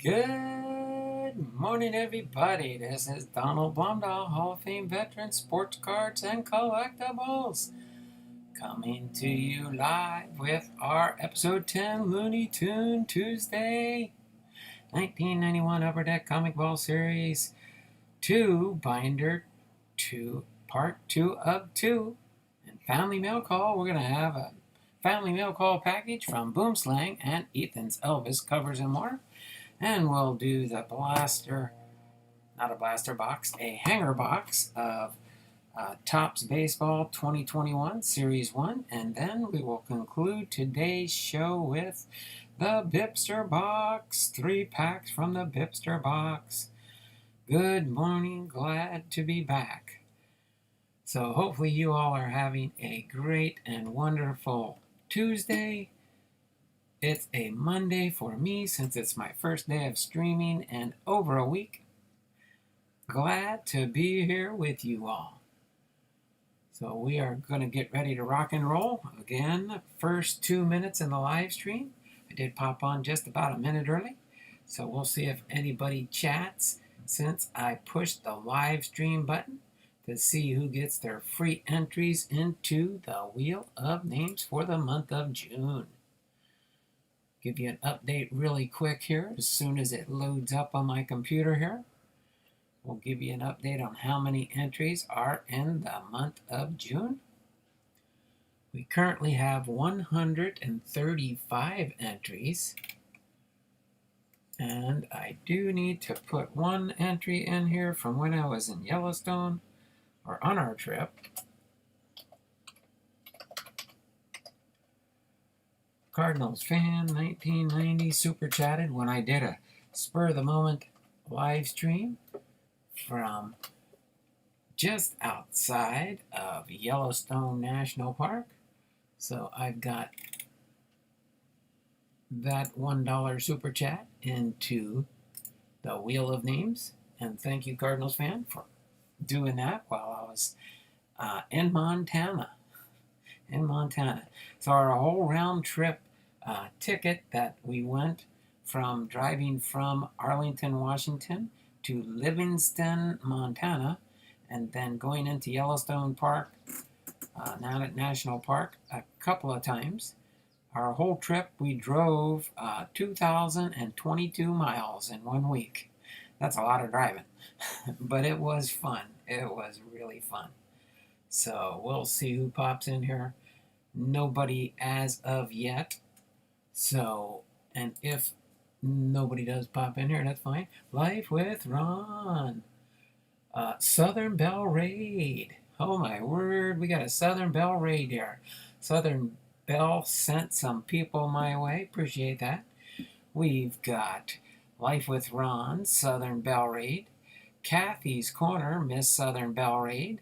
Good morning, everybody. This is Donald Blomdahl, Hall of Fame veteran, sports cards and collectibles, coming to you live with our episode 10 Looney Tune Tuesday, 1991 Upper Deck Comic Ball Series 2 Binder 2, Part 2 of 2. And Family Mail Call, we're going to have a Family Mail Call package from Boomslang and E10's Elvis covers and more. And we'll do the blaster, not a blaster box, a hanger box of Topps Baseball 2021 Series 1. And then we will conclude today's show with the BiPster box. 3 packs from the BiPster box. Good morning, glad to be back. So hopefully you all are having a great and wonderful Tuesday. It's a Monday for me since it's my first day of streaming in over a week. Glad to be here with you all. So we are going to get ready to rock and roll. Again, first 2 minutes in the live stream. I did pop on just about a minute early. So we'll see if anybody chats since I pushed the live stream button to see who gets their free entries into the Wheel of Names for the month of June. Give you an update really quick here as soon as it loads up on my computer here. We'll give you an update on how many entries are in the month of June. We currently have 135 entries. And I do need to put one entry in here from when I was in Yellowstone or on our trip. Cardinals fan 1990 super chatted when I did a spur of the moment live stream from just outside of Yellowstone National Park. So I've got that $1 super chat into the Wheel of Names. And thank you, Cardinals fan, for doing that while I was in Montana. So our whole round trip ticket that we went from driving from Arlington, Washington to Livingston, Montana, and then going into Yellowstone Park, National Park, a couple of times. Our whole trip, we drove 2,022 miles in 1 week. That's a lot of driving, but it was fun. It was really fun. So we'll see who pops in here. Nobody as of yet. So, and if nobody does pop in here, that's fine. Life with Ron. Southern Belle Raid. Oh my word, we got a Southern Belle Raid here. Southern Belle sent some people my way. Appreciate that. We've got Life with Ron, Southern Belle Raid. Kathy's Corner, Miss Southern Belle Raid.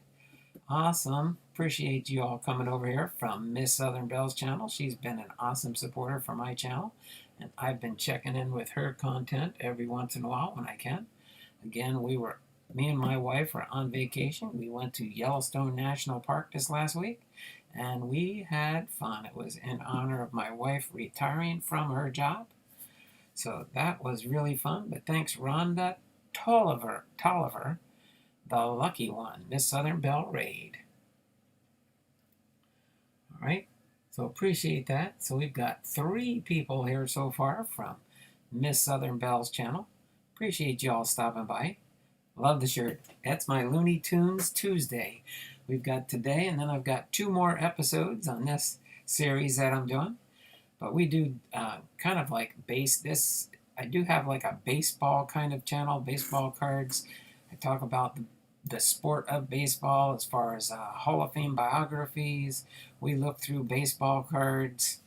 Awesome. Appreciate you all coming over here from Miss Southern Belle's channel. She's been an awesome supporter for my channel, and I've been checking in with her content every once in a while when I can. Again, me and my wife were on vacation. We went to Yellowstone National Park this last week, and we had fun. It was in honor of my wife retiring from her job. So that was really fun. But thanks, Rhonda Tolliver, the lucky one, Miss Southern Belle Raid. All right, so appreciate that. So we've got 3 people here so far from Miss Southern Belle's channel. Appreciate you all stopping by. Love the shirt. That's my Looney Tunes Tuesday. We've got today, and then I've got 2 more episodes on this series that I'm doing. But we do kind of like this. I do have like a baseball kind of channel, baseball cards. I talk about the sport of baseball as far as Hall of Fame biographies. We look through baseball cards,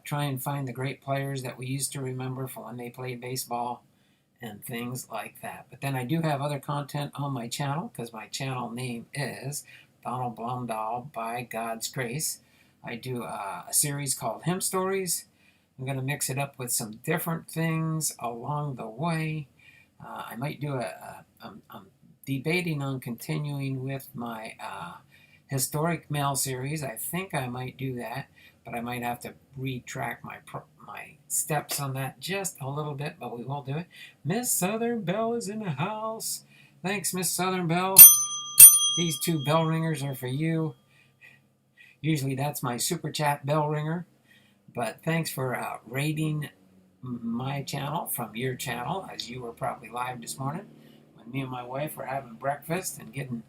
try and find the great players that we used to remember from when they played baseball and things like that. But then I do have other content on my channel because my channel name is Donald Blomdahl by God's Grace. I do a series called Hymn Stories. I'm going to mix it up with some different things along the way. I might do I'm debating on continuing with my historic mail series. I think I might do that, but I might have to retrack my steps on that just a little bit, but we will do it. Miss Southern Belle is in the house. Thanks, Miss Southern Belle. These 2 bell ringers are for you. Usually that's my super chat bell ringer, but thanks for rating my channel from your channel, as you were probably live this morning when me and my wife were having breakfast and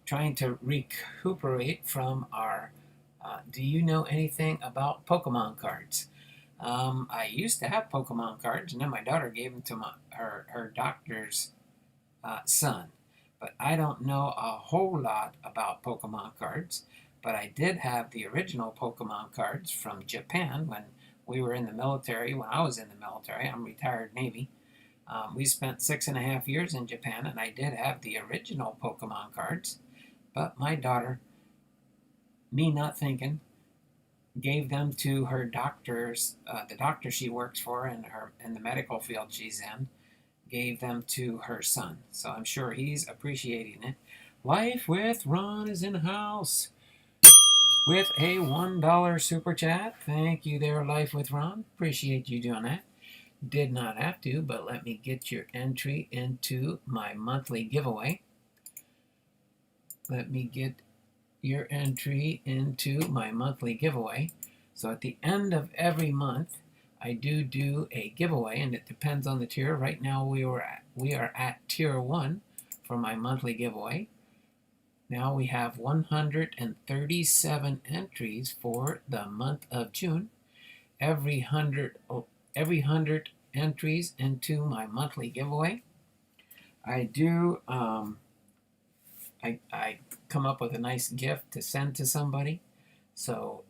trying to recuperate from our do you know anything about Pokemon cards? I used to have Pokemon cards, and then my daughter gave them to her doctor's son. But I don't know a whole lot about Pokemon cards. But I did have the original Pokemon cards from Japan when we were in the military. When I was in the military, I'm retired Navy. We spent 6.5 years in Japan, and I did have the original Pokemon cards. But my daughter, me not thinking, gave them to her doctors, the doctor she works for in the medical field she's in, gave them to her son. So I'm sure he's appreciating it. Life with Ron is in the house with a $1 super chat. Thank you there, Life with Ron. Appreciate you doing that. Did not have to, but let me get your entry into my monthly giveaway. Let me get your entry into my monthly giveaway. So at the end of every month, I do a giveaway, and it depends on the tier. Right now we are at tier 1 for my monthly giveaway. Now we have 137 entries for the month of June. Every 100 entries into my monthly giveaway, I do I come up with a nice gift to send to somebody. So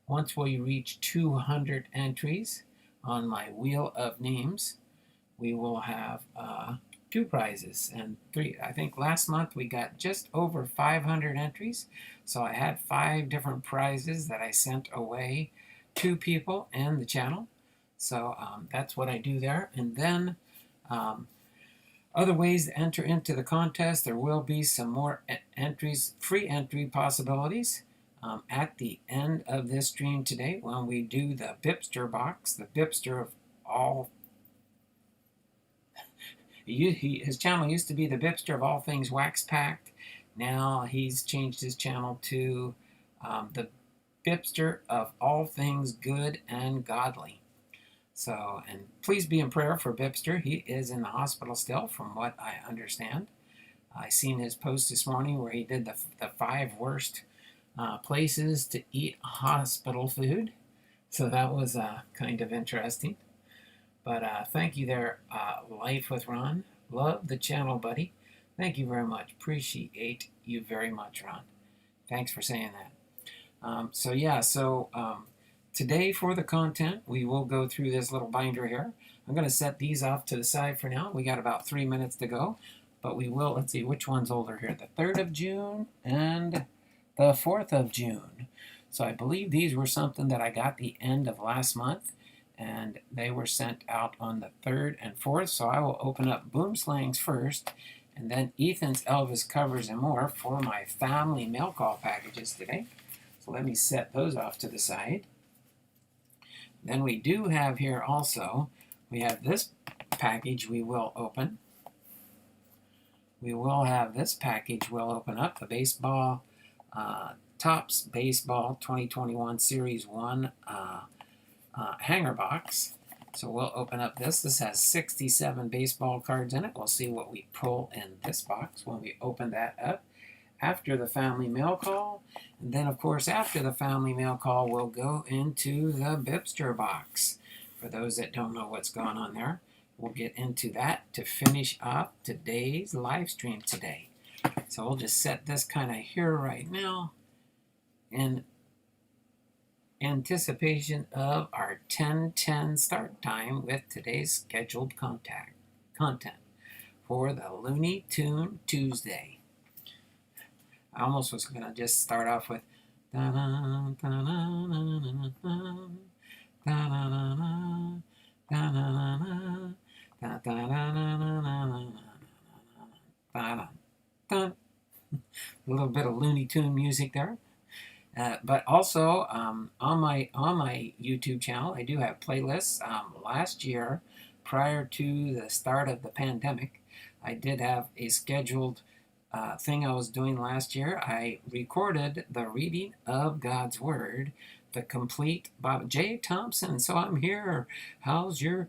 once we reach 200 entries on my wheel of names, we will have 2 prizes and 3. I think last month we got just over 500 entries. So I had 5 different prizes that I sent away to people in the channel. So that's what I do there. And then other ways to enter into the contest, there will be some more entries, free entry possibilities at the end of this stream today when we do the BiPster box, the BiPster of all. His channel used to be the BiPster of all things wax packed. Now he's changed his channel to the BiPster of all things good and godly. So, and please be in prayer for BiPster. He is in the hospital still, from what I understand. I seen his post this morning where he did the 5 worst places to eat hospital food. So that was kind of interesting. But thank you there, Life with Ron. Love the channel, buddy. Thank you very much. Appreciate you very much, Ron. Thanks for saying that. Today for the content, we will go through this little binder here. I'm going to set these off to the side for now. We got about 3 minutes to go. But we will, let's see, which one's older here? The 3rd of June and the 4th of June. So I believe these were something that I got the end of last month. And they were sent out on the 3rd and 4th. So I will open up Boomslangs first, and then Ethan's Elvis covers and more for my family mail call packages today. So let me set those off to the side. Then we do have here also, we have this package we will open. We will have this package we'll open up, the baseball, Topps Baseball 2021 Series 1 hanger box. So we'll open up this. This has 67 baseball cards in it. We'll see what we pull in this box when we open that up after the family mail call. And then, of course, after the family mail call, we'll go into the BiPster box. For those that don't know what's going on there, we'll get into that to finish up today's live stream today. So we'll just set this kind of here right now in anticipation of our 10:10 start time with today's scheduled content for the Looney Tune Tuesday. I almost was going to just start off with dun, dun. A little bit of Looney Tune music there. But also on my YouTube channel, I do have playlists. Last year, prior to the start of the pandemic, I did have a scheduled thing I was doing last year. I recorded the reading of God's Word, the complete Bob J. Thompson. So I'm here. How's your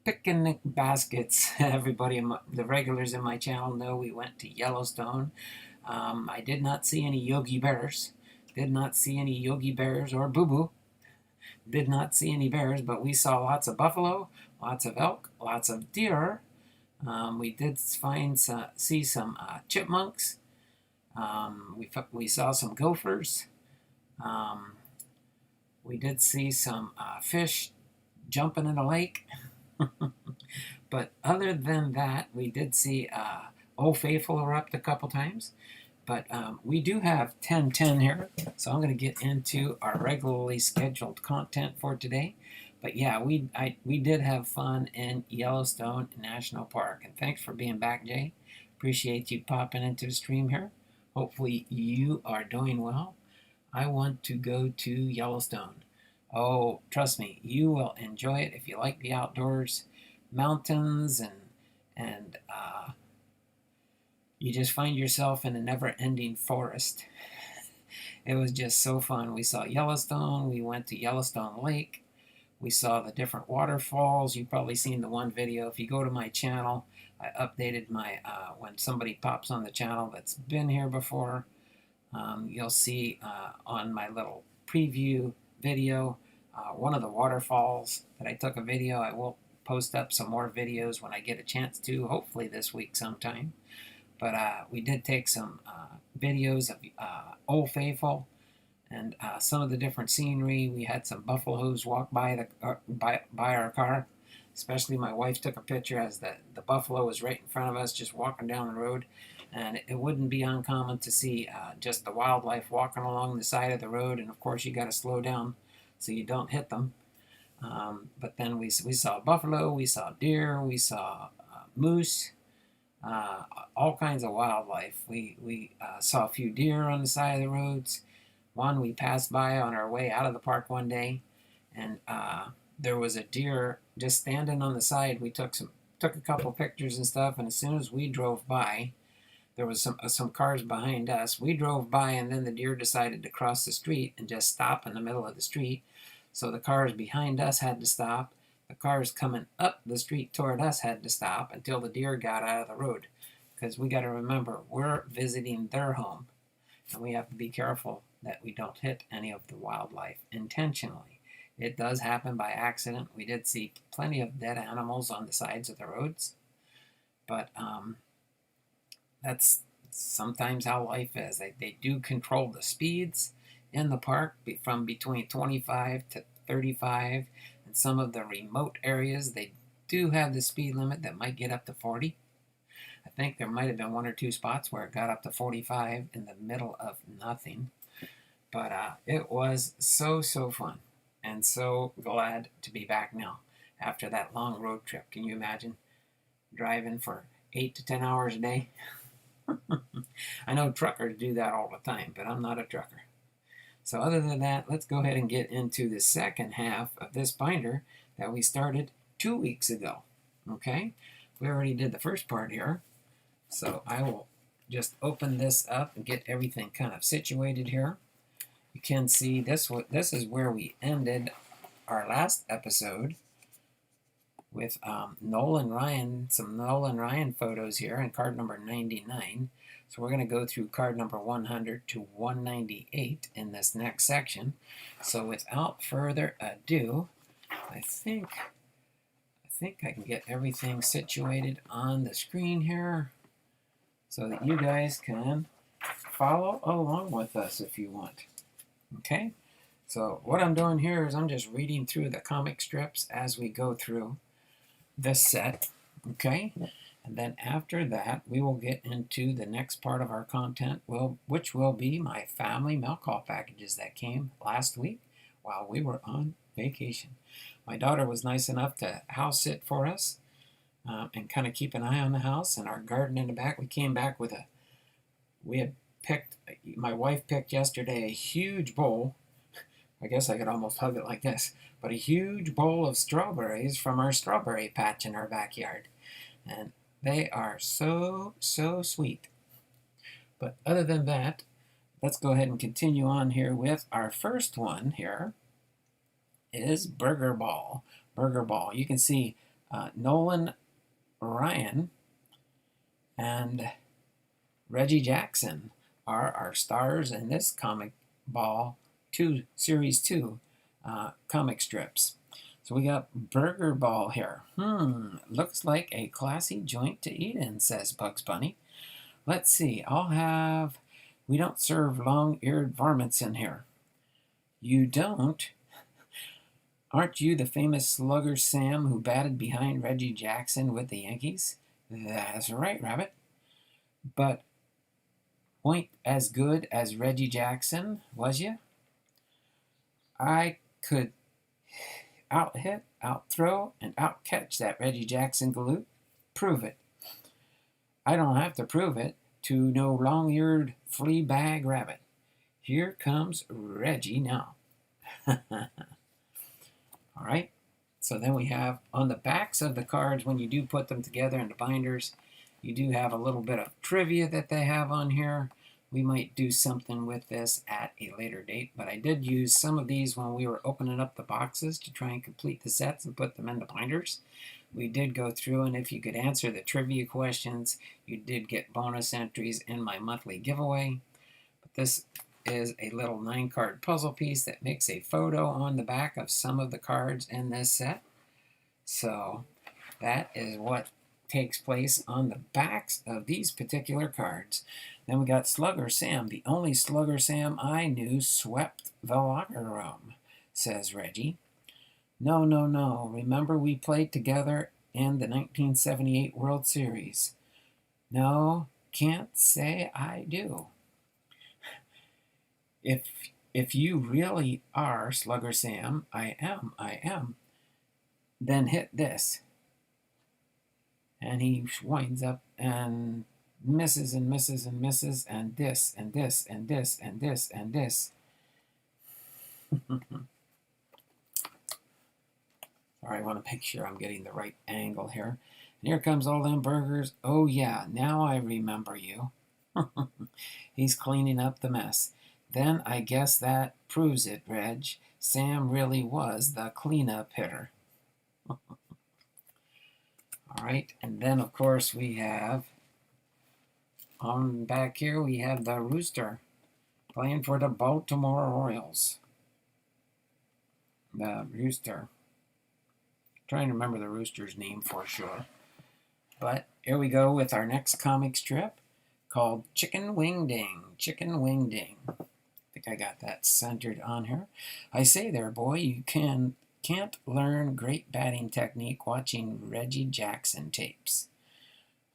picnic baskets? Everybody, the regulars in my channel know we went to Yellowstone. I did not see any Yogi Bears. Did not see any Yogi Bears or Boo Boo. Did not see any bears, but we saw lots of buffalo, lots of elk, lots of deer. We did see some chipmunks. We saw some gophers. We did see some fish jumping in a lake. But other than that, we did see Old Faithful erupt a couple times. But we do have 10:10 here, so I'm going to get into our regularly scheduled content for today. But yeah, we did have fun in Yellowstone National Park. And thanks for being back, Jay. Appreciate you popping into the stream here. Hopefully you are doing well. I want to go to Yellowstone. Oh, trust me, you will enjoy it if you like the outdoors, mountains, and you just find yourself in a never-ending forest. It was just so fun. We saw Yellowstone. We went to Yellowstone Lake. We saw the different waterfalls. You've probably seen the one video. If you go to my channel, I updated my, when somebody pops on the channel that's been here before, you'll see on my little preview video, one of the waterfalls that I took a video. I will post up some more videos when I get a chance to, hopefully this week sometime. But we did take some videos of Old Faithful and some of the different scenery. We had some buffaloes walk by our car. Especially my wife took a picture as the buffalo was right in front of us, just walking down the road. And it wouldn't be uncommon to see just the wildlife walking along the side of the road. And of course, you got to slow down so you don't hit them. But then we saw buffalo, we saw deer, we saw moose. All kinds of wildlife. We saw a few deer on the side of the roads. One we passed by on our way out of the park one day, and there was a deer just standing on the side. We took a couple pictures and stuff, and as soon as we drove by, there was some cars behind us. We drove by, and then the deer decided to cross the street and just stop in the middle of the street. So the cars behind us had to stop. The cars coming up the street toward us had to stop until the deer got out of the road. Because we got to remember, we're visiting their home. And we have to be careful that we don't hit any of the wildlife intentionally. It does happen by accident. We did see plenty of dead animals on the sides of the roads. But that's sometimes how life is. They do control the speeds in the park from between 25 to 35. In some of the remote areas, they do have the speed limit that might get up to 40. I think there might have been one or two spots where it got up to 45 in the middle of nothing. But it was so fun. And so glad to be back now after that long road trip. Can you imagine driving for 8 to 10 hours a day? I know truckers do that all the time, but I'm not a trucker. So other than that, let's go ahead and get into the second half of this binder that we started 2 weeks ago. Okay? We already did the first part here. So I will just open this up and get everything kind of situated here. You can see this is where we ended our last episode with Nolan Ryan, some Nolan Ryan photos here in card number 99. So we're going to go through card number 100 to 198 in this next section. So without further ado, I think I can get everything situated on the screen here so that you guys can follow along with us if you want. Okay? So what I'm doing here is I'm just reading through the comic strips as we go through this set. Okay? And then after that, we will get into the next part of our content, which will be my family milk haul packages that came last week while we were on vacation. My daughter was nice enough to house sit for us and kind of keep an eye on the house and our garden in the back. We came back with my wife picked yesterday a huge bowl. I guess I could almost hug it like this, but a huge bowl of strawberries from our strawberry patch in our backyard. And they are so, so sweet. But other than that, let's go ahead and continue on here with our first one here is Burger Ball. Burger Ball. You can see Nolan Ryan and Reggie Jackson are our stars in this comic ball series 2 comic strips. So we got Burger Ball here. Looks like a classy joint to eat in, says Bugs Bunny. Let's see, we don't serve long-eared varmints in here. You don't? Aren't you the famous slugger Sam who batted behind Reggie Jackson with the Yankees? That's right, Rabbit. But weren't as good as Reggie Jackson, was you? I could out-hit, out-throw, and out-catch that Reggie Jackson galoot. Prove it. I don't have to prove it to no long-eared flea bag rabbit. Here comes Reggie now. All right, so then we have on the backs of the cards, when you do put them together in the binders, you do have a little bit of trivia that they have on here. We might do something with this at a later date, but I did use some of these when we were opening up the boxes to try and complete the sets and put them in the binders. We did go through, and if you could answer the trivia questions, you did get bonus entries in my monthly giveaway. But this is a little 9-card puzzle piece that makes a photo on the back of some of the cards in this set. So that is what takes place on the backs of these particular cards. Then we got Slugger Sam. The only Slugger Sam I knew swept the locker room, says Reggie. No, no, no. Remember we played together in the 1978 World Series? No, can't say I do. If you really are Slugger Sam, I am, then hit this. And he winds up and misses and misses and misses and this and this and this and this and this. Sorry, I want to make sure I'm getting the right angle here. And here comes all them burgers. Oh yeah, now I remember you. He's cleaning up the mess. Then I guess that proves it, Reg. Sam really was the cleanup hitter. All right, and then of course we have, on back here, we have the Rooster playing for the Baltimore Orioles. The Rooster. Trying to remember the Rooster's name for sure. But here we go with our next comic strip called Chicken Wing Ding. Chicken Wing Ding. I think I got that centered on here. I say there, boy, you can't learn great batting technique watching Reggie Jackson tapes.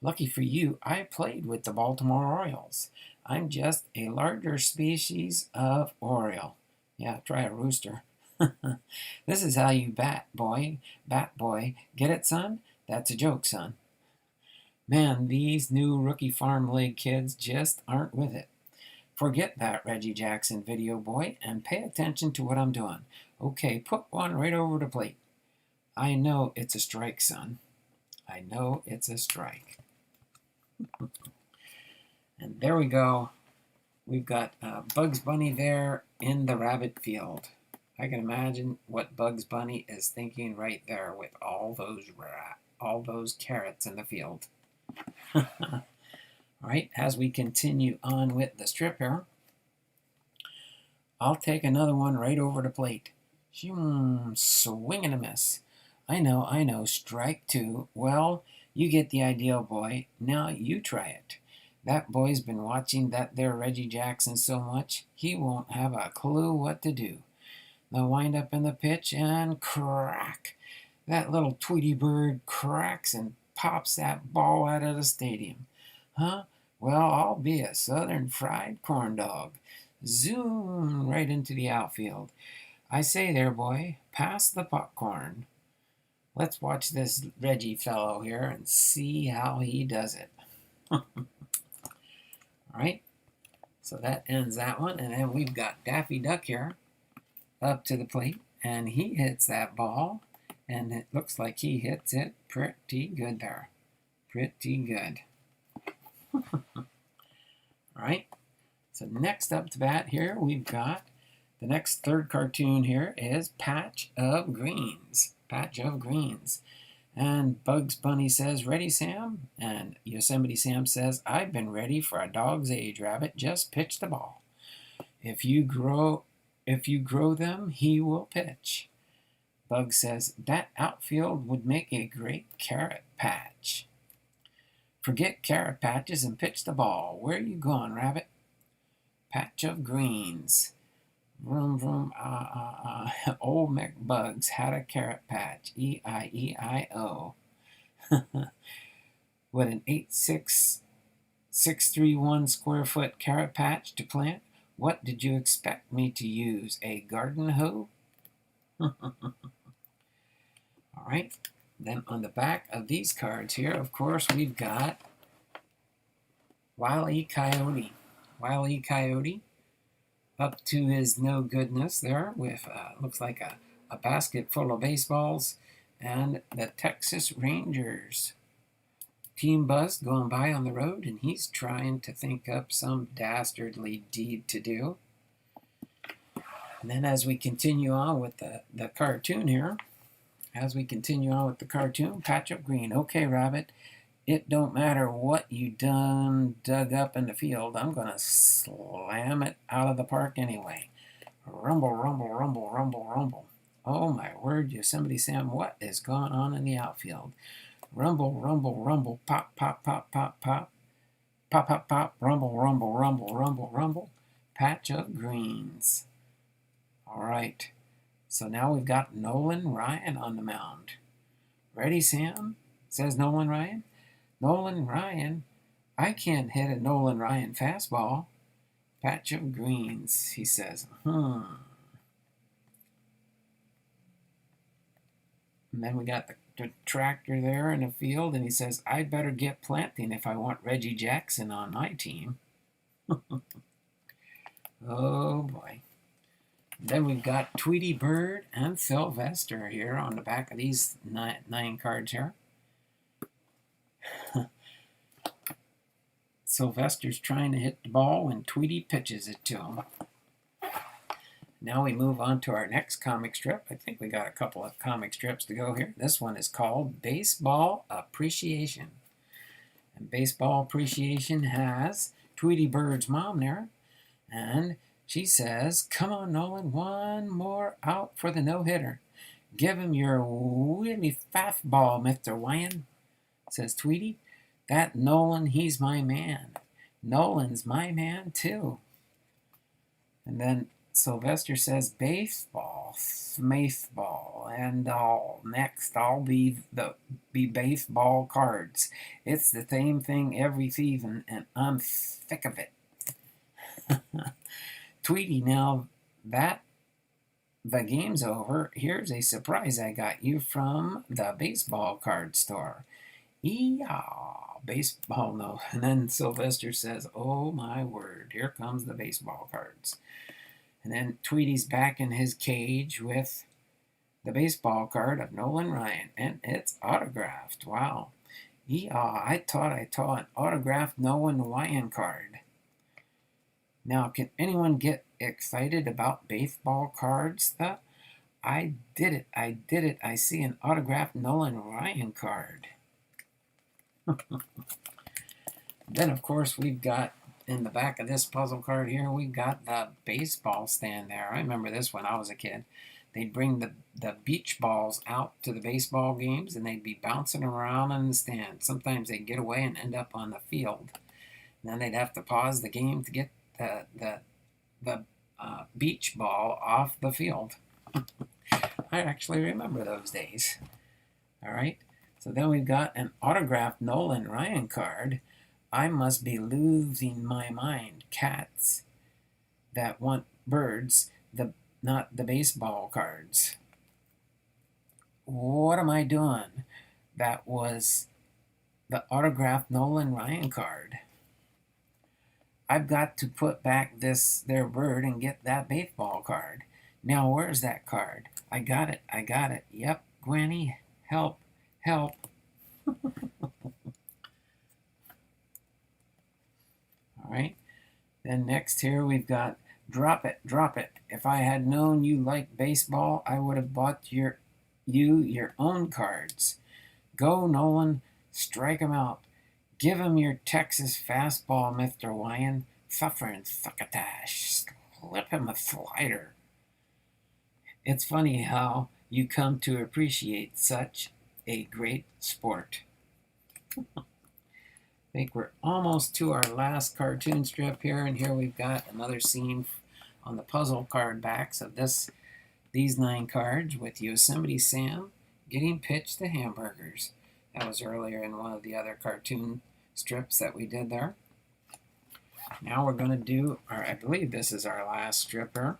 Lucky for you, I played with the Baltimore Orioles. I'm just a larger species of Oriole. Yeah, try a rooster. This is how you bat, boy. Bat, boy. Get it, son? That's a joke, son. Man, these new rookie farm league kids just aren't with it. Forget that Reggie Jackson video, boy, and pay attention to what I'm doing. Okay, put one right over the plate. I know it's a strike, son. I know it's a strike. And there we go. We've got Bugs Bunny there in the rabbit field. I can imagine what Bugs Bunny is thinking right there with all those carrots in the field. All right, as we continue on with the strip here, I'll take another one right over the plate. Swing and a miss. I know, strike two. Well, you get the idea, boy. Now you try it. That boy's been watching that there Reggie Jackson so much, he won't have a clue what to do. They'll wind up in the pitch and crack. That little Tweety bird cracks and pops that ball out of the stadium. Huh? Well, I'll be a southern fried corn dog. Zoom right into the outfield. I say there, boy, pass the popcorn. Let's watch this Reggie fellow here and see how he does it. All right, so that ends that one. And then we've got Daffy Duck here up to the plate, and he hits that ball, and it looks like he hits it pretty good there. Pretty good. All right, so next up to bat here, we've got the next third cartoon here is Patch of Greens. Patch of Greens. And Bugs Bunny says, "Ready, Sam?" And Yosemite Sam says, "I've been ready for a dog's age, Rabbit. Just pitch the ball. If you grow them, he will pitch." Bugs says, "That outfield would make a great carrot patch." "Forget carrot patches and pitch the ball. Where you going, Rabbit?" Patch of Greens. Vroom, vroom, Old McBugs had a carrot patch. E-I-E-I-O. With an 8,631 square foot carrot patch to plant, what did you expect me to use? A garden hoe? All right. Then on the back of these cards here, of course, we've got Wile E. Coyote. Wile E. Coyote up to his no goodness there with looks like a basket full of baseballs, and the Texas Rangers team bus going by on the road, and he's trying to think up some dastardly deed to do. And then as we continue on with the cartoon here, Patch of Green. "Okay, Rabbit, it don't matter what you done dug up in the field. I'm going to slam it out of the park anyway. Rumble, rumble, rumble, rumble, rumble. Oh, my word, Yosemite Sam, what is going on in the outfield? Rumble, rumble, rumble, pop, pop, pop, pop, pop. Pop, pop, pop, rumble, rumble, rumble, rumble, rumble. Patch of Greens." All right, so now we've got Nolan Ryan on the mound. "Ready, Sam?" says Nolan Ryan. "Nolan Ryan, I can't hit a Nolan Ryan fastball." Patch of Greens, he says. And then we got the tractor there in the field, and he says, "I'd better get planting if I want Reggie Jackson on my team." Oh, boy. And then we've got Tweety Bird and Sylvester here on the back of these nine cards here. Sylvester's trying to hit the ball when Tweety pitches it to him. Now we move on to our next comic strip. I think we got a couple of comic strips to go here. This one is called Baseball Appreciation. And Baseball Appreciation has Tweety Bird's mom there. And she says, "Come on, Nolan, one more out for the no-hitter. Give him your Willie fastball, Mr. Ryan," says Tweety. "That Nolan, he's my man. Nolan's my man, too." And then Sylvester says, "Baseball, smaceball, and all. Next, I'll be baseball cards. It's the same thing every season, and I'm sick of it." Tweety, now that the game's over, here's a surprise I got you from the baseball card store. Baseball, no. And then Sylvester says, "Oh, my word, here comes the baseball cards." And then Tweety's back in his cage with the baseball card of Nolan Ryan, and it's autographed. Wow. I thought an autographed Nolan Ryan card. Now, can anyone get excited about baseball cards? I did it. I see an autographed Nolan Ryan card. Then, of course, we've got in the back of this puzzle card here, we've got the baseball stand there. I remember this when I was a kid. They'd bring the beach balls out to the baseball games, and they'd be bouncing around in the stand. Sometimes they'd get away and end up on the field. And then they'd have to pause the game to get the beach ball off the field. I actually remember those days. All right. So then we've got an autographed Nolan Ryan card. I must be losing my mind. Cats that want birds, not the baseball cards. What am I doing? That was the autographed Nolan Ryan card. I've got to put back this there bird and get that baseball card. Now, where's that card? I got it. I got it. Yep, Granny, help, help. All right. Then next here we've got drop it, drop it. If I had known you liked baseball, I would have bought your own cards. Go, Nolan, strike 'em out. Give him your Texas fastball, Mr. Wyan. Suffering succotash. Slip him a slider. It's funny how you come to appreciate such a great sport. I think we're almost to our last cartoon strip here, and here we've got another scene on the puzzle card backs of these 9 cards with Yosemite Sam getting pitched the hamburgers. That was earlier in one of the other cartoon strips that we did there. Now we're going to do I believe this is our last strip here.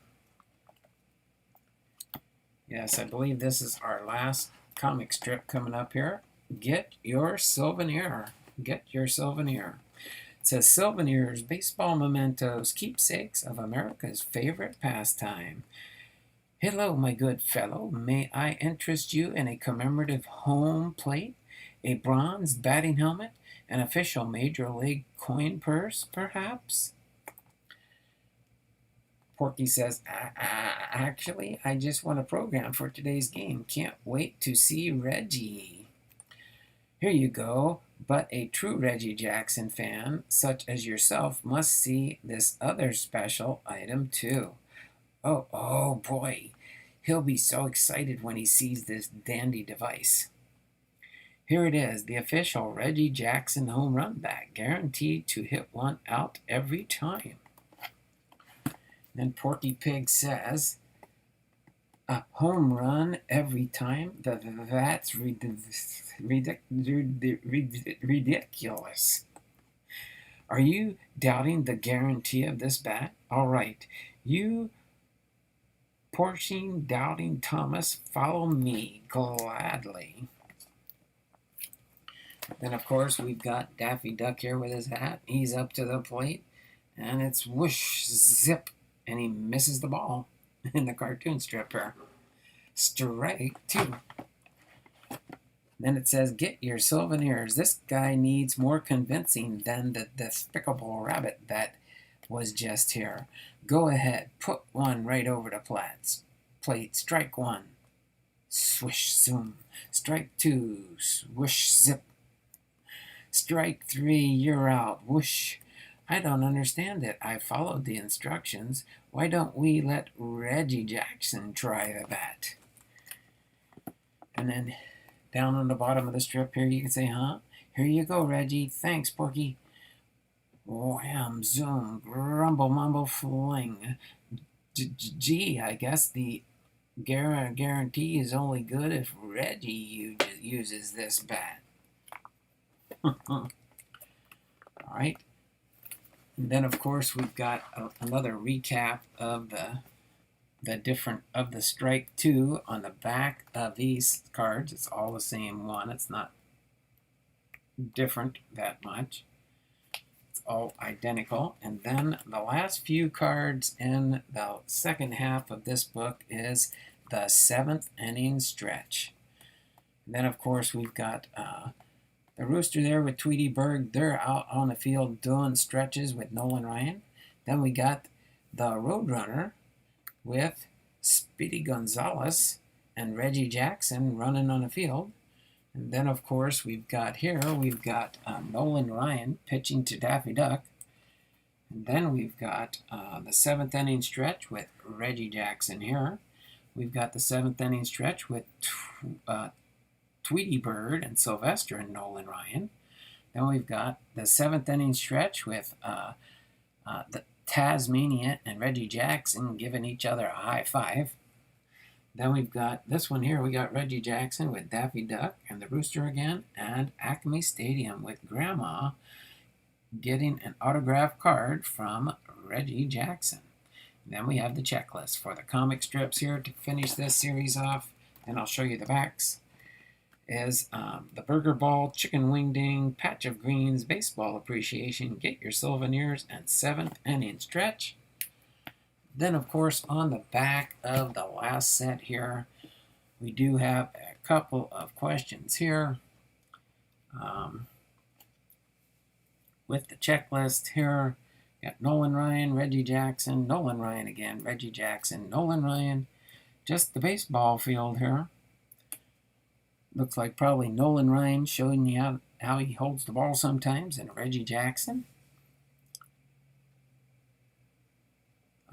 Yes, I believe this is our last comic strip coming up here. Get your souvenir. Get your souvenir. It says souvenirs, baseball mementos, keepsakes of America's favorite pastime. Hello, my good fellow. May I interest you in a commemorative home plate, a bronze batting helmet, an official Major League coin purse, perhaps? Porky says, actually, I just want a program for today's game. Can't wait to see Reggie. Here you go. But a true Reggie Jackson fan, such as yourself, must see this other special item too. Oh boy. He'll be so excited when he sees this dandy device. Here it is, the official Reggie Jackson home run bat, guaranteed to hit one out every time. Then Porky Pig says, a home run every time? That's ridiculous. Are you doubting the guarantee of this bat? All right, you porcine doubting Thomas, follow me gladly. Then, of course, we've got Daffy Duck here with his hat. He's up to the plate, and it's whoosh, zip, and he misses the ball in the cartoon strip here. Strike 2. Then it says, get your souvenirs. This guy needs more convincing than the despicable rabbit that was just here. Go ahead, put one right over the plate. Strike 1. Swish, zoom. Strike 2. Swoosh, zip. Strike 3, you're out. Whoosh. I don't understand it. I followed the instructions. Why don't we let Reggie Jackson try the bat? And then down on the bottom of the strip here, you can say, huh? Here you go, Reggie. Thanks, Porky. Wham, zoom, grumble, mumble, fling. Gee, I guess the guarantee is only good if Reggie uses this bat. All right. And then, of course, we've got another recap of the strike 2 on the back of these cards. It's all the same one. It's not different that much. It's all identical. And then the last few cards in the second half of this book is the 7th inning stretch. And then, of course, we've got the Rooster there with Tweety Bird. They're out on the field doing stretches with Nolan Ryan. Then we got the Roadrunner with Speedy Gonzalez and Reggie Jackson running on the field. And then, of course, we've got Nolan Ryan pitching to Daffy Duck. And then we've got the 7th inning stretch with Reggie Jackson here. We've got the 7th inning stretch with Tweety Bird and Sylvester and Nolan Ryan. Then we've got the 7th inning stretch with the Tasmania and Reggie Jackson giving each other a high five. Then we've got this one here. We got Reggie Jackson with Daffy Duck and the Rooster again, and Acme Stadium with Grandma getting an autographed card from Reggie Jackson. And then we have the checklist for the comic strips here to finish this series off. and I'll show you the backs, is the Burger Ball, Chicken Wing Ding, Patch of Greens, Baseball Appreciation, Get Your Souvenirs, and 7th Inning Stretch. Then, of course, on the back of the last set here, we do have a couple of questions here with the checklist here. Got Nolan Ryan, Reggie Jackson, Nolan Ryan again, Reggie Jackson, Nolan Ryan. Just the baseball field here. Looks like probably Nolan Ryan showing you how he holds the ball sometimes, and Reggie Jackson.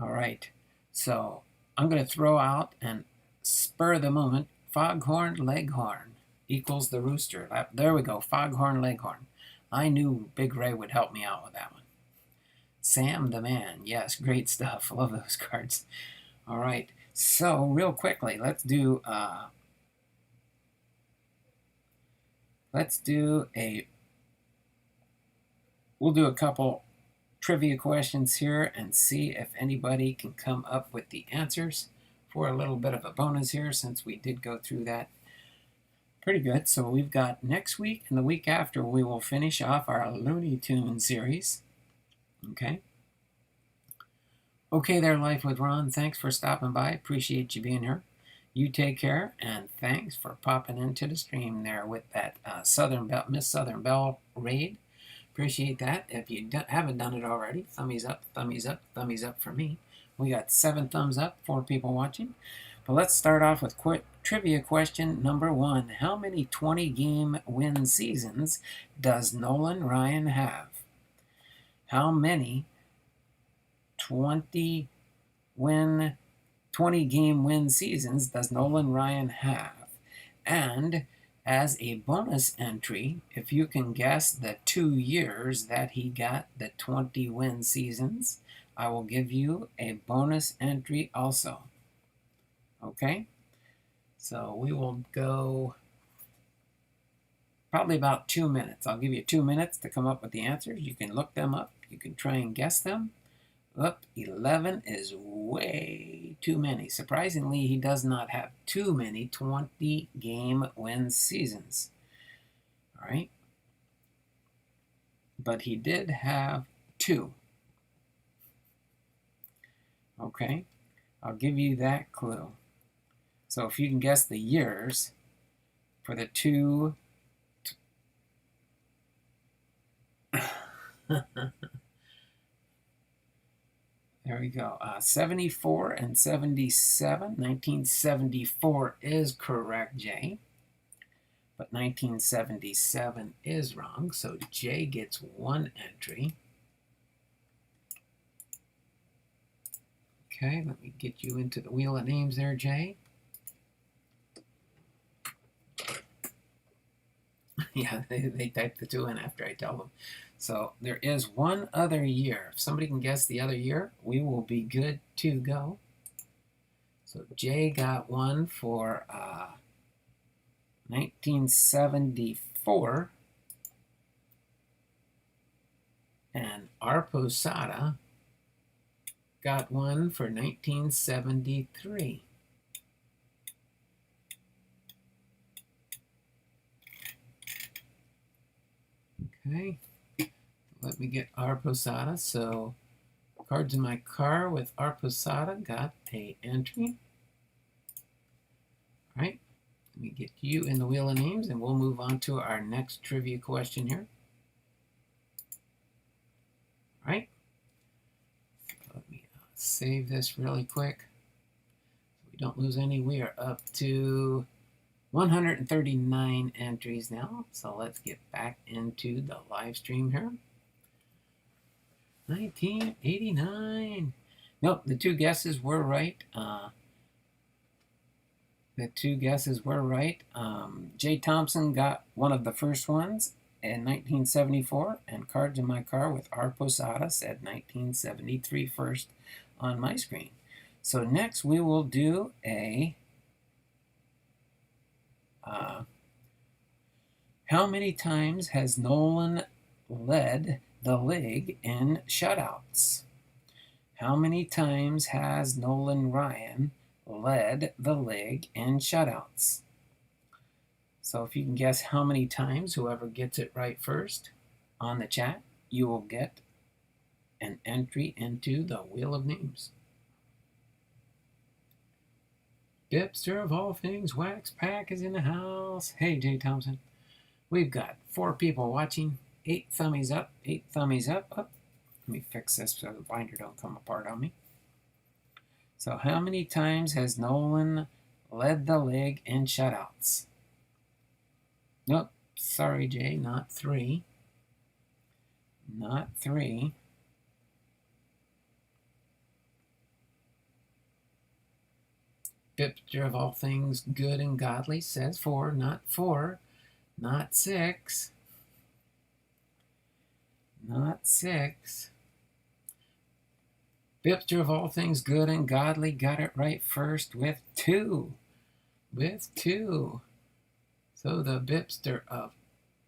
All right, so I'm going to throw out and spur the moment. Foghorn Leghorn equals the rooster. There we go, Foghorn Leghorn. I knew Big Ray would help me out with that one. Sam the Man, yes, great stuff. Love those cards. All right, so real quickly, let's do we'll do a couple trivia questions here and see if anybody can come up with the answers for a little bit of a bonus here, since we did go through that pretty good. So we've got next week and the week after, we will finish off our Looney Tunes series. Okay there, Life with Ron. Thanks for stopping by. Appreciate you being here. You take care, and thanks for popping into the stream there with that Miss Southern Belle raid. Appreciate that. If you haven't done it already, thummies up, thummies up, thummies up for me. We got 7 thumbs up, 4 people watching. But let's start off with trivia question number 1. How many 20-game win seasons does Nolan Ryan have? How many 20-game win seasons does Nolan Ryan have? And as a bonus entry, if you can guess the 2 years that he got the 20-win seasons, I will give you a bonus entry also. Okay? So we will go probably about 2 minutes. I'll give you 2 minutes to come up with the answers. You can look them up. You can try and guess them. 11 is way too many. Surprisingly, he does not have too many 20-game win seasons. All right? But he did have 2. Okay? I'll give you that clue. So if you can guess the years for the 2... There we go. 74 and 77. 1974 is correct, Jay. But 1977 is wrong, so Jay gets 1 entry. Okay, let me get you into the wheel of names there, Jay. Yeah, they type the 2 in after I tell them. So there is 1 other year. If somebody can guess the other year, we will be good to go. So Jay got 1 for 1974. And our Posada got 1 for 1973. Okay. Let me get our Posada. So, Cards in My Car with our Posada got a entry. All right. Let me get you in the wheel of names, and we'll move on to our next trivia question here. All right. Let me save this really quick so we don't lose any. We are up to 139 entries now. So let's get back into the live stream here. 1989. Nope, the 2 guesses were right. Jay Thompson got one of the first ones in 1974, and Cards in My Car with our Posada said 1973 first on my screen. So next we will do a how many times has Nolan led the league in shutouts? How many times has Nolan Ryan led the league in shutouts. So if you can guess how many times, whoever gets it right first on the chat, you will get an entry into the Wheel of Names. BiPster of all things, Wax Pack is in the house. Hey, Jay Thompson. We've got 4 people watching. 8 thummies up, 8 thummies up. Oh, let me fix this so the binder don't come apart on me. So how many times has Nolan led the league in shutouts? Nope, sorry, Jay, not 3. Not 3. BiPster of all things good and godly says 4, not 4, not 6. Not 6. BiPster of all things good and godly got it right first with 2. With 2. So the BiPster of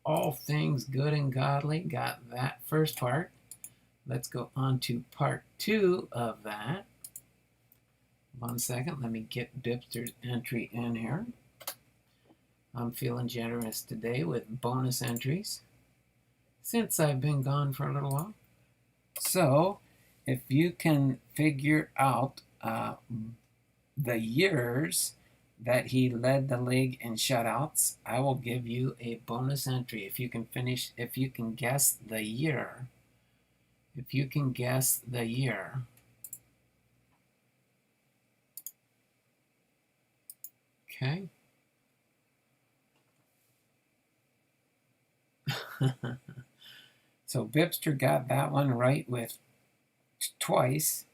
all things good and godly got that first part. Let's go on to part 2 of that. 1 second, let me get BiPster's entry in here. I'm feeling generous today with bonus entries since I've been gone for a little while. So if you can figure out the years that he led the league in shutouts, I will give you a bonus entry. If you can guess the year. If you can guess the year. Okay. So BiPster got that one right with twice.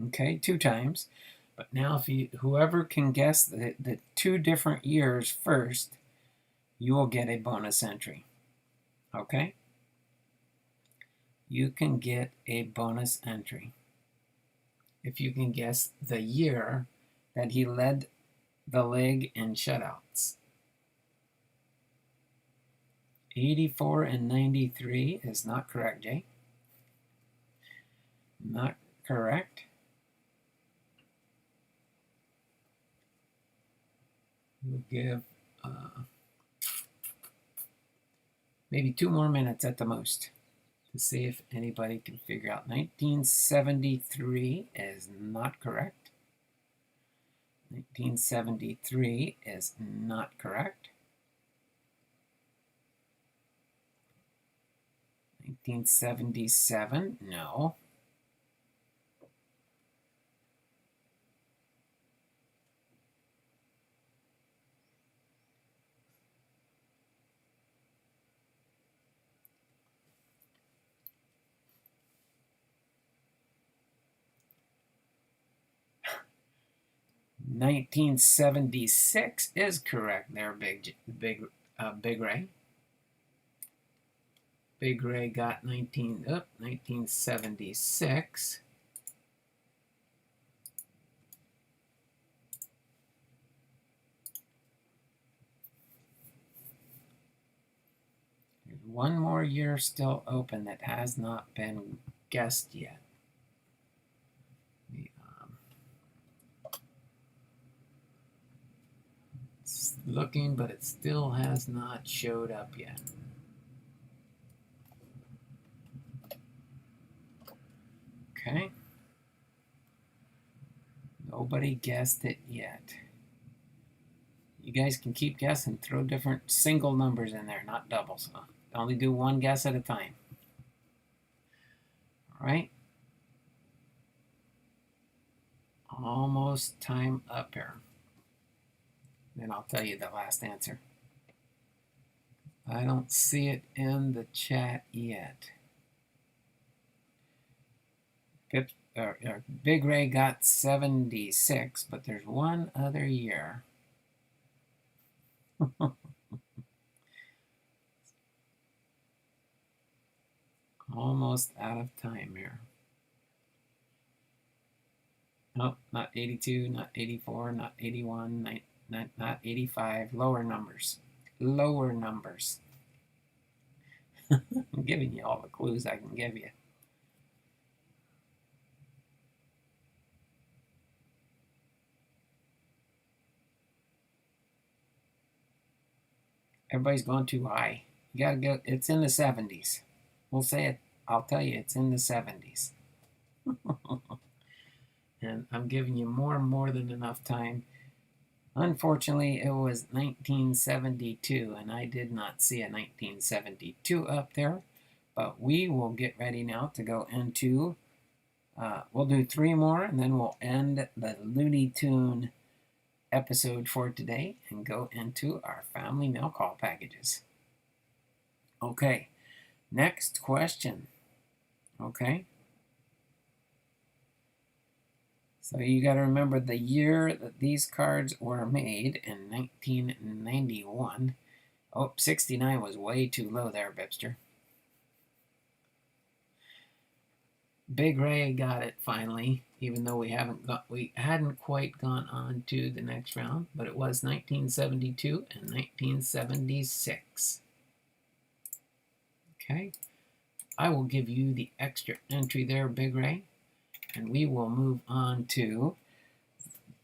Okay, 2 times. But now if whoever can guess the 2 different years first, you will get a bonus entry. Okay? You can get a bonus entry if you can guess the year that he led the league in shutouts. 84 and 93 is not correct, Jay. Not correct. We'll give maybe 2 more minutes at the most to see if anybody can figure out. 1973 is not correct. 1973 is not correct. 1977, no. $1976 is correct there, Big Ray. Big Ray got 1976. There's 1 more year still open that has not been guessed yet. It's looking, but it still has not showed up yet. Okay. Nobody guessed it yet. You guys can keep guessing. Throw different single numbers in there, not doubles. Only do 1 guess at a time. All right. Almost time up here. Then I'll tell you the last answer. I don't see it in the chat yet. Big Ray got 76, but there's 1 other year. Almost out of time here. Nope, not 82, not 84, not 81, not 85. Lower numbers. Lower numbers. I'm giving you all the clues I can give you. Everybody's going too high. You gotta go. It's in the 70s. We'll say it. I'll tell you, it's in the 70s. And I'm giving you more than enough time. Unfortunately, it was 1972, and I did not see a 1972 up there. But we will get ready now to go into, we'll do 3 more, and then we'll end the Looney Tune episode for today and go into our family mail call packages. Okay, next question. Okay. So you got to remember the year that these cards were made in 1991. Oh, 69 was way too low there, BiPster. Big Ray got it finally, even though we hadn't quite gone on to the next round, but it was 1972 and 1976. Okay, I will give you the extra entry there, Big Ray, and we will move on to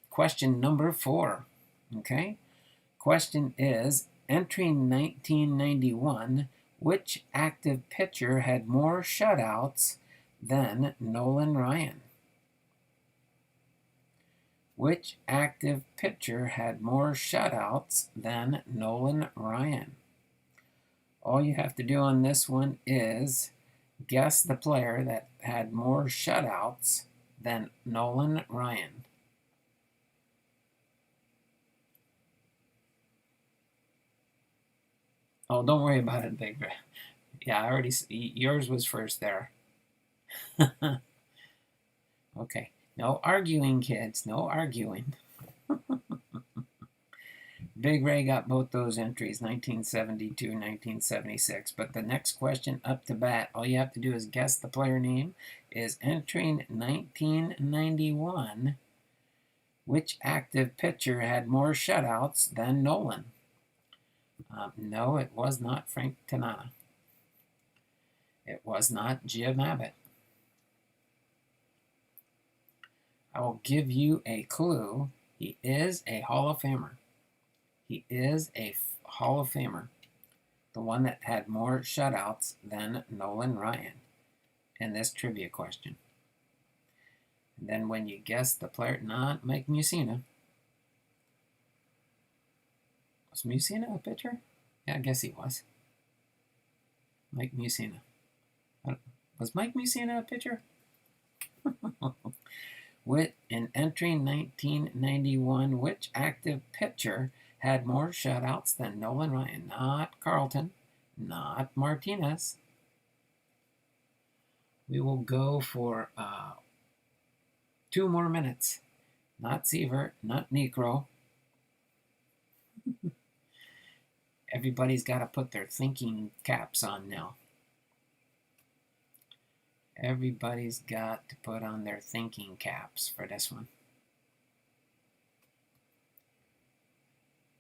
question number 4. Okay, question is, entering 1991, which active pitcher had more shutouts than Nolan Ryan? Which active pitcher had more shutouts than Nolan Ryan? All you have to do on this one is guess the player that had more shutouts than Nolan Ryan. Oh, don't worry about it, Big Ray. Yeah, I already. Yours was first there. Okay. No arguing, kids. No arguing. Big Ray got both those entries, 1972, 1976. But the next question up to bat, all you have to do is guess the player name, is entering 1991. Which active pitcher had more shutouts than Nolan? No, it was not Frank Tanana. It was not Jim Abbott. I will give you a clue. He is a Hall of Famer. He is a Hall of Famer. The one that had more shutouts than Nolan Ryan in this trivia question. And then when you guess the player, not Mike Mussina. Was Mussina a pitcher? Yeah, I guess he was. Mike Mussina. Was Mike Mussina a pitcher? In entering 1991, which active pitcher had more shutouts than Nolan Ryan? Not Carlton, not Martinez. We will go for 2 more minutes. Not Seaver, not Necro. Everybody's got to put their thinking caps on now. Everybody's got to put on their thinking caps for this one.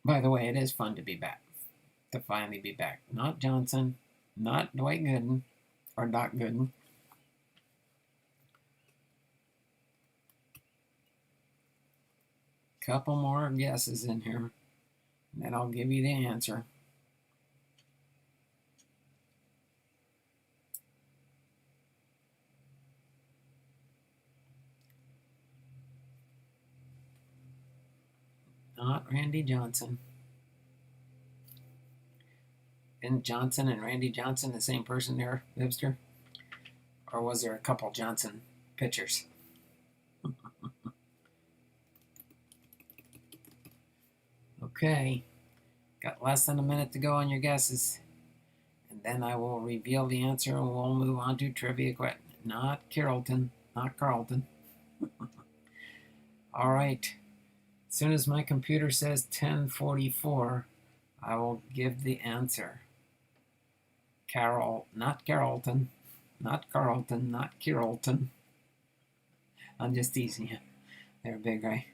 By the way, it is fun to be back, to finally be back. Not Johnson, not Dwight Gooden, or Doc Gooden. Couple more guesses in here, and then I'll give you the answer. Not Randy Johnson. Isn't Johnson and Randy Johnson the same person there, BiPster? Or was there a couple Johnson pitchers? Okay. Got less than a minute to go on your guesses. And then I will reveal the answer and we'll move on to trivia question. Not Carrollton. Not Carlton. All right. As soon as my computer says 10:44, I will give the answer. Not Carrollton, not Carlton, not Carrollton. I'm just teasing you. They're Big Ray.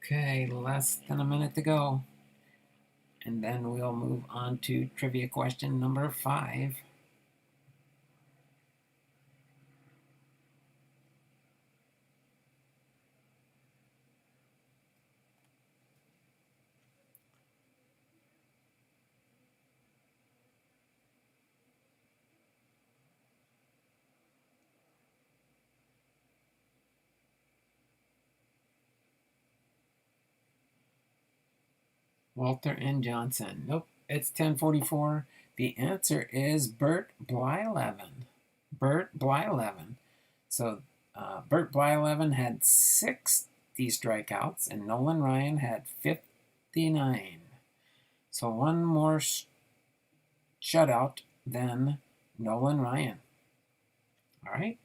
Okay, less than a minute to go. And then we'll move on to trivia question number 5. Walter and Johnson. Nope, it's 10:44. The answer is Bert Blyleven. Bert Blyleven. So Bert Blyleven had 60 strikeouts, and Nolan Ryan had 59. So one more shutout than Nolan Ryan. All right.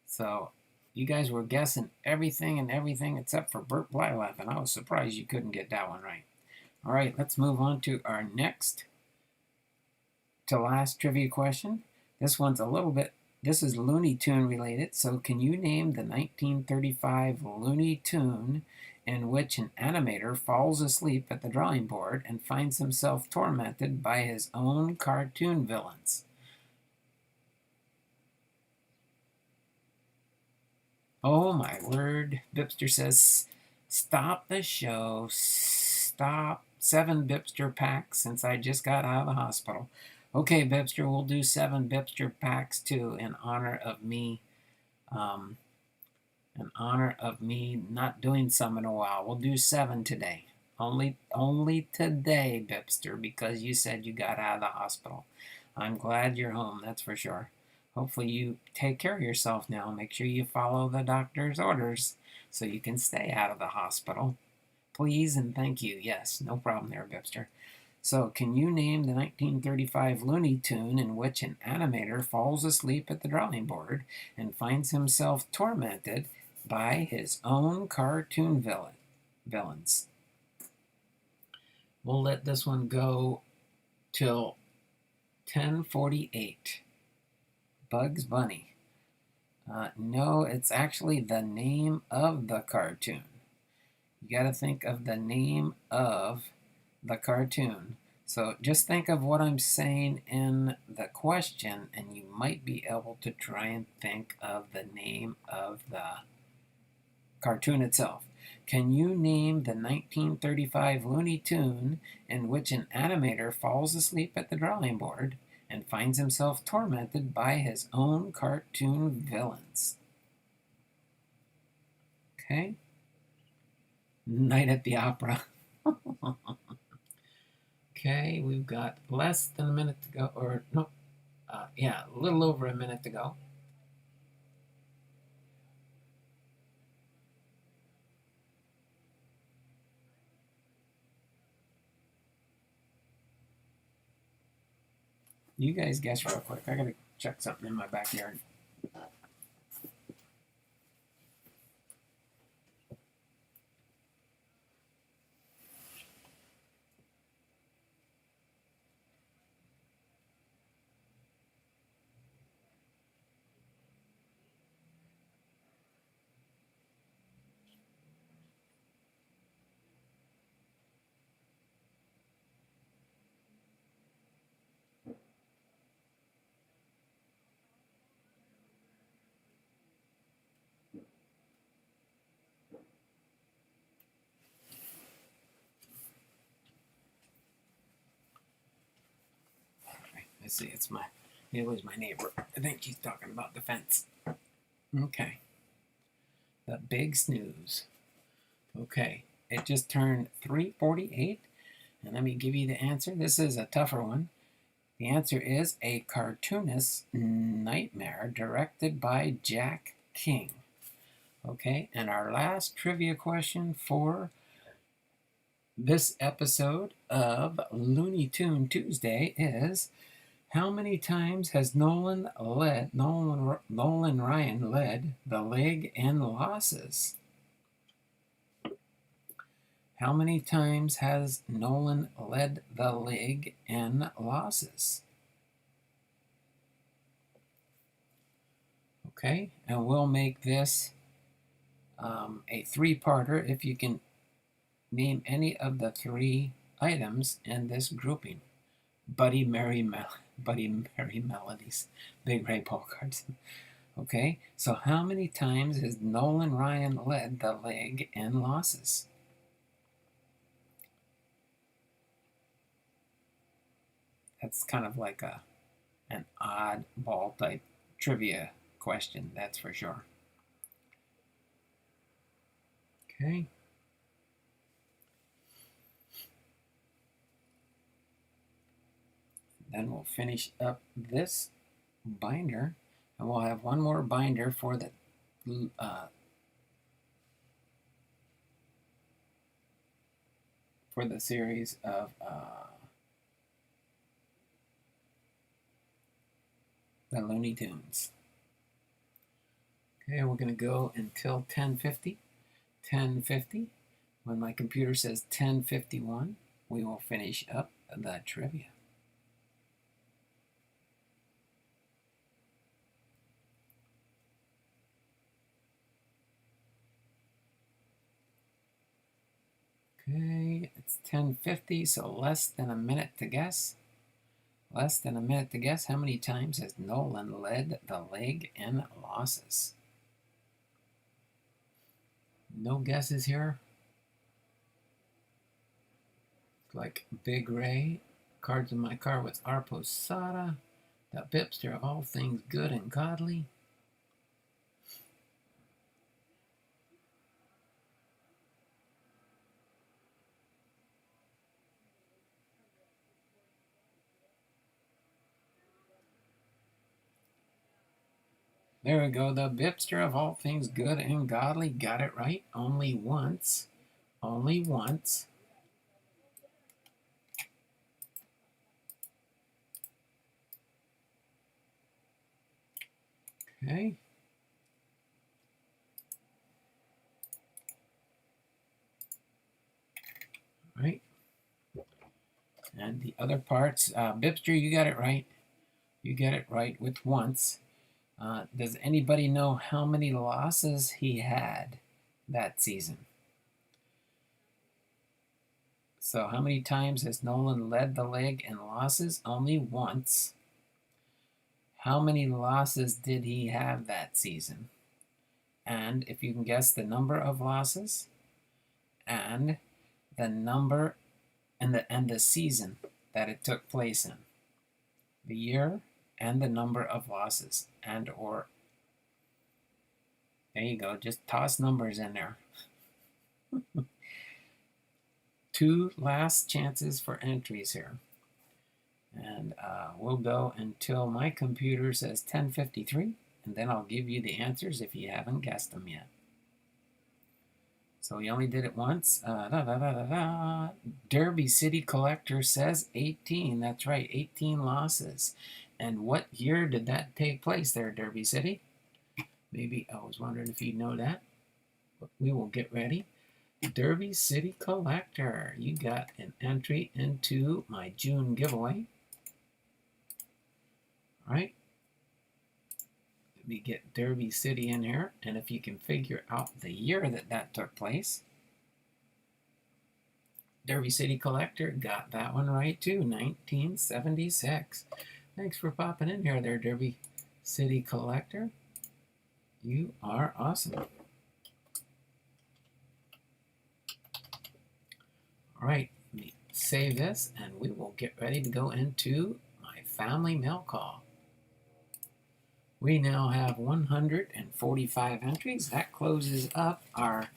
So you guys were guessing everything except for Bert Blyleven. I was surprised you couldn't get that one right. All right, let's move on to our next to last trivia question. This one's a little bit, this is Looney Tune related. So can you name the 1935 Looney Tune in which an animator falls asleep at the drawing board and finds himself tormented by his own cartoon villains? Oh my word, BiPster says, stop the show, stop. 7 BiPster packs since I just got out of the hospital. Okay, BiPster, we'll do 7 BiPster packs too in honor of me not doing some in a while. We'll do 7 today. Only today, BiPster, because you said you got out of the hospital. I'm glad you're home, that's for sure. Hopefully you take care of yourself now. Make sure you follow the doctor's orders so you can stay out of the hospital. Please and thank you. Yes, no problem there, BiPster. So, can you name the 1935 Looney Tune in which an animator falls asleep at the drawing board and finds himself tormented by his own cartoon villains? We'll let this one go till 10:48. Bugs Bunny. No, it's actually the name of the cartoon. You got to think of the name of the cartoon. So just think of what I'm saying in the question, and you might be able to try and think of the name of the cartoon itself. Can you name the 1935 Looney Tune in which an animator falls asleep at the drawing board and finds himself tormented by his own cartoon villains? Okay. Night at the Opera. Okay, we've got less than a minute to go, or no, a little over a minute to go. You guys guess real quick. I gotta check something in my backyard. Let's see, it was my neighbor. I think she's talking about the fence. Okay. The big snooze. Okay, it just turned 3:48, and let me give you the answer. This is a tougher one. The answer is A Cartoonist's Nightmare, directed by Jack King. Okay, and our last trivia question for this episode of Looney Tune Tuesday is, how many times has Nolan Ryan led the league in losses? How many times has Nolan led the league in losses? Okay, and we'll make this a 3-parter if you can name any of the 3 items in this grouping. Buddy Mary Melodies, Big Ray Paul cards. Okay, so how many times has Nolan Ryan led the league in losses? That's kind of like an oddball type trivia question, that's for sure. Okay. Then we'll finish up this binder, and we'll have one more binder for the series of the Looney Tunes. Okay, we're going to go until 10:50. 10:50. When my computer says 10:51, we will finish up the trivia. Okay, it's 10:50, so less than a minute to guess. Less than a minute to guess. How many times has Nolan led the leg in losses? No guesses here. Like Big Ray, Cards in My Car with R. Posada, the BiPster, All Things Good and Godly. There we go, the BiPster of All Things Good and Godly. Got it right only once. Only once. Okay. All right. And the other parts, BiPster, you got it right. You got it right with once. Does anybody know how many losses he had that season? So how many times has Nolan led the leg in losses? Only once. How many losses did he have that season? And if you can guess the number of losses and the number and the season that it took place in, the year and the number of losses, and or there you go, just toss numbers in there. 2 last chances for entries here, and we'll go until my computer says 10:53, and then I'll give you the answers if you haven't guessed them yet. So we only did it once. Derby City Collector says 18. That's right, 18 losses. And what year did that take place there, Derby City? Maybe I was wondering if you'd know that. But we will get ready. Derby City Collector, you got an entry into my June giveaway. All right. Let me get Derby City in here, and if you can figure out the year that took place. Derby City Collector got that one right too, 1976. Thanks for popping in here there, Derby City Collector. You are awesome. All right, let me save this, and we will get ready to go into my family mail call. We now have 145 entries. That closes up our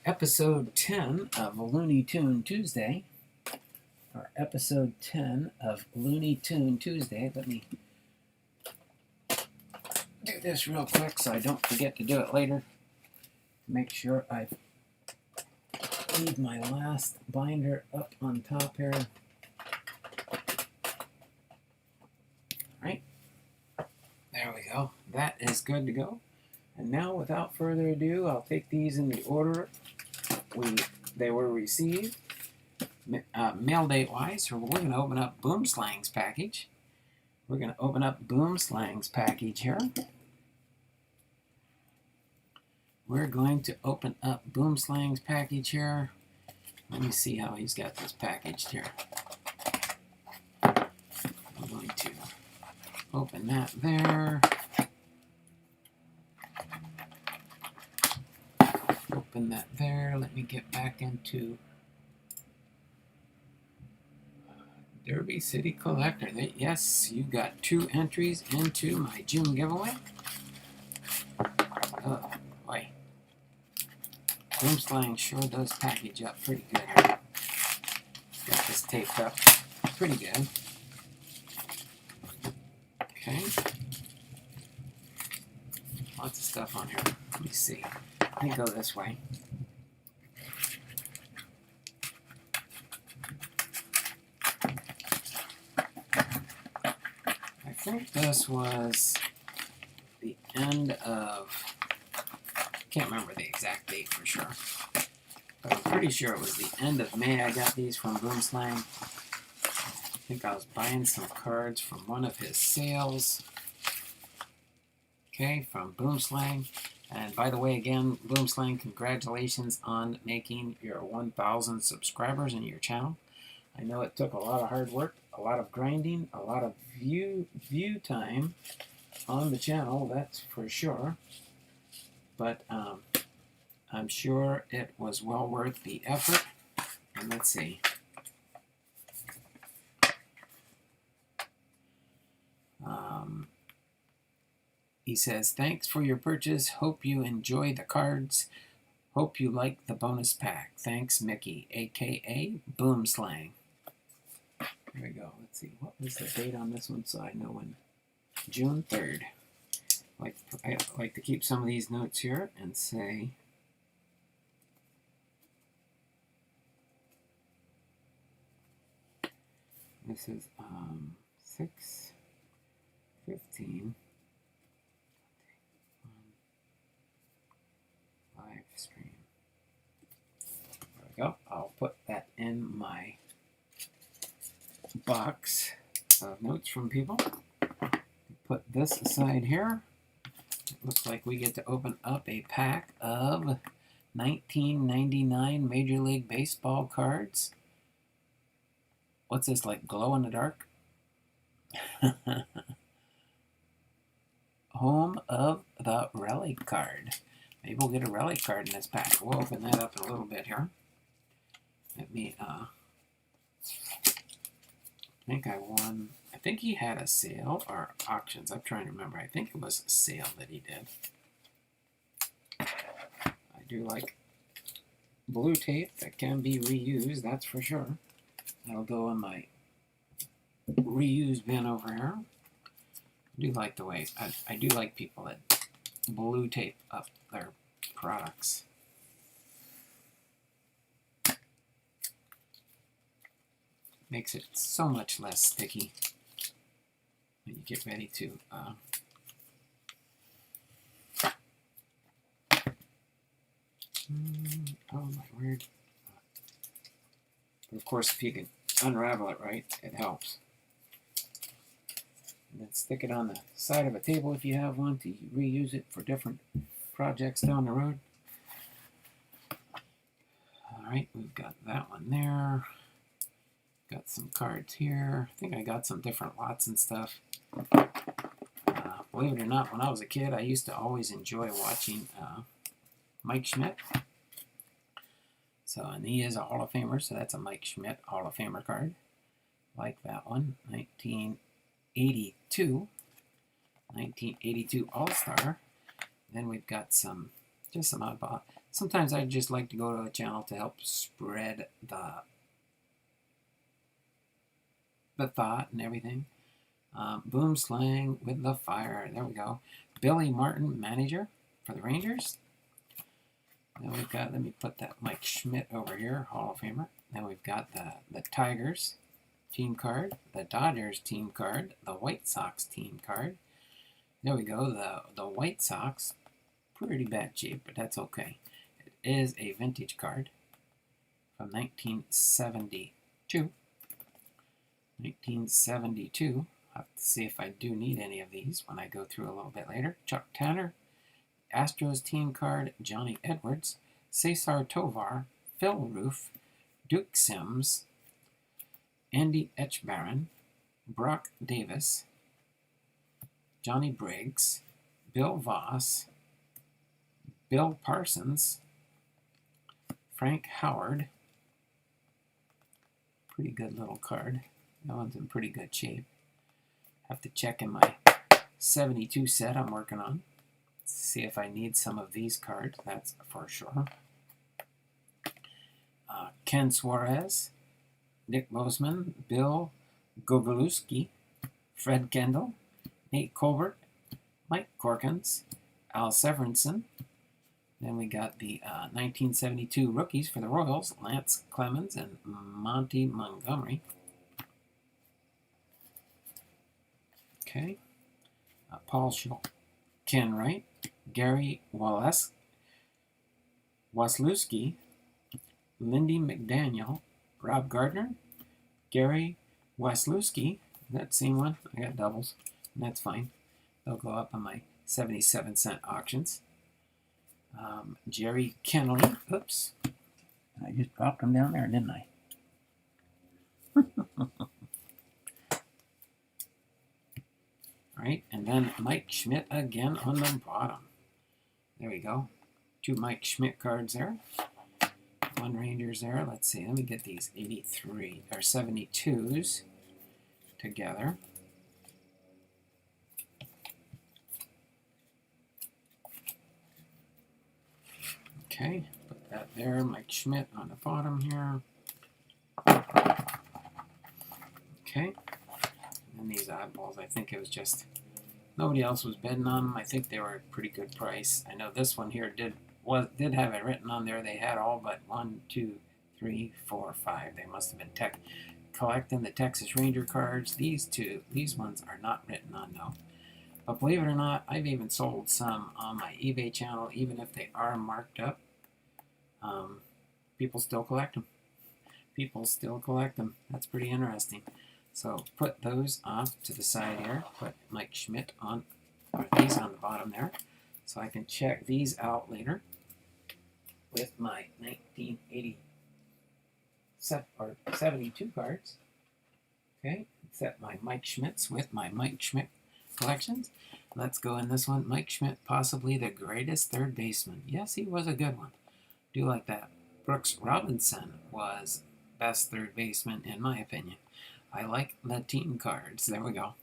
episode 10 of Looney Tune Tuesday. Our episode 10 of Looney Tune Tuesday. Let me do this real quick so I don't forget to do it later. Make sure I leave my last binder up on top here. Alright. There we go. That is good to go. And now, without further ado, I'll take these in the order they were received. Mail date wise, so we're going to open up Boomslang's package. We're going to open up Boomslang's package here. We're going to open up Boomslang's package here. Let me see how he's got this packaged here. I'm going to open that there. Open that there. Let me get back into Derby City Collector. Yes, you got 2 entries into my June giveaway. Oh, boy. Boomslang sure does package up pretty good here. Got this taped up pretty good. Okay. Lots of stuff on here. Let me see. Let me go this way. I think this was the end of, can't remember the exact date for sure, but I'm pretty sure it was the end of May I got these from Boomslang. I think I was buying some cards from one of his sales. Okay, from Boomslang. And by the way, again, Boomslang, congratulations on making your 1,000 subscribers in your channel. I know it took a lot of hard work, a lot of grinding, a lot of view time on the channel, that's for sure. But I'm sure it was well worth the effort. And let's see. He says, thanks for your purchase. Hope you enjoy the cards. Hope you like the bonus pack. Thanks, Mickey, a.k.a. Boomslang. There we go. Let's see. What was the date on this one so I know when? June 3rd. I like to keep some of these notes here and say, this is 6/15 live stream. There we go. I'll put that in my box of notes from people. Put this aside here. It looks like we get to open up a pack of 1999 Major League Baseball cards. What's this, like glow in the dark? Home of the relic card. Maybe we'll get a relic card in this pack. We'll open that up in a little bit here. Let me, I think I won, I think he had a sale or auctions. I'm trying to remember. I think it was a sale that he did. I do like blue tape that can be reused, that's for sure. That'll go in my reuse bin over here. I do like the way, I do like people that blue tape up their products. Makes it so much less sticky when you get ready to oh my word. But of course, if you can unravel it right, it helps. And then stick it on the side of a table if you have one to reuse it for different projects down the road. Alright, we've got that one there. Got some cards here. I think I got some different lots and stuff. Believe it or not, when I was a kid, I used to always enjoy watching Mike Schmidt. So, and he is a Hall of Famer, so that's a Mike Schmidt Hall of Famer card. Like that one, 1982 All-Star. Then we've got some, just some oddball. Sometimes I just like to go to a channel to help spread the thought and everything. Boomslang with the fire. There we go. Billy Martin, manager for the Rangers. Then we've got, let me put that Mike Schmidt over here, Hall of Famer. Then we've got the Tigers team card, the Dodgers team card, the White Sox team card. There we go, the White Sox. Pretty bad shape, but that's okay. It is a vintage card from 1972. 1972. I'll have to see if I do need any of these when I go through a little bit later. Chuck Tanner, Astros team card, Johnny Edwards, Cesar Tovar, Phil Roof, Duke Sims, Andy Etchbarren, Brock Davis, Johnny Briggs, Bill Voss, Bill Parsons, Frank Howard. Pretty good little card. That one's in pretty good shape. Have to check in my 72 set I'm working on. See if I need some of these cards, that's for sure. Ken Suarez, Nick Mosman, Bill Gogolewski, Fred Kendall, Nate Colbert, Mike Corkins, Al Severinsen. Then we got the 1972 rookies for the Royals, Lance Clemens and Monty Montgomery. Okay. Paul Shaw, Ken Wright, Gary Waslewski, Lindy McDaniel, Rob Gardner, Gary Waslewski. That same one? I got doubles. That's fine. They'll go up on my 77-cent auctions. Jerry Kennelly. Oops. I just dropped them down there, didn't I? Alright, and then Mike Schmidt again on the bottom. There we go. 2 Mike Schmidt cards there. 1 Rangers there. Let's see. Let me get these 83 or 72s together. Okay, put that there. Mike Schmidt on the bottom here. Okay, and these oddballs, I think it was just nobody else was bidding on them. I think they were a pretty good price. I know this one here did have it written on there. They had all but 1, 2, 3, 4, 5. They must have been collecting the Texas Ranger cards. These ones are not written on though. But believe it or not, I've even sold some on my eBay channel, even if they are marked up. People still collect them. People still collect them. That's pretty interesting. So put those off to the side here. Put Mike Schmidt on, or these on the bottom there, so I can check these out later with my 72 cards. Okay, set my Mike Schmidts with my Mike Schmidt collections. Let's go in this one. Mike Schmidt, possibly the greatest third baseman. Yes, he was a good one. Do like that. Brooks Robinson was best third baseman in my opinion. I like the team cards. There we go.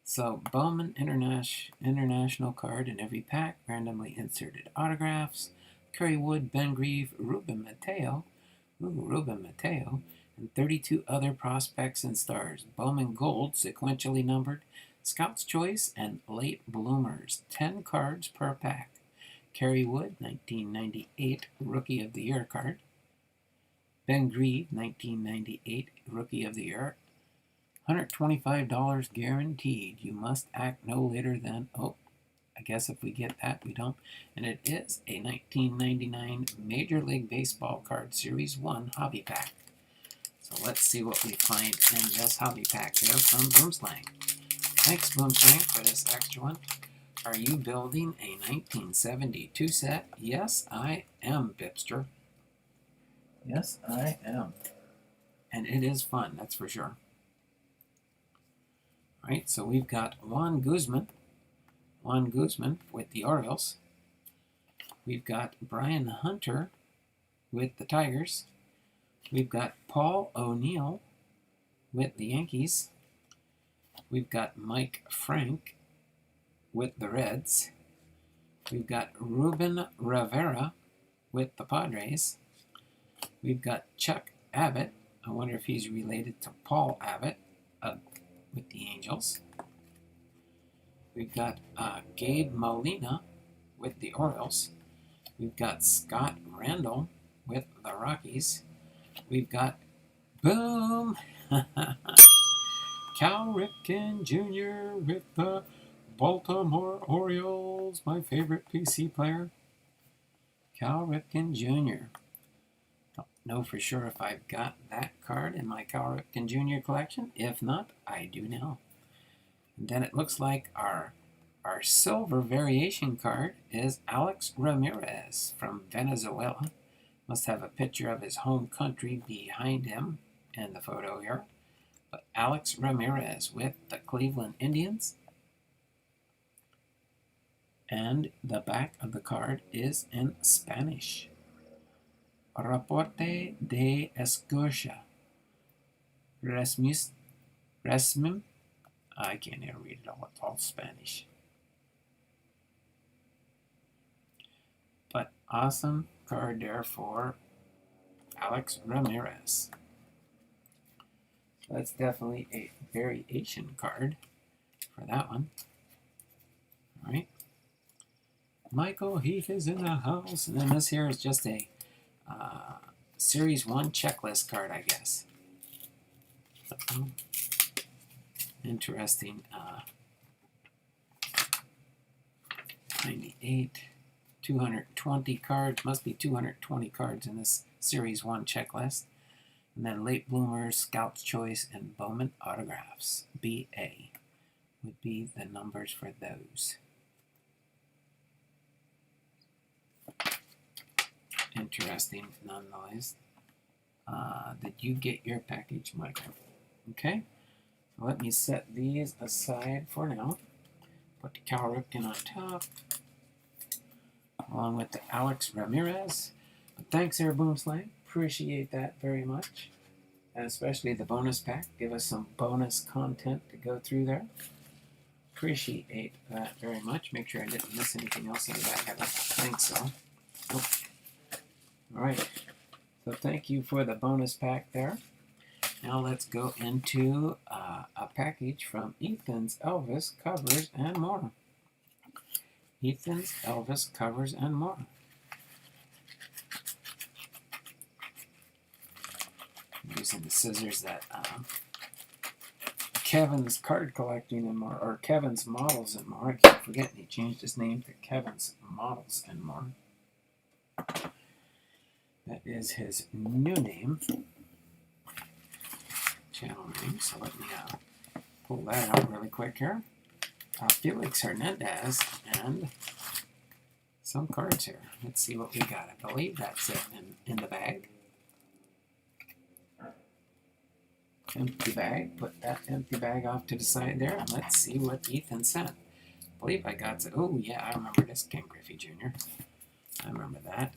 So Bowman International card in every pack. Randomly inserted autographs. Curry Wood, Ben Grieve, Ruben Mateo. Ruben Mateo. And 32 other prospects and stars. Bowman Gold, sequentially numbered. Scout's Choice and Late Bloomers. 10 cards per pack. Kerry Wood, 1998 Rookie of the Year card. Ben Grieve, 1998 Rookie of the Year. $125 guaranteed. You must act no later than, I guess if we get that, we don't. And it is a 1999 Major League Baseball Card Series 1 hobby pack. So let's see what we find in this hobby pack here from Boomslang. Thanks, Boomslang, for this extra one. Are you building a 1972 set? Yes, I am, BiPster. Yes, I am. And it is fun, that's for sure. All right, so we've got Juan Guzman with the Orioles. We've got Brian Hunter with the Tigers. We've got Paul O'Neill with the Yankees. We've got Mike Frank with the Reds. We've got Ruben Rivera with the Padres. We've got Chuck Abbott. I wonder if he's related to Paul Abbott with the Angels. We've got Gabe Molina with the Orioles. We've got Scott Randall with the Rockies. We've got Boom! Cal Ripken Jr. with the Baltimore Orioles, my favorite PC player. Cal Ripken Jr. Don't know for sure if I've got that card in my Cal Ripken Jr. collection. If not, I do now. And then it looks like our silver variation card is Alex Ramirez from Venezuela. Must have a picture of his home country behind him in the photo here. But Alex Ramirez with the Cleveland Indians. And the back of the card is in Spanish. Reporte de Escocia. Resmim. I can't even read it all. It's all Spanish. But awesome card there for Alex Ramirez. So that's definitely a variation card for that one. Michael Heath is in the house. And then this here is just a Series 1 checklist card, I guess. Interesting. 98, 220 cards. Must be 220 cards in this Series 1 checklist. And then Late Bloomers, Scout's Choice, and Bowman Autographs. BA would be the numbers for those. Interesting nonetheless. Did you get your package, Michael? Okay. So let me set these aside for now. Put the Cal Ripken on top, along with the Alex Ramirez. But thanks there, Boomslang. Appreciate that very much. And especially the bonus pack. Give us some bonus content to go through there. Appreciate that very much. Make sure I didn't miss anything else in the back. I don't think so. Nope. All right. So thank you for the bonus pack there. Now let's go into a package from Ethan's Elvis Covers and More. Ethan's Elvis Covers and More. I'm using the scissors that Kevin's Card Collecting and More, or Kevin's Models and More. I keep forgetting he changed his name to Kevin's Models and More. That is his new name. Channel name, so let me pull that out really quick here. Felix Hernandez and some cards here. Let's see what we got. I believe that's it in the bag. Empty bag. Put that empty bag off to the side there, and let's see what Ethan sent. I believe I got some. Oh yeah, I remember this, Ken Griffey Jr. I remember that.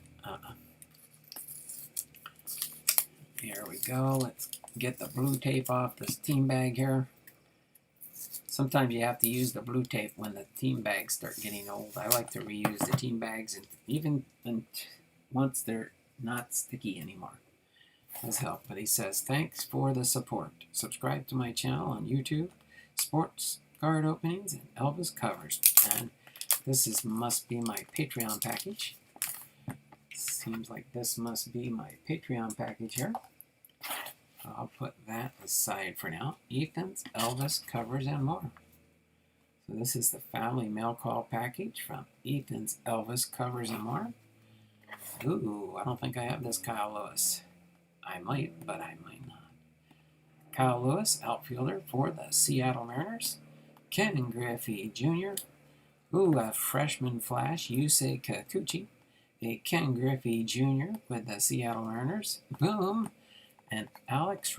Here we go. Let's get the blue tape off this team bag here. Sometimes you have to use the blue tape when the team bags start getting old. I like to reuse the team bags, and even once they're not sticky anymore. Does help. But he says, thanks for the support. Subscribe to my channel on YouTube, sports card openings, and Elvis covers. And this must be my Patreon package. Seems like this must be my Patreon package here. I'll put that aside for now. Ethan's Elvis Covers and More. So this is the family mail call package from Ethan's Elvis Covers and More. Ooh, I don't think I have this Kyle Lewis. I might, but I might not. Kyle Lewis, outfielder for the Seattle Mariners. Ken Griffey Jr. Ooh, a freshman flash, Yusei Kikuchi. A Ken Griffey Jr. with the Seattle Mariners. Boom. And Alex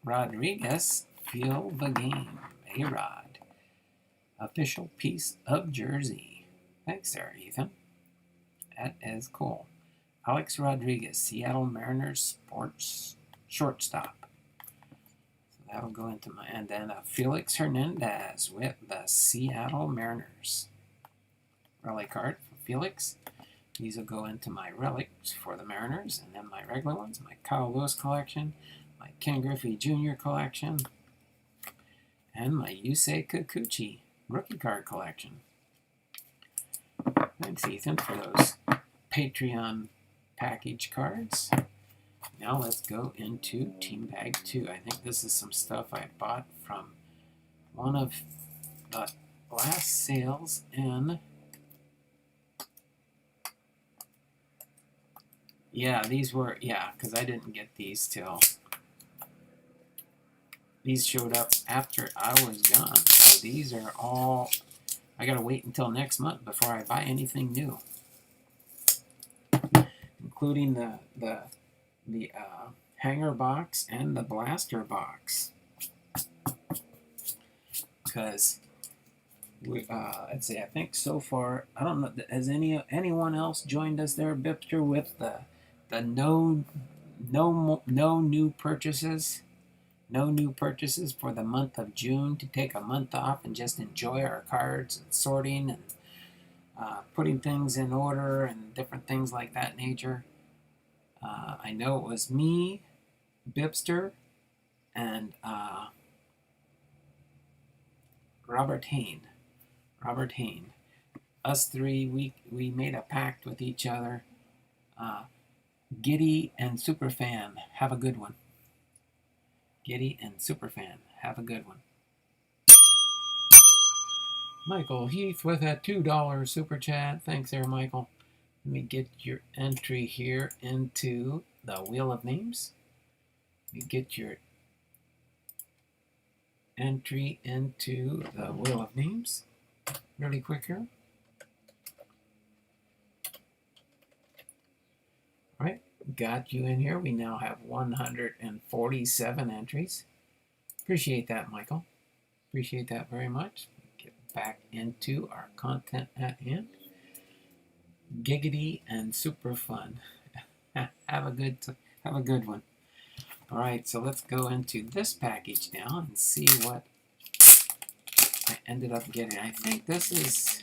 Rodriguez, Feel the Game, A-Rod. Official piece of jersey. Thanks there, Ethan. That is cool. Alex Rodriguez, Seattle Mariners sports shortstop. So that'll go into my, and then Felix Hernandez with the Seattle Mariners. Relic card for Felix. These will go into my relics for the Mariners, and then my regular ones, my Kyle Lewis collection, my Ken Griffey Jr. collection, and my Yusei Kikuchi rookie card collection. Thanks, Ethan, for those Patreon package cards. Now let's go into Team Bag 2. I think this is some stuff I bought from one of the last sales in... Yeah, these were, yeah, because I didn't get these till... These showed up after I was gone. So these are all... I gotta wait until next month before I buy anything new. Including the hanger box and the blaster box. Because... let's see, I think so far, I don't know, has anyone else joined us there, BiPster, with the no new purchases? No new purchases for the month of June, to take a month off and just enjoy our cards and sorting and putting things in order and different things like that nature. I know it was me, BiPster, and Robert Hain. us three, we made a pact with each other. Giddy and Superfan, have a good one. Giddy and Superfan, have a good one. Michael Heath with a $2 super chat. Thanks there, Michael. Let me get your entry here into the Wheel of Names. You get your entry into the Wheel of Names really quick here. All right, got you in here. We now have 147 entries. Appreciate that, Michael. Appreciate that very much. Get back into our content at hand. Giggity and super fun. Have a good one. All right, so let's go into this package now and see what I ended up getting. I think this is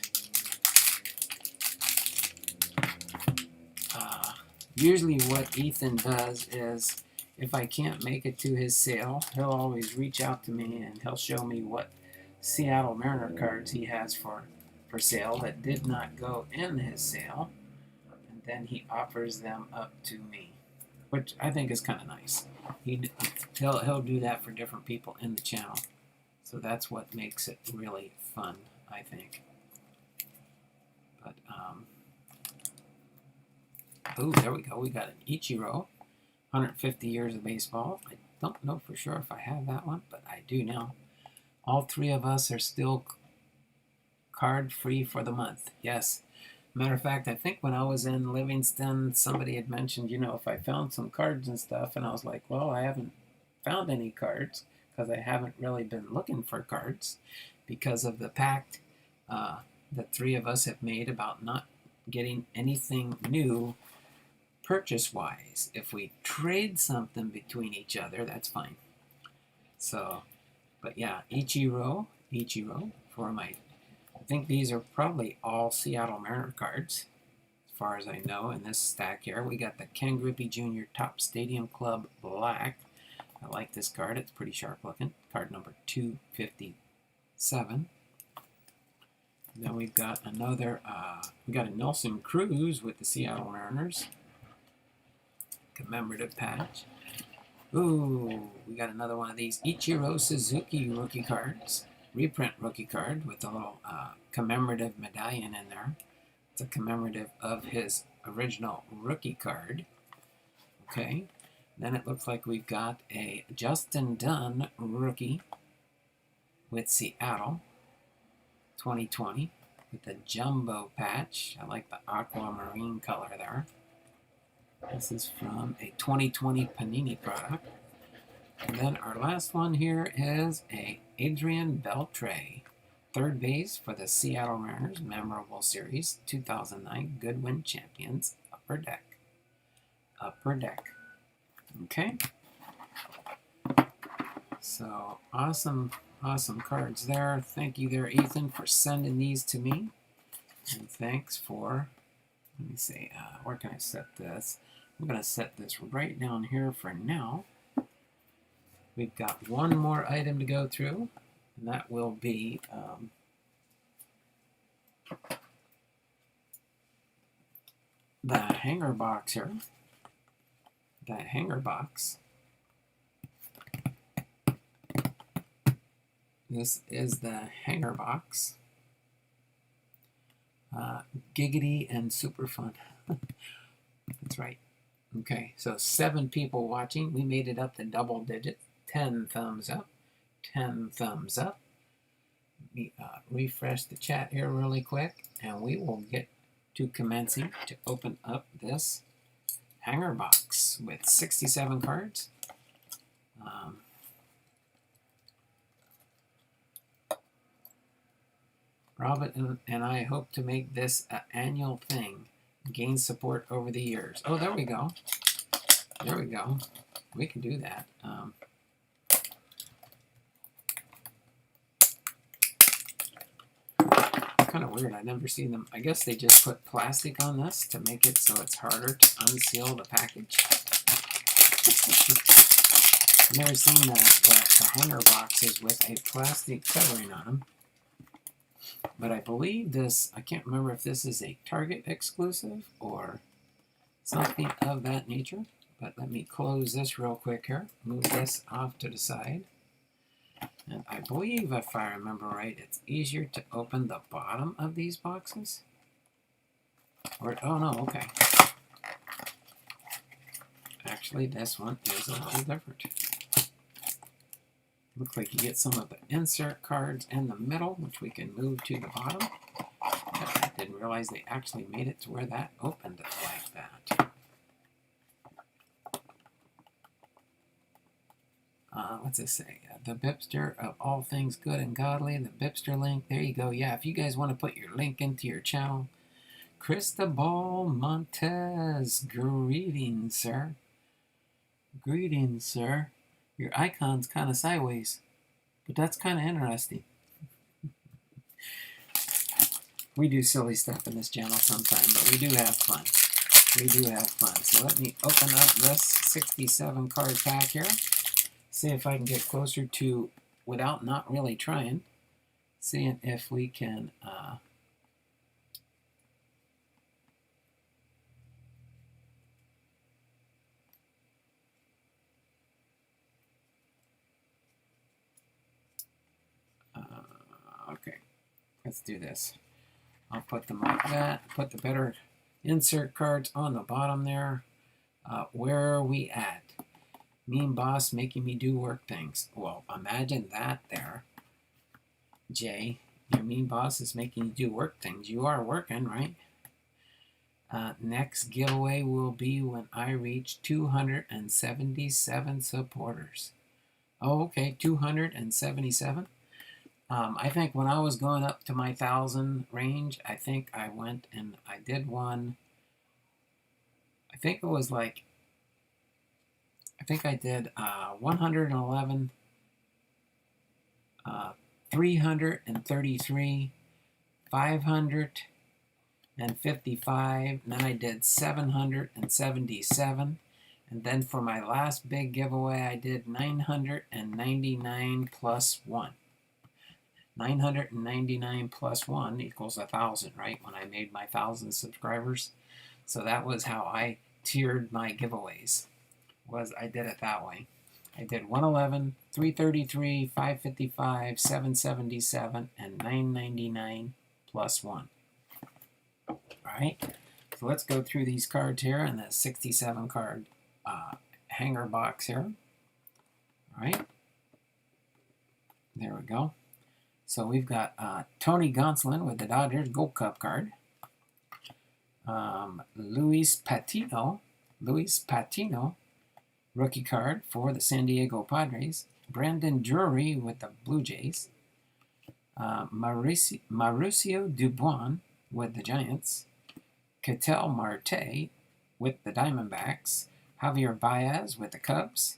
usually what Ethan does is if I can't make it to his sale, he'll always reach out to me and he'll show me what Seattle Mariner cards he has for sale that did not go in his sale, and then he offers them up to me, which I think is kind of nice. He'll do that for different people in the channel, so that's what makes it really fun, I think. But oh, there we go. We got an Ichiro, 150 years of baseball. I don't know for sure if I have that one, but I do now. All three of us are still card free for the month. Yes. Matter of fact, I think when I was in Livingston, somebody had mentioned, you know, if I found some cards and stuff, and I was like, well, I haven't found any cards because I haven't really been looking for cards because of the pact that three of us have made about not getting anything new purchase-wise. If we trade something between each other, that's fine. So, but yeah, Ichiro for my, I think these are probably all Seattle Mariner cards, as far as I know, in this stack here. We got the Ken Griffey Jr. Top Stadium Club Black. I like this card. It's pretty sharp looking. Card number 257. Then we've got another, we got a Nelson Cruz with the Seattle Mariners. Commemorative patch. Ooh, we got another one of these Ichiro Suzuki rookie cards. Reprint rookie card with a little commemorative medallion in there. It's a commemorative of his original rookie card. Okay. Then it looks like we've got a Justin Dunn rookie with Seattle 2020 with the jumbo patch. I like the aquamarine color there. This is from a 2020 Panini product. And then our last one here is a Adrian Beltre, third base for the Seattle Mariners Memorable Series 2009 Goodwin Champions Upper Deck. Upper Deck. Okay. So awesome cards there. Thank you there, Ethan, for sending these to me. And thanks for, let me see, where can I set this? I'm going to set this right down here for now. We've got one more item to go through, and that will be the hanger box here. The hanger box. This is the hanger box. Giggity and super fun. That's right. Okay, so 7 people watching. We made it up to double digits. 10 thumbs up. 10 thumbs up. Let me refresh the chat here really quick, and we will get to commencing to open up this hanger box with 67 cards. Robin and I hope to make this an annual thing. Gain support over the years. Oh, there we go. There we go. We can do that. Kind of weird. I've never seen them. I guess they just put plastic on this to make it so it's harder to unseal the package. I've never seen the hanger boxes with a plastic covering on them. But I believe this, I can't remember if this is a Target exclusive or something of that nature. But let me close this real quick here. Move this off to the side. And I believe, if I remember right, it's easier to open the bottom of these boxes. Or, oh no, okay. Actually, this one is a little different. Looks like you get some of the insert cards in the middle, which we can move to the bottom. I didn't realize they actually made it to where that opened like that. What's this say? The BiPster of all things good and godly. The BiPster link. There you go. Yeah, if you guys want to put your link into your channel. Cristobal Montez. Greetings, sir. Greetings, sir. Your icon's kind of sideways, but that's kind of interesting. We do silly stuff in this channel sometimes, but we do have fun. We do have fun. So let me open up this 67 card pack here. See if I can get closer to, without not really trying, seeing if we can okay, let's do this. I'll put them like that, put the better insert cards on the bottom there. Where are we at? Mean boss making me do work things. Well, imagine that there, Jay. Your mean boss is making you do work things. You are working, right? Next giveaway will be when I reach 277 supporters. Oh, okay, 277. I think when I was going up to my 1,000 range, I think I went and I did one. I think it was like, I think I did 111, 333, 555, and then I did 777. And then for my last big giveaway, I did 999 plus 1. 999 plus 1 equals 1,000, right? When I made my 1,000 subscribers. So that was how I tiered my giveaways. I did it that way. I did 111, 333, 555, 777, and 999 plus 1. All right. So let's go through these cards here in the 67 card hanger box here. All right. There we go. So we've got Tony Gonsolin with the Dodgers Gold Cup card. Luis Patino, rookie card for the San Diego Padres. Brandon Drury with the Blue Jays. Mauricio Dubois with the Giants. Ketel Marte with the Diamondbacks. Javier Baez with the Cubs.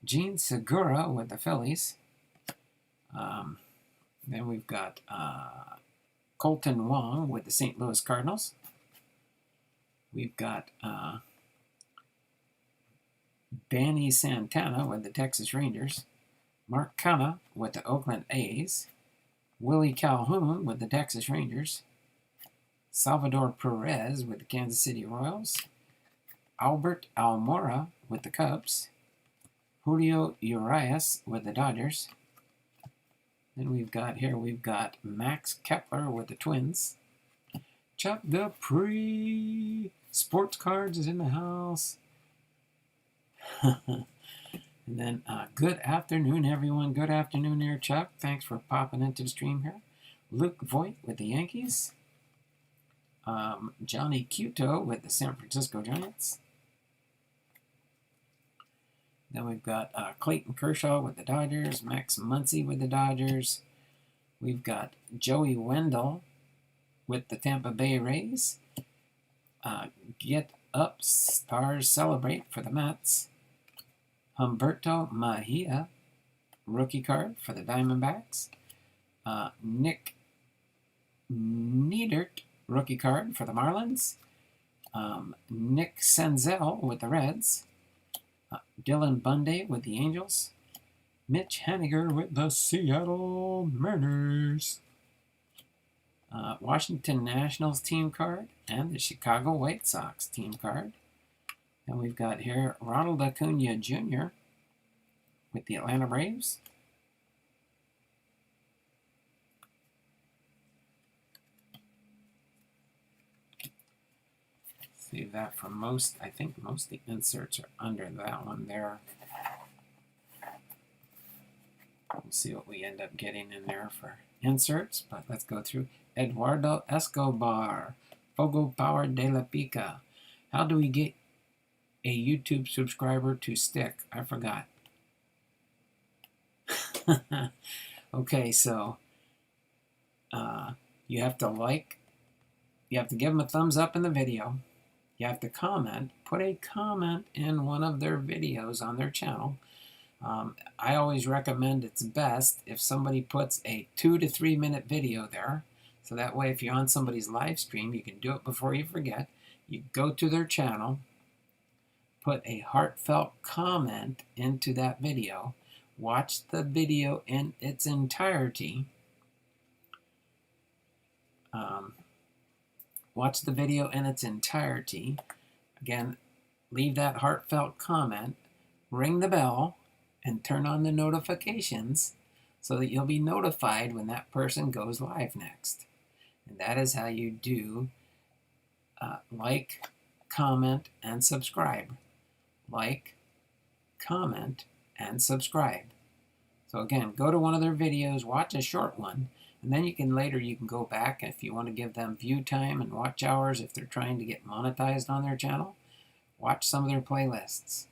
Gene Segura with the Phillies. Then we've got Colton Wong with the St. Louis Cardinals. We've got Danny Santana with the Texas Rangers. Mark Canha with the Oakland A's. Willie Calhoun with the Texas Rangers. Salvador Perez with the Kansas City Royals. Albert Almora with the Cubs. Julio Urias with the Dodgers. Then we've got Max Kepler with the Twins. Chuck Dupree, Sports Cards is in the house. And then good afternoon, everyone. Good afternoon there, Chuck. Thanks for popping into the stream here. Luke Voigt with the Yankees. Johnny Cueto with the San Francisco Giants. Then we've got Clayton Kershaw with the Dodgers. Max Muncy with the Dodgers. We've got Joey Wendell with the Tampa Bay Rays. Get Up, Stars Celebrate for the Mets. Humberto Mejia, rookie card for the Diamondbacks. Nick Neidert, rookie card for the Marlins. Nick Senzel with the Reds. Dylan Bundy with the Angels. Mitch Haniger with the Seattle Mariners. Washington Nationals team card, and the Chicago White Sox team card. And we've got here Ronald Acuna Jr. with the Atlanta Braves. Save that for most. I think most of the inserts are under that one there. We'll see what we end up getting in there for inserts, but let's go through. Eduardo Escobar, Fogo Power de la Pica. How do we get a YouTube subscriber to stick? I forgot. Okay, so you have to like, you have to give them a thumbs up in the video. You have to comment, put a comment in one of their videos on their channel. I always recommend it's best if somebody puts a 2 to 3 minute video there. So that way if you're on somebody's live stream, you can do it before you forget. You go to their channel, put a heartfelt comment into that video, watch the video in its entirety. Watch the video in its entirety. Again, leave that heartfelt comment, ring the bell, and turn on the notifications so that you'll be notified when that person goes live next. And that is how you do like, comment, and subscribe. Like, comment, and subscribe. So again, go to one of their videos, watch a short one, and then you can go back if you want to give them view time and watch hours if they're trying to get monetized on their channel. Watch some of their playlists.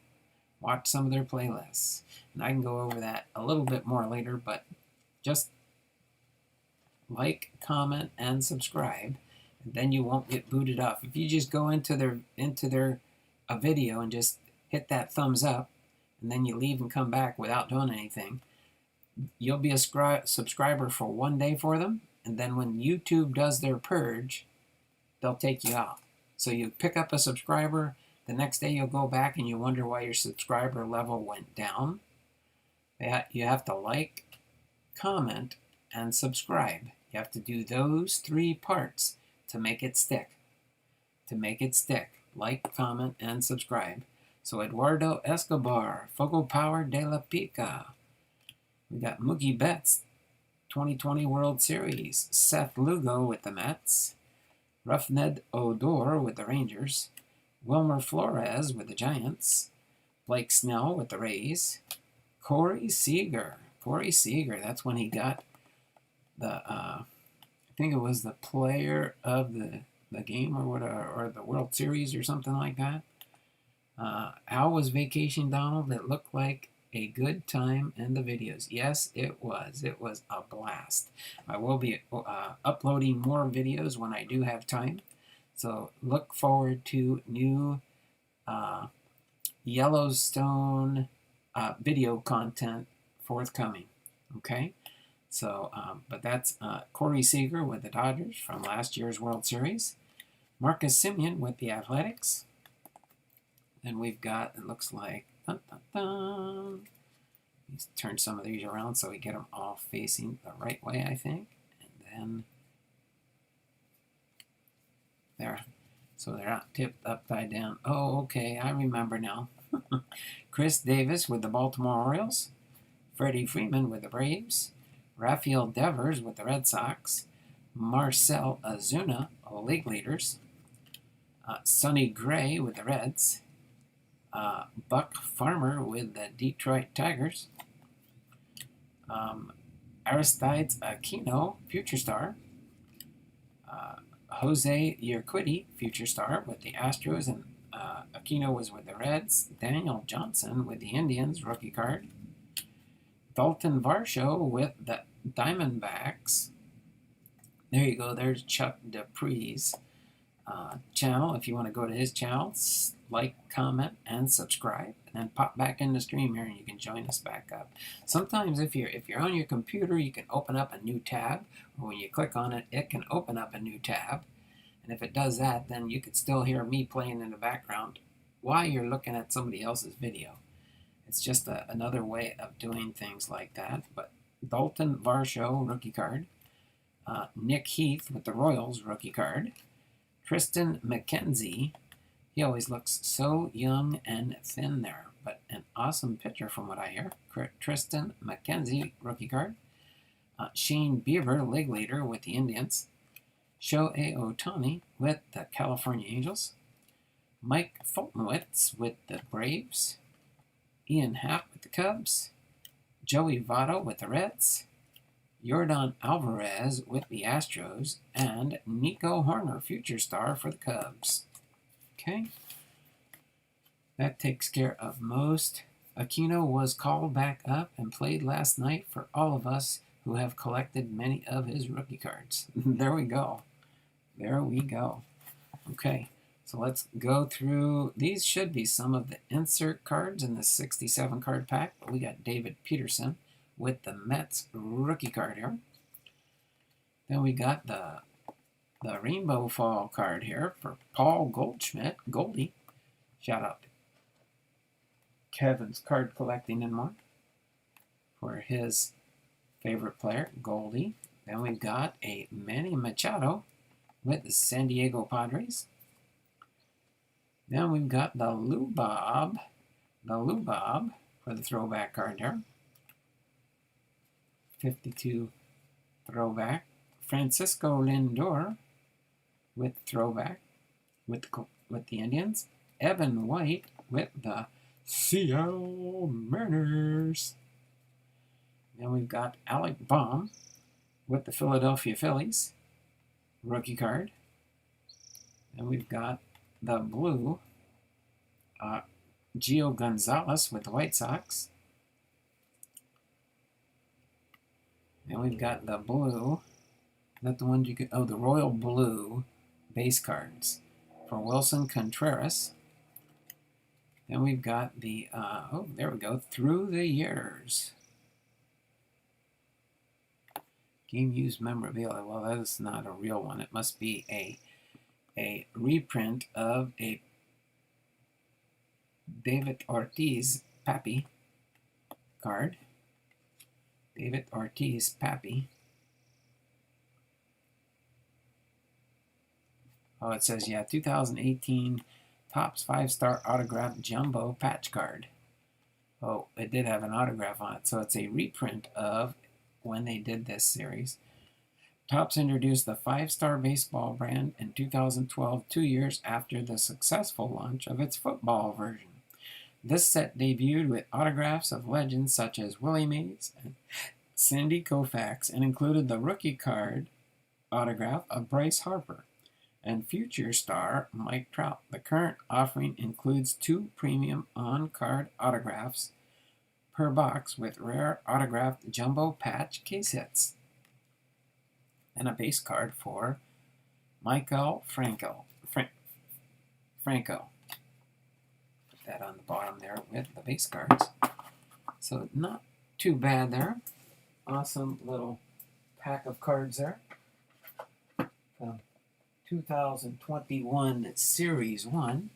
Watch some of their playlists. And I can go over that a little bit more later, but just like, comment, and subscribe, and then you won't get booted off. If you just go into their video and just hit that thumbs up, and then you leave and come back without doing anything, you'll be a subscriber for 1 day for them, and then when YouTube does their purge, they'll take you out. So you pick up a subscriber, the next day you'll go back and you wonder why your subscriber level went down. You have to like, comment, and subscribe. You have to do those 3 parts to make it stick. To make it stick. Like, comment, and subscribe. So Eduardo Escobar, Fogo Power de la Pica. We got Mookie Betts, 2020 World Series. Seth Lugo with the Mets. Rougned Odor with the Rangers. Wilmer Flores with the Giants. Blake Snell with the Rays. Corey Seager. Corey Seager, that's when he got the, I think it was the player of the game or whatever, or the World Series or something like that. How was Vacation Donald? It looked like a good time in the videos. Yes, it was. It was a blast. I will be uploading more videos when I do have time. So look forward to new Yellowstone video content forthcoming. Okay? So, but that's Corey Seager with the Dodgers from last year's World Series. Marcus Semien with the Athletics. Then we've got, it looks like, dun, dun, dun. Let's turn some of these around so we get them all facing the right way, I think. And then, there. So they're not tipped upside down. Oh, okay, I remember now. Chris Davis with the Baltimore Orioles. Freddie Freeman with the Braves. Rafael Devers with the Red Sox. Marcell Ozuna, all league leaders. Sonny Gray with the Reds. Buck Farmer with the Detroit Tigers. Aristides Aquino, future star. Jose Urquidy, future star with the Astros, and Aquino was with the Reds. Daniel Johnson with the Indians, rookie card. Dalton Varsho with the Diamondbacks. There you go. There's Chuck Dupree's channel. If you want to go to his channel, like, comment, and subscribe, and then pop back in the stream here, and you can join us back up. Sometimes if you're on your computer, you can open up a new tab, or when you click on it, it can open up a new tab. And if it does that, then you could still hear me playing in the background while you're looking at somebody else's video. It's just another way of doing things like that. But Dalton Varsho, rookie card. Nick Heath with the Royals rookie card. Tristan McKenzie. He always looks so young and thin there, but an awesome pitcher from what I hear. Tristan McKenzie rookie card. Shane Bieber, league leader with the Indians. Shohei Ohtani with the California Angels. Mike Fultonwitz with the Braves. Ian Happ with the Cubs. Joey Votto with the Reds. Yordan Alvarez with the Astros. And Nico Horner, future star for the Cubs. Okay. That takes care of most. Aquino was called back up and played last night for all of us who have collected many of his rookie cards. There we go. There we go. Okay, so let's go through. These should be some of the insert cards in the 67 card pack. But we got David Peterson with the Mets rookie card here. Then we got the Rainbow Fall card here for Paul Goldschmidt, Goldie. Shout out to Kevin's Card Collecting and more for his favorite player, Goldie. Then we've got a Manny Machado with the San Diego Padres. Then we've got the Lou Bob for the throwback card there. 52 throwback. Francisco Lindor with throwback with the Indians. Evan White with the Seattle Mariners. Then we've got Alec Baum with the Philadelphia Phillies rookie card. Then we've got the blue Gio Gonzalez with the White Sox. Then we've got the blue. Is that the one you could? Oh, the royal blue base cards for Wilson Contreras. Then we've got the, oh, there we go, Through the Years. Game used memorabilia. Well, that is not a real one. It must be a reprint of a David Ortiz Pappy card. David Ortiz Pappy. Oh, it says, yeah, 2018 Topps 5-Star Autograph Jumbo Patch Card. Oh, it did have an autograph on it, so it's a reprint of when they did this series. Topps introduced the 5-Star Baseball brand in 2012, 2 years after the successful launch of its football version. This set debuted with autographs of legends such as Willie Mays and Sandy Koufax and included the rookie card autograph of Bryce Harper and future star Mike Trout. The current offering includes 2 premium on-card autographs per box with rare autographed jumbo patch case hits and a base card for Michael Franco. Put that on the bottom there with the base cards. So not too bad there. Awesome little pack of cards there. 2021 Series 1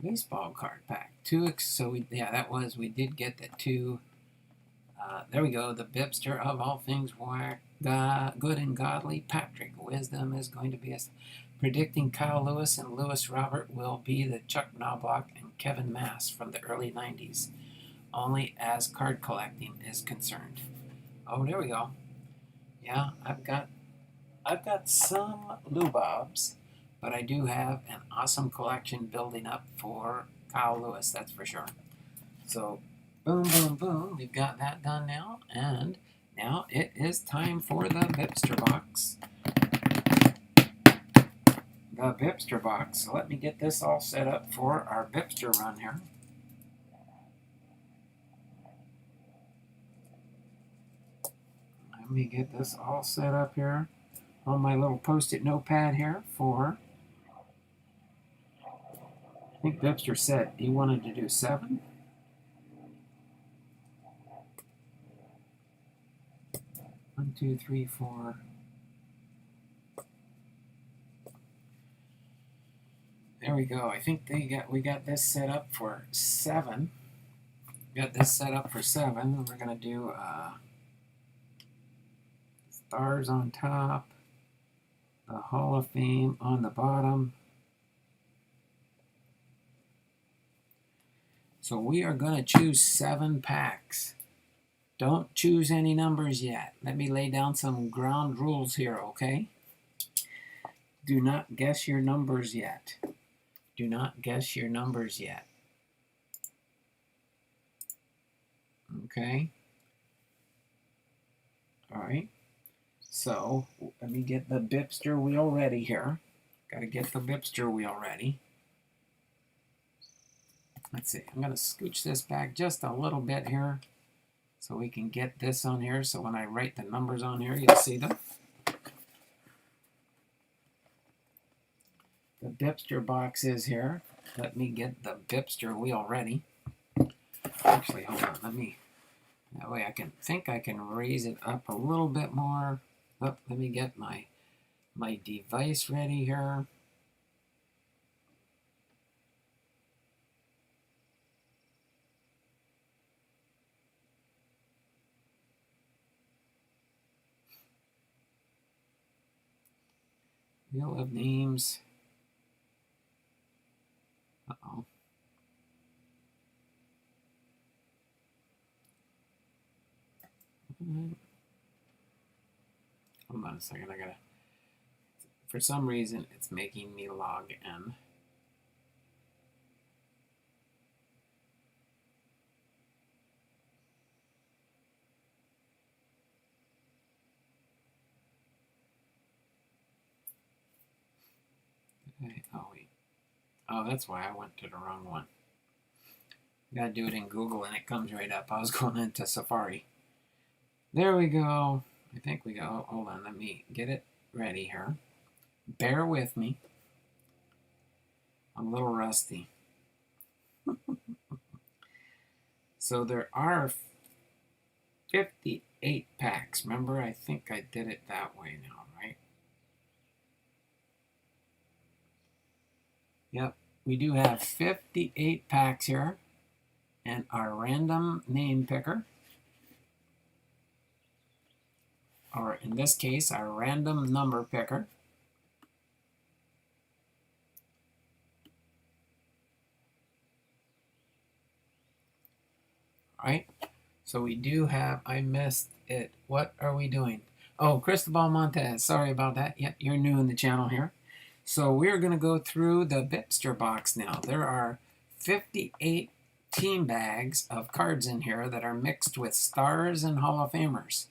baseball card pack. We did get the 2. There we go, the BiPster of all things good and godly. Patrick Wisdom is going to be predicting Kyle Lewis and Lewis Robert will be the Chuck Knobloch and Kevin Mass from the early 90s, only as card collecting is concerned. Oh, there we go. Yeah, I've got some Lou Bobs, but I do have an awesome collection building up for Kyle Lewis, that's for sure. So, boom, boom, boom, we've got that done now, and now it is time for the BiPster box. The BiPster box. So let me get this all set up for our BiPster run here. Let me get this all set up here on my little post-it notepad here for, I think BiPster said he wanted to do 7. One, two, three, 4. There we go. I think we got this set up for 7. Got this set up for 7. We're gonna do stars on top, the Hall of Fame on the bottom. So we are going to choose 7 packs. Don't choose any numbers yet. Let me lay down some ground rules here, okay? Do not guess your numbers yet. Do not guess your numbers yet. Okay? All right. So let me get the BiPster wheel ready here. Got to get the BiPster wheel ready. Let's see. I'm going to scooch this back just a little bit here so we can get this on here. So when I write the numbers on here, you'll see them. The BiPster box is here. Let me get the BiPster wheel ready. Actually, hold on. That way I can raise it up a little bit more. Oh, let me get my device ready here. Wheel of names. Uh-oh. Hold on a second. For some reason, it's making me log in. Okay. Oh, wait. Oh, that's why I went to the wrong one. You gotta do it in Google and it comes right up. I was going into Safari. There we go. I think we go. Hold on, let me get it ready here. Bear with me. I'm a little rusty. So there are 58 packs. Remember, I think I did it that way now, right? Yep, we do have 58 packs here. And our random name picker, or in this case, our random number picker, right? So we do have, I missed it. What are we doing? Oh, Cristobal Montez. Sorry about that. Yep, you're new in the channel here. So we're going to go through the BiPster box now. There are 58 team bags of cards in here that are mixed with stars and Hall of Famers.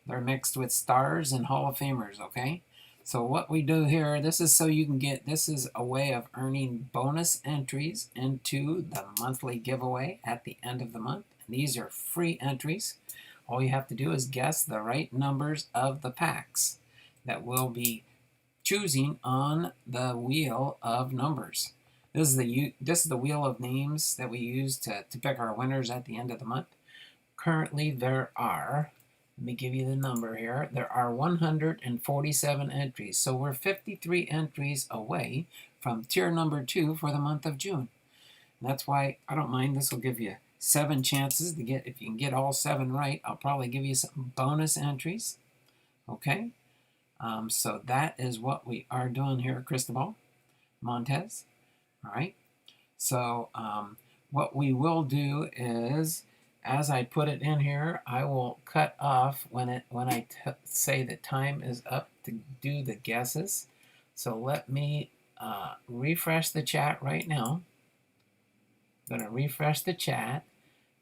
They're mixed with stars and Hall of Famers, okay? So what we do here, this is so you can get, this is a way of earning bonus entries into the monthly giveaway at the end of the month. And these are free entries. All you have to do is guess the right numbers of the packs that we'll be choosing on the wheel of numbers. This is the wheel of names that we use to pick our winners at the end of the month. Currently, there are, let me give you the number here, there are 147 entries. So we're 53 entries away from tier number 2 for the month of June. And that's why I don't mind. This will give you 7 chances to get, if you can get all 7 right, I'll probably give you some bonus entries. Okay? So that is what we are doing here, Cristobal Montez. All right. So what we will do is, as I put it in here, I will cut off when I say the time is up to do the guesses. So let me refresh the chat right now. I'm going to refresh the chat,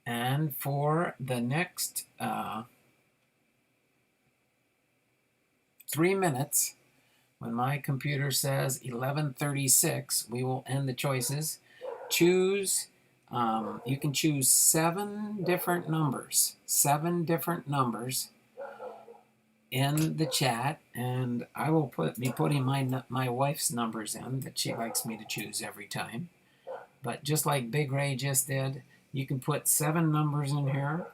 and for the next 3 minutes, when my computer says 11:36, we will end the choices. Choose, you can choose 7 different numbers. 7 different numbers in the chat, and I will be putting my wife's numbers in that she likes me to choose every time. But just like Big Ray just did, you can put 7 numbers in here.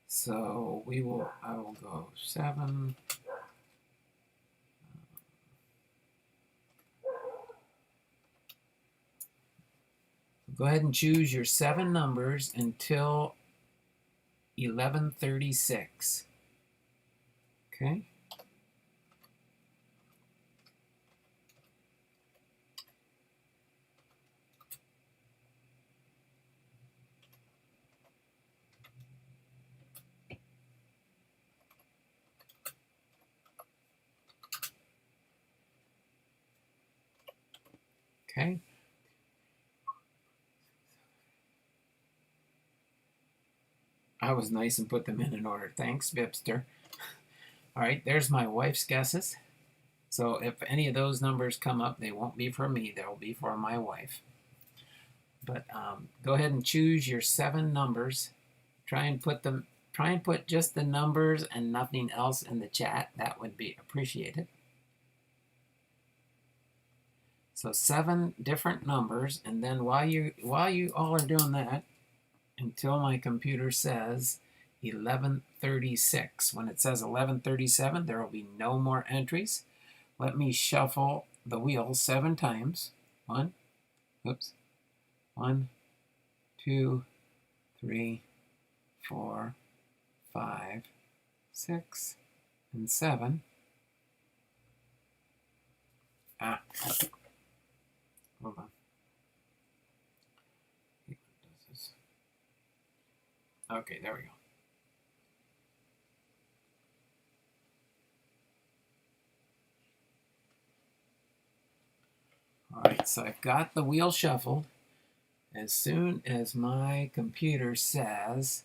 So I will go 7. Go ahead and choose your 7 numbers until 11:36. Okay? Okay. I was nice and put them in order. Thanks, BiPster. All right, there's my wife's guesses. So if any of those numbers come up, they won't be for me. They'll be for my wife. But go ahead and choose your 7 numbers. Try and put just the numbers and nothing else in the chat. That would be appreciated. So 7 different numbers, and then while you all are doing that, until my computer says 1136. When it says 1137, there will be no more entries. Let me shuffle the wheel 7 times. 1, 2, 3, 4, 5, 6, and 7. Hold on. Okay, there we go. All right, so I've got the wheel shuffled. As soon as my computer says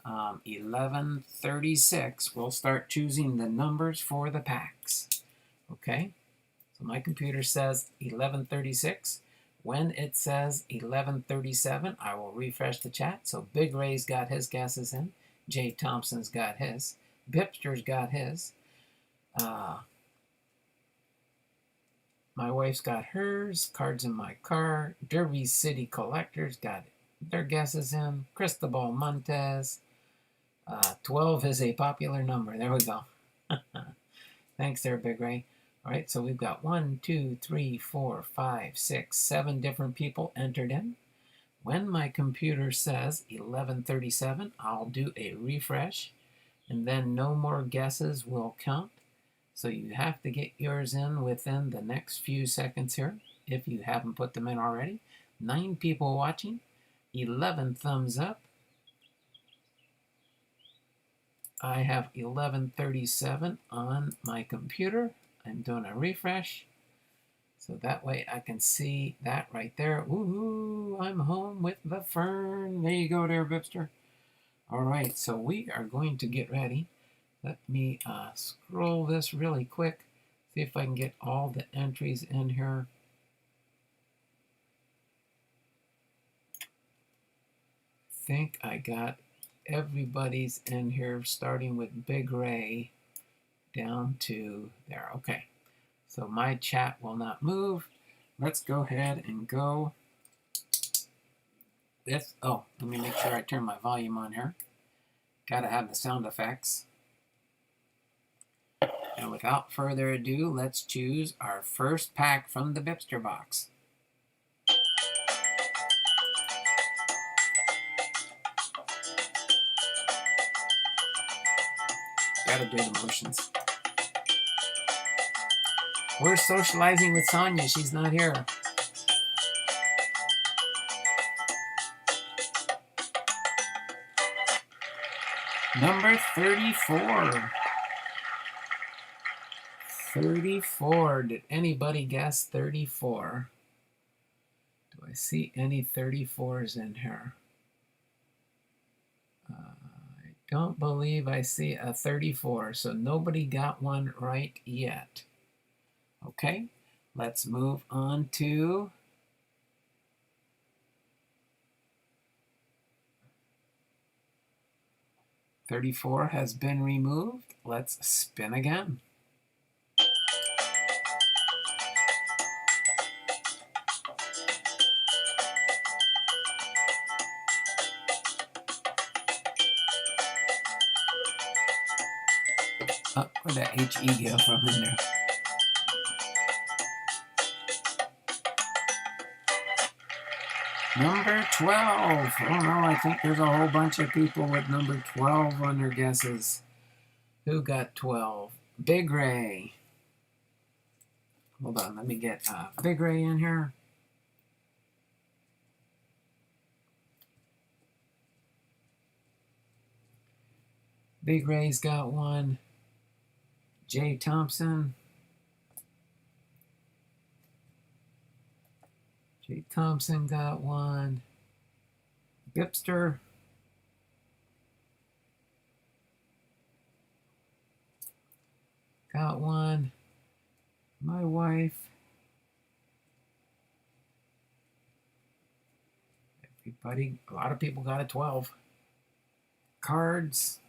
1136, we'll start choosing the numbers for the packs. Okay, so my computer says 1136. When it says 1137, I will refresh the chat. So Big Ray's got his guesses in. Jay Thompson's got his. BiPster's got his. My wife's got hers. Cards in my car. Derby City Collectors got their guesses in. Cristobal Montez. 12 is a popular number. There we go. Thanks there, Big Ray. All right, so we've got 1, 2, 3, 4, 5, 6, 7 different people entered in. When my computer says 1137, I'll do a refresh, and then no more guesses will count. So you have to get yours in within the next few seconds here, if you haven't put them in already. 9 people watching, 11 thumbs up. I have 1137 on my computer. I'm doing a refresh, so that way I can see that right there. Woohoo! I'm home with the fern. There you go there, BiPster. All right, so we are going to get ready. Let me scroll this really quick, see if I can get all the entries in here. I think I got everybody's in here, starting with Big Ray down to there. Okay, so my chat will not move. Let's go ahead and go with, oh, let me make sure I turn my volume on here. Gotta have the sound effects. And without further ado, let's choose our first pack from the BiPster box. Gotta do the motions. We're socializing with Sonia. She's not here. Number 34. 34. Did anybody guess 34? Do I see any 34s in here? I don't believe I see a 34, so nobody got one right yet. Okay, let's move on to $34 has been removed. Let's spin again. Oh, where'd that HE go from in there? Number 12. Oh no, I think there's a whole bunch of people with number 12 on their guesses. Who got 12? Big Ray. Hold on, let me get Big Ray in here. Big Ray's got one. Jay Thompson. J. Thompson got one. BiPster got one. My wife. Everybody, a lot of people got a 12. Cards.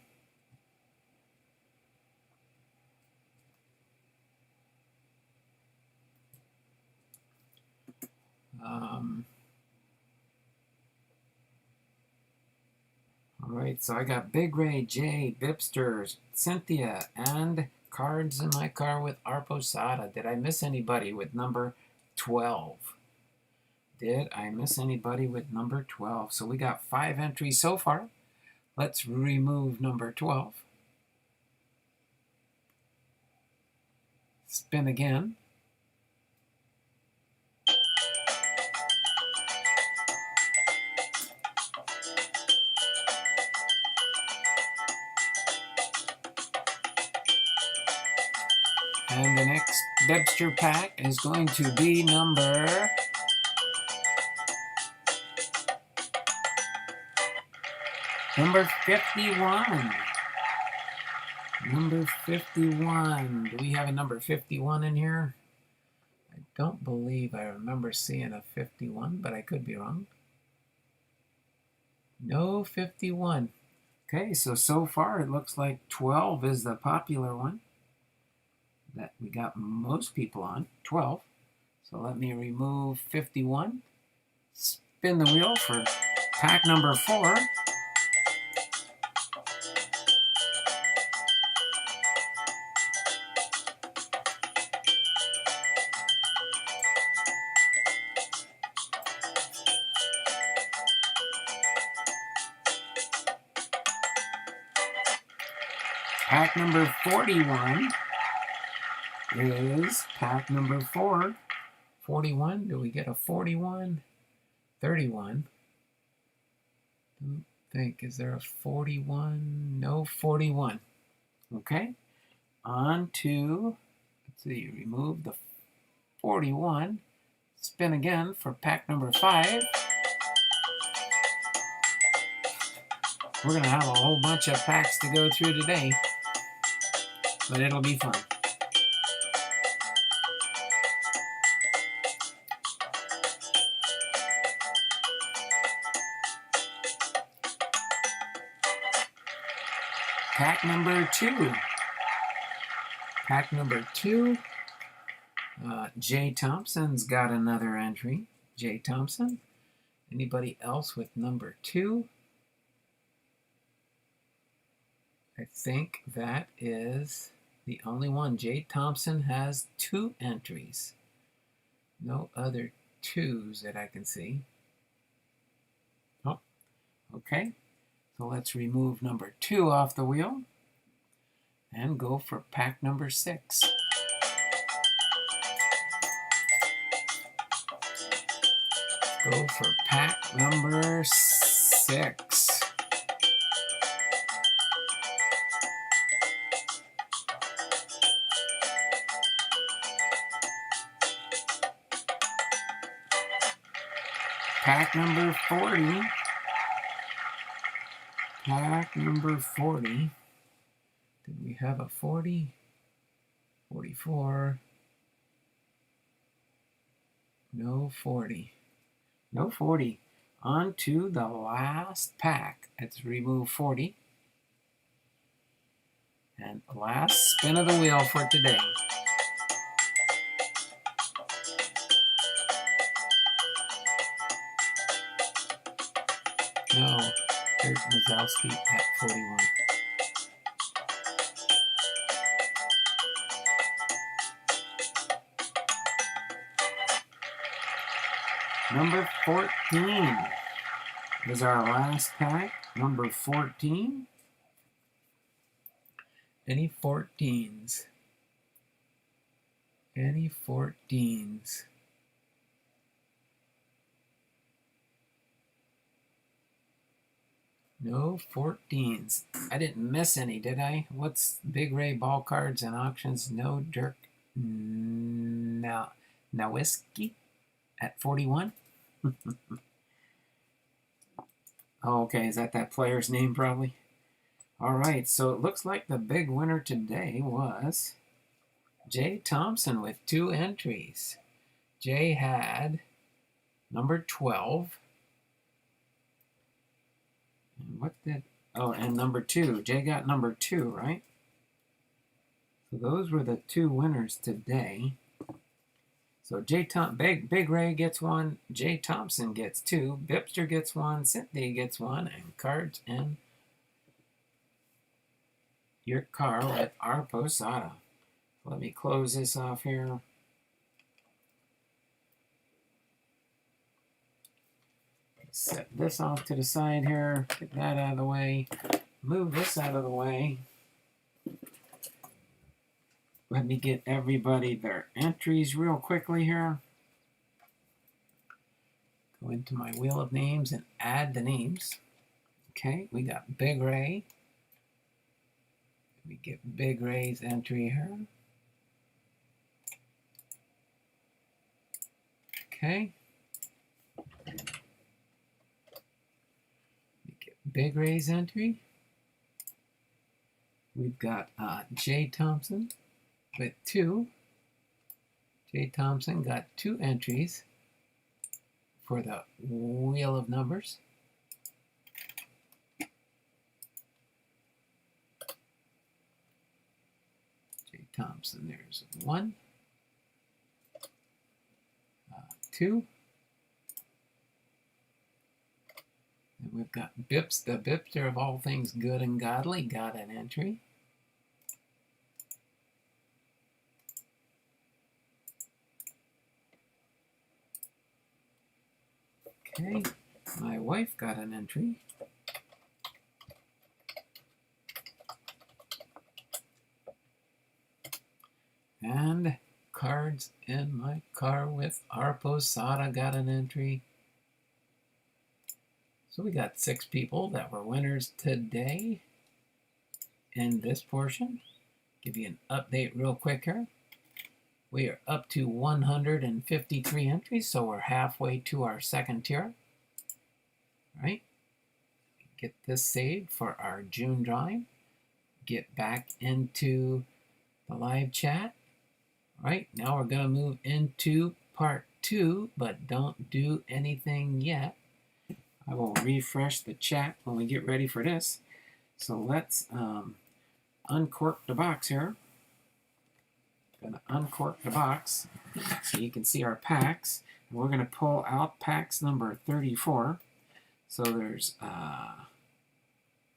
All right, so I got Big Ray, Jay, BiPster, Cynthia, and cards in my car with Arposada. Did I miss anybody with number 12? Did I miss anybody with number 12? So we got 5 entries so far. Let's remove number 12. Spin again. And the next BiPster pack is going to be number 51. Number 51. Do we have a number 51 in here? I don't believe I remember seeing a 51, but I could be wrong. No 51. Okay, so far it looks like 12 is the popular one that we got most people on, 12. So let me remove 51. Spin the wheel for pack number 4. Pack number 41 is pack number 4. 41, do we get a 41? 31. Don't think, is there a 41? No 41. Okay, on to, let's see, remove the 41. Spin again for pack number 5. We're going to have a whole bunch of packs to go through today, but it'll be fun. Pack number 2. Pack number 2. Jay Thompson's got another entry. Jay Thompson. Anybody else with number 2? I think that is the only one. Jay Thompson has 2 entries. No other 2s that I can see. Oh, okay. So let's remove number 2 off the wheel and go for pack number 6. Go for pack number 6. Pack number 40. Pack number 40. Did we have a 40? 44. No 40. No 40. On to the last pack. Let's remove 40. And last spin of the wheel for today. No, there's Mazowski at 41. Number 14 is our last pack. Number 14. Any 14s? Any 14s? No 14s. I didn't miss any, did I? What's Big Ray ball cards and auctions? No Dirk Nowitzki at 41. Oh, okay, is that player's name probably? All right, so it looks like the big winner today was Jay Thompson with 2 entries. Jay had number 12. And what did... Oh, and number 2. Jay got number 2, right? So those were the 2 winners today. So Big Ray gets 1, Jay Thompson gets 2, BiPster gets 1, Cynthia gets 1, and cards in your car with our Posada. Let me close this off here. Set this off to the side here. Get that out of the way. Move this out of the way. Let me get everybody their entries real quickly here. Go into my wheel of names and add the names. Okay, we got Big Ray. We get Big Ray's entry here. Okay. We get Big Ray's entry. We've got Jay Thompson with 2. Jay Thompson got 2 entries for the wheel of numbers. Jay Thompson, there's 1, 2. And we've got the BiPster of all things good and godly, got an entry. Okay, my wife got an entry. And cards in my car with our Posada got an entry. So we got 6 people that were winners today in this portion. Give you an update real quick here. We are up to 153 entries, so we're halfway to our second tier. All right. Get this saved for our June drawing. Get back into the live chat. All right, now we're going to move into part 2, but don't do anything yet. I will refresh the chat when we get ready for this. So let's uncork the box here. Going to uncork the box so you can see our packs. And we're going to pull out packs number 34. So there's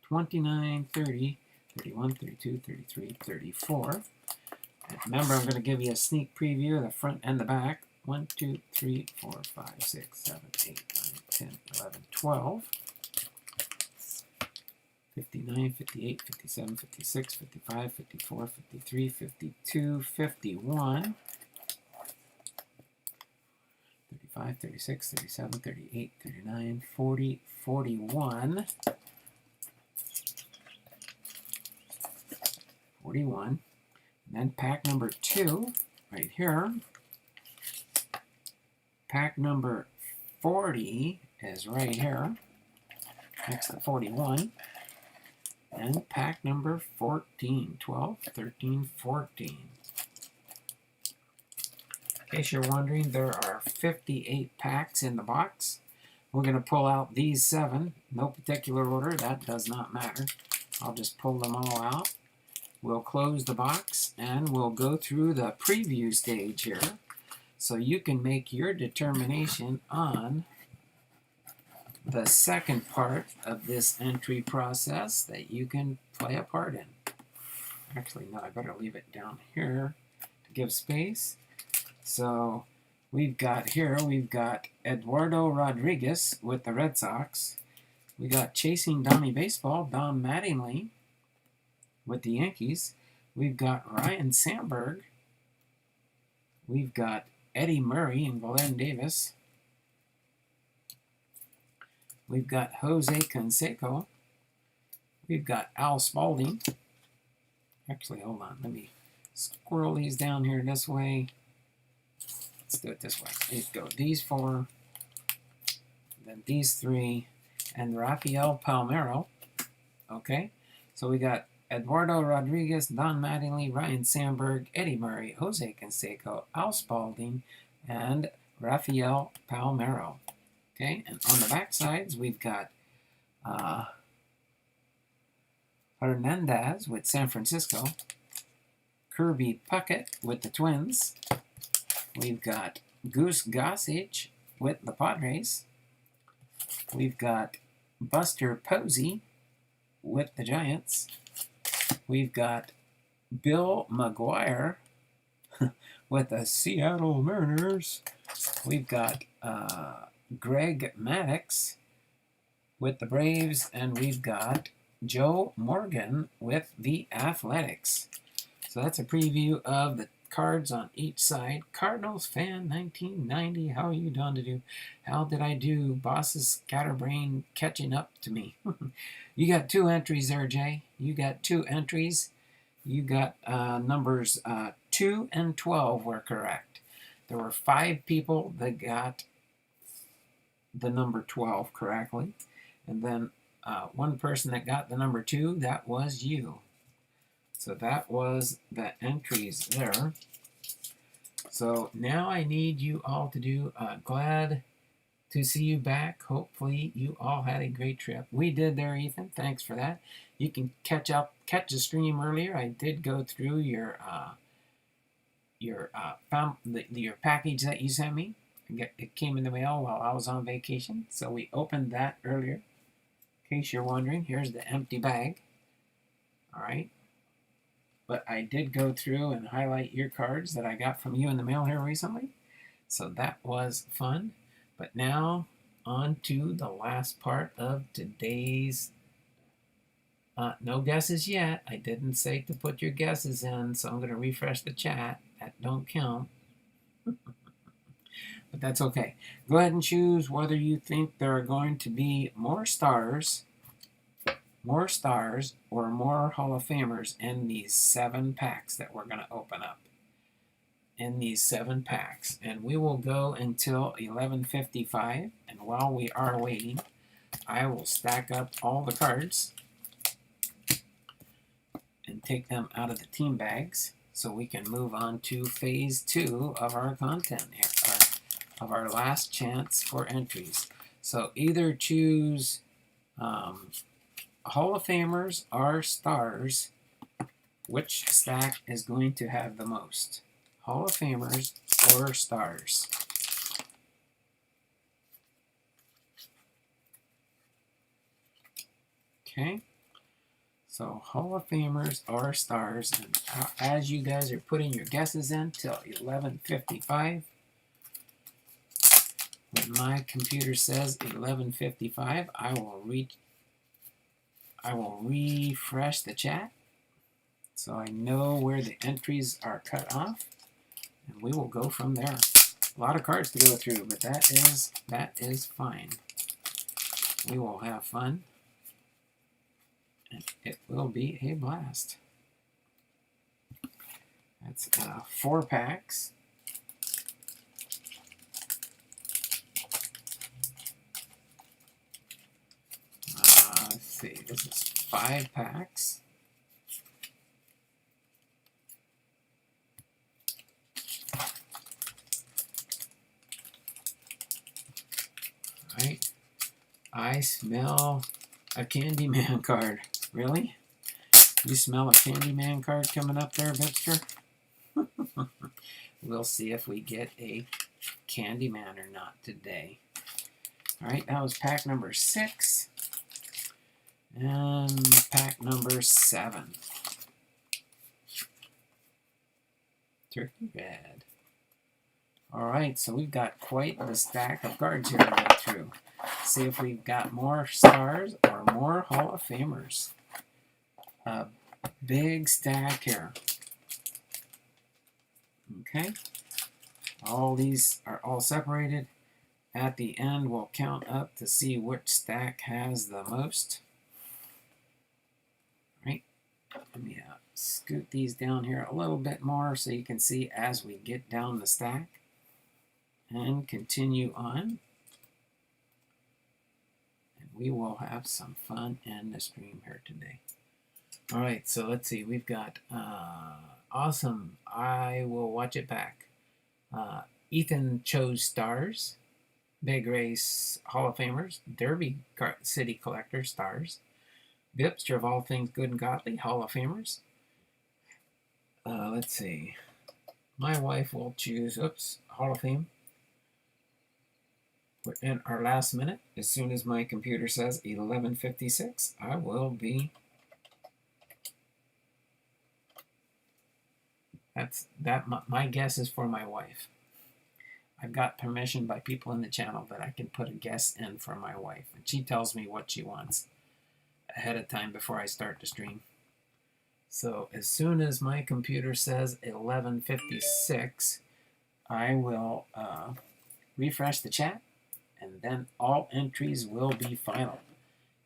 29, 30, 31, 32, 33, 34. And remember, I'm going to give you a sneak preview of the front and the back. 1, 2, 3, 4, 5, 6, 7, 8, 9, 10, 11, 12. 59, 58, 57, 56, 55, 54, 53, 52, 51. 35, 36, 37, 38, 39, 40, 41. 41. And then pack number 2, right here. Pack number 40 is right here, next to 41. And pack number 14, 12, 13, 14. In case you're wondering, there are 58 packs in the box. We're going to pull out these 7, no particular order, that does not matter. I'll just pull them all out. We'll close the box and we'll go through the preview stage here so you can make your determination on the second part of this entry process that you can play a part in. Actually, no, I better leave it down here to give space. So we've got Eduardo Rodriguez with the Red Sox. We got Chasing Donnie Baseball, Don Mattingly with the Yankees. We've got Ryan Sandberg. We've got Eddie Murray and Glenn Davis. We've got Jose Canseco. We've got Al Spalding. Actually, hold on. Let me squirrel these down here this way. Let's do it this way. There you go. These 4. then these three, and Rafael Palmeiro. Okay, so we got Eduardo Rodriguez, Don Mattingly, Ryan Sandberg, Eddie Murray, Jose Canseco, Al Spalding, and Rafael Palmeiro. Okay, and on the back sides, we've got Hernandez with San Francisco, Kirby Puckett with the Twins. We've got Goose Gossage with the Padres. We've got Buster Posey with the Giants. We've got Bill McGuire with the Seattle Mariners. We've got Greg Maddux with the Braves. And we've got Joe Morgan with the Athletics. So that's a preview of the cards on each side. Cardinals fan 1990. How are you doing today? How did I do? Boss's scatterbrain catching up to me. You got 2 entries there, Jay. You got 2 entries. You got numbers 2 and 12 were correct. There were 5 people that got the number 12 correctly. And then 1 person that got the number 2, that was you. So that was the entries there. So now I need you all to do glad to see you back. Hopefully you all had a great trip. We did there, Ethan. Thanks for that. You can catch the stream earlier. I did go through your package that you sent me. It came in the mail while I was on vacation. So we opened that earlier. In case you're wondering, here's the empty bag. All right. But I did go through and highlight your cards that I got from you in the mail here recently. So that was fun. But now, on to the last part of today's... no guesses yet. I didn't say to put your guesses in, so I'm going to refresh the chat. That don't count. But that's okay. Go ahead and choose whether you think there are going to be more stars or more Hall of Famers in these 7 packs that we're going to open up. In these 7 packs. And we will go until 11:55. And while we are waiting, I will stack up all the cards and take them out of the team bags so we can move on to phase 2 of our content here, of our last chance for entries. So either choose Hall of Famers or stars. Which stack is going to have the most? Hall of Famers or stars? Okay. So Hall of Famers or stars. And as you guys are putting your guesses in till 11:55. When my computer says 11:55, I will refresh the chat so I know where the entries are cut off, and we will go from there. A lot of cards to go through, but that is fine. We will have fun, and it will be a blast. That's 4 packs. Let's see, this is 5 packs. All right. I smell a Candyman card. Really? You smell a Candyman card coming up there, BiPster? We'll see if we get a Candyman or not today. All right, that was pack number 6. And pack number 7. Turkey red. All right, so we've got quite the stack of cards here to go through. See if we've got more stars or more Hall of Famers. A big stack here. Okay. All these are all separated. At the end, we'll count up to see which stack has the most. Right. Let me scoot these down here a little bit more so you can see as we get down the stack. And continue on. we will have some fun in the stream here today. All right, so let's see. We've got awesome. I will watch it back. Ethan chose stars. Big Race Hall of Famers. Derby City Collector stars. BiPster of All Things Good and Godly Hall of Famers. Let's see. My wife will choose, Hall of Fame. We're in our last minute. As soon as my computer says 11:56, I will be. My guess is for my wife. I've got permission by people in the channel that I can put a guess in for my wife, and she tells me what she wants ahead of time before I start the stream. So as soon as my computer says 11:56, I will refresh the chat, and then all entries will be final.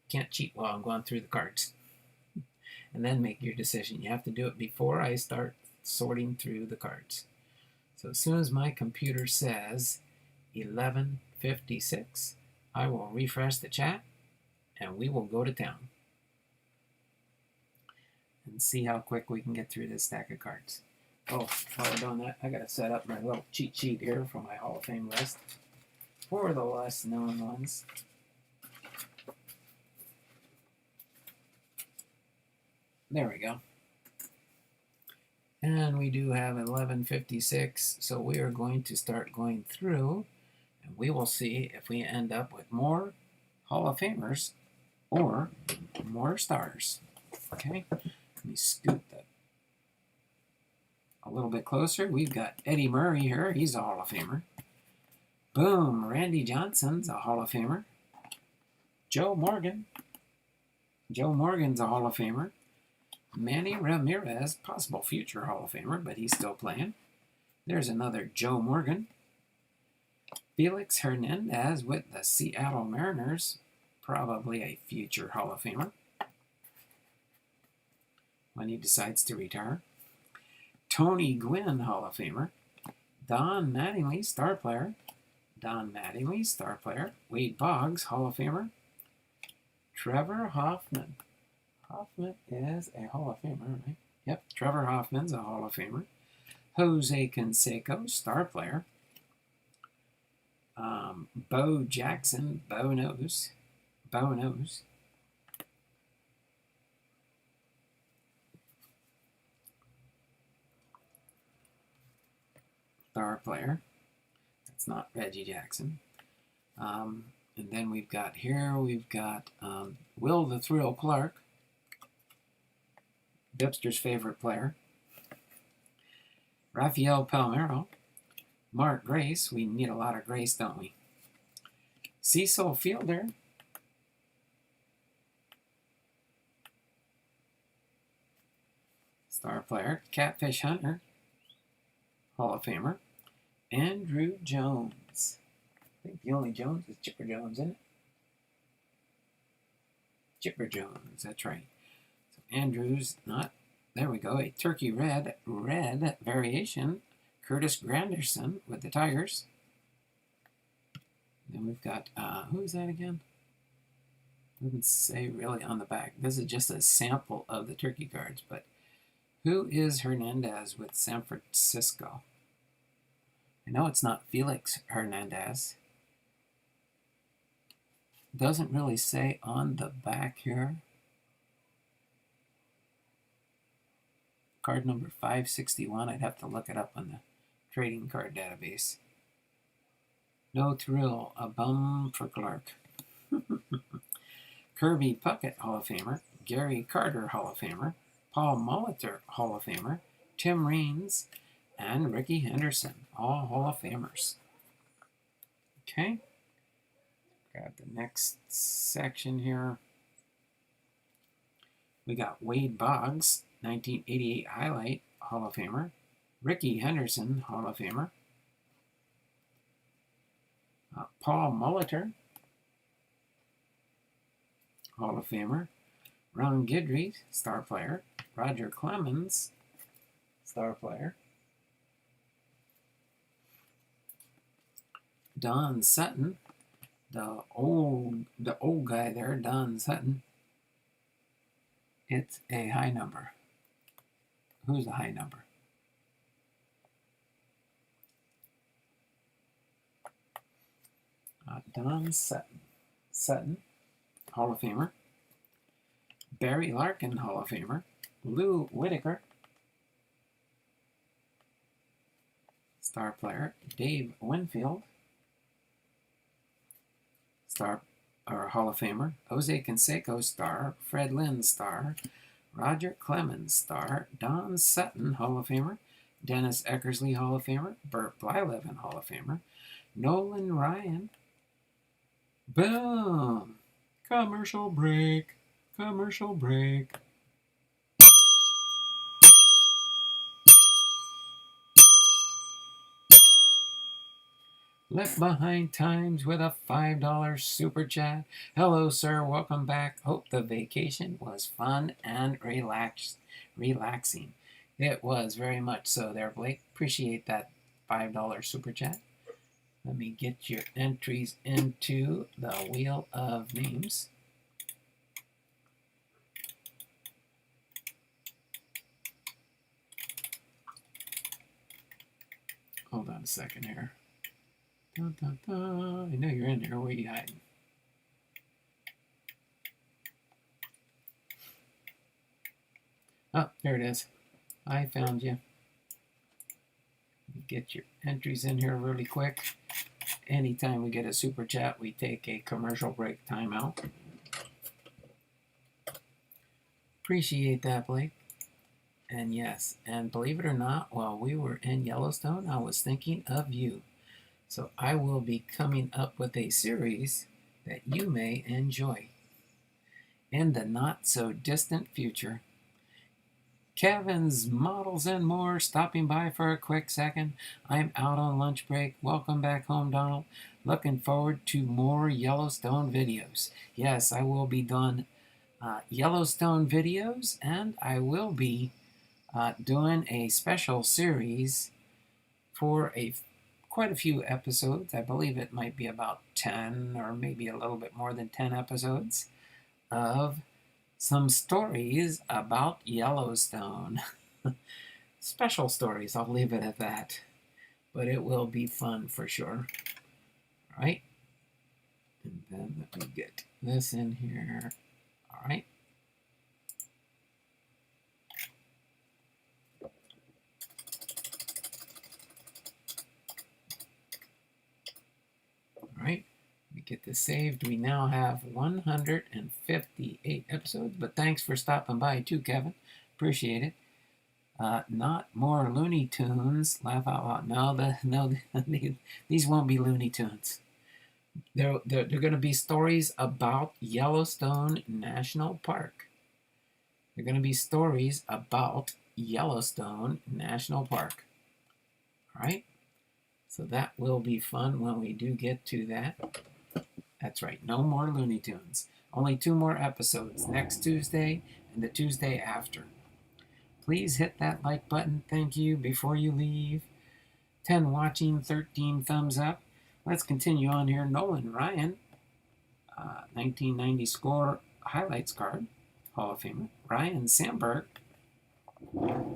Can't cheat while I'm going through the cards. And then make your decision. You have to do it before I start sorting through the cards. So as soon as my computer says 11:56, I will refresh the chat, and we will go to town and see how quick we can get through this stack of cards. Oh, while we're doing that, I gotta set up my little cheat sheet here for my Hall of Fame list for the less known ones. There we go. And we do have 11:56, so we are going to start going through, and we will see if we end up with more Hall of Famers or more stars. Okay, let me scoot that a little bit closer. We've got Eddie Murray here. He's a Hall of Famer. Boom, Randy Johnson's a Hall of Famer. Joe Morgan. Joe Morgan's a Hall of Famer. Manny Ramirez, possible future Hall of Famer, but he's still playing. There's another Joe Morgan. Felix Hernandez with the Seattle Mariners, probably a future Hall of Famer when he decides to retire. Tony Gwynn, Hall of Famer. Don Mattingly, star player. Don Mattingly, star player. Wade Boggs, Hall of Famer. Trevor Hoffman. Hoffman is a Hall of Famer, right? Yep, Trevor Hoffman's a Hall of Famer. Jose Canseco, star player. Bo Jackson, Bo Nose. Star player. That's not Reggie Jackson. And then we've got Will the Thrill Clark. BiPster's favorite player. Rafael Palmeiro. Mark Grace. We need a lot of Grace, don't we? Cecil Fielder. Star player. Catfish Hunter. Hall of Famer. Andrew Jones. I think the only Jones is Chipper Jones, isn't it? Chipper Jones, that's right. Andrews, not, there we go, a turkey red variation. Curtis Granderson with the Tigers. Then we've got, who's that again? Doesn't say really on the back. This is just a sample of the turkey cards, but who is Hernandez with San Francisco? I know it's not Felix Hernandez. Doesn't really say on the back here. Card number 561. I'd have to look it up on the trading card database. No thrill, a bum for Clark. Kirby Puckett, Hall of Famer. Gary Carter, Hall of Famer. Paul Molitor, Hall of Famer. Tim Raines, and Ricky Henderson, all Hall of Famers. Okay. Grab the next section here. We got Wade Boggs, 1988 highlight, Hall of Famer. Ricky Henderson, Hall of Famer. Paul Molitor, Hall of Famer. Ron Guidry, star player. Roger Clemens, star player. Don Sutton, the old guy there, Don Sutton. It's a high number. Who's the high number? Don Sutton. Sutton, Hall of Famer. Barry Larkin, Hall of Famer. Lou Whitaker, star player. Dave Winfield, Hall of Famer. Jose Canseco, star. Fred Lynn, star. Roger Clemens, star. Don Sutton, Hall of Famer. Dennis Eckersley, Hall of Famer. Burt Blyleven, Hall of Famer. Nolan Ryan. Boom! Commercial break. Commercial break. Left Behind Times with a $5 super chat. Hello, sir. Welcome back. Hope the vacation was fun and relaxing. It was very much so there, Blake. Appreciate that $5 super chat. Let me get your entries into the wheel of names. Hold on a second here. Dun, dun, dun. I know you're in there. Where are you hiding? Oh, there it is. I found you. Get your entries in here really quick. Anytime we get a super chat, we take a commercial break timeout. Appreciate that, Blake. And yes, and believe it or not, while we were in Yellowstone, I was thinking of you. So I will be coming up with a series that you may enjoy in the not-so-distant future. Kevin's Models and More stopping by for a quick second. I'm out on lunch break. Welcome back home, Donald. Looking forward to more Yellowstone videos. Yes, I will be doing Yellowstone videos, and I will be doing a special series for quite a few episodes. I believe it might be about 10 or maybe a little bit more than 10 episodes of some stories about Yellowstone. Special stories, I'll leave it at that. But it will be fun for sure. All right. And then let me get this in here. All right. All right. We get this saved. We now have 158 episodes, but thanks for stopping by too, Kevin. Appreciate it. Not more Looney Tunes. Laugh out loud. No, these won't be Looney Tunes. They're going to be stories about Yellowstone National Park. They're going to be stories about Yellowstone National Park. All right? So that will be fun when we do get to that. That's right, no more Looney Tunes. Only 2 more episodes, next Tuesday and the Tuesday after. Please hit that like button, thank you, before you leave. 10 watching, 13 thumbs up. Let's continue on here. Nolan Ryan, 1990 score highlights card, Hall of Famer. Ryan Sandberg, Hall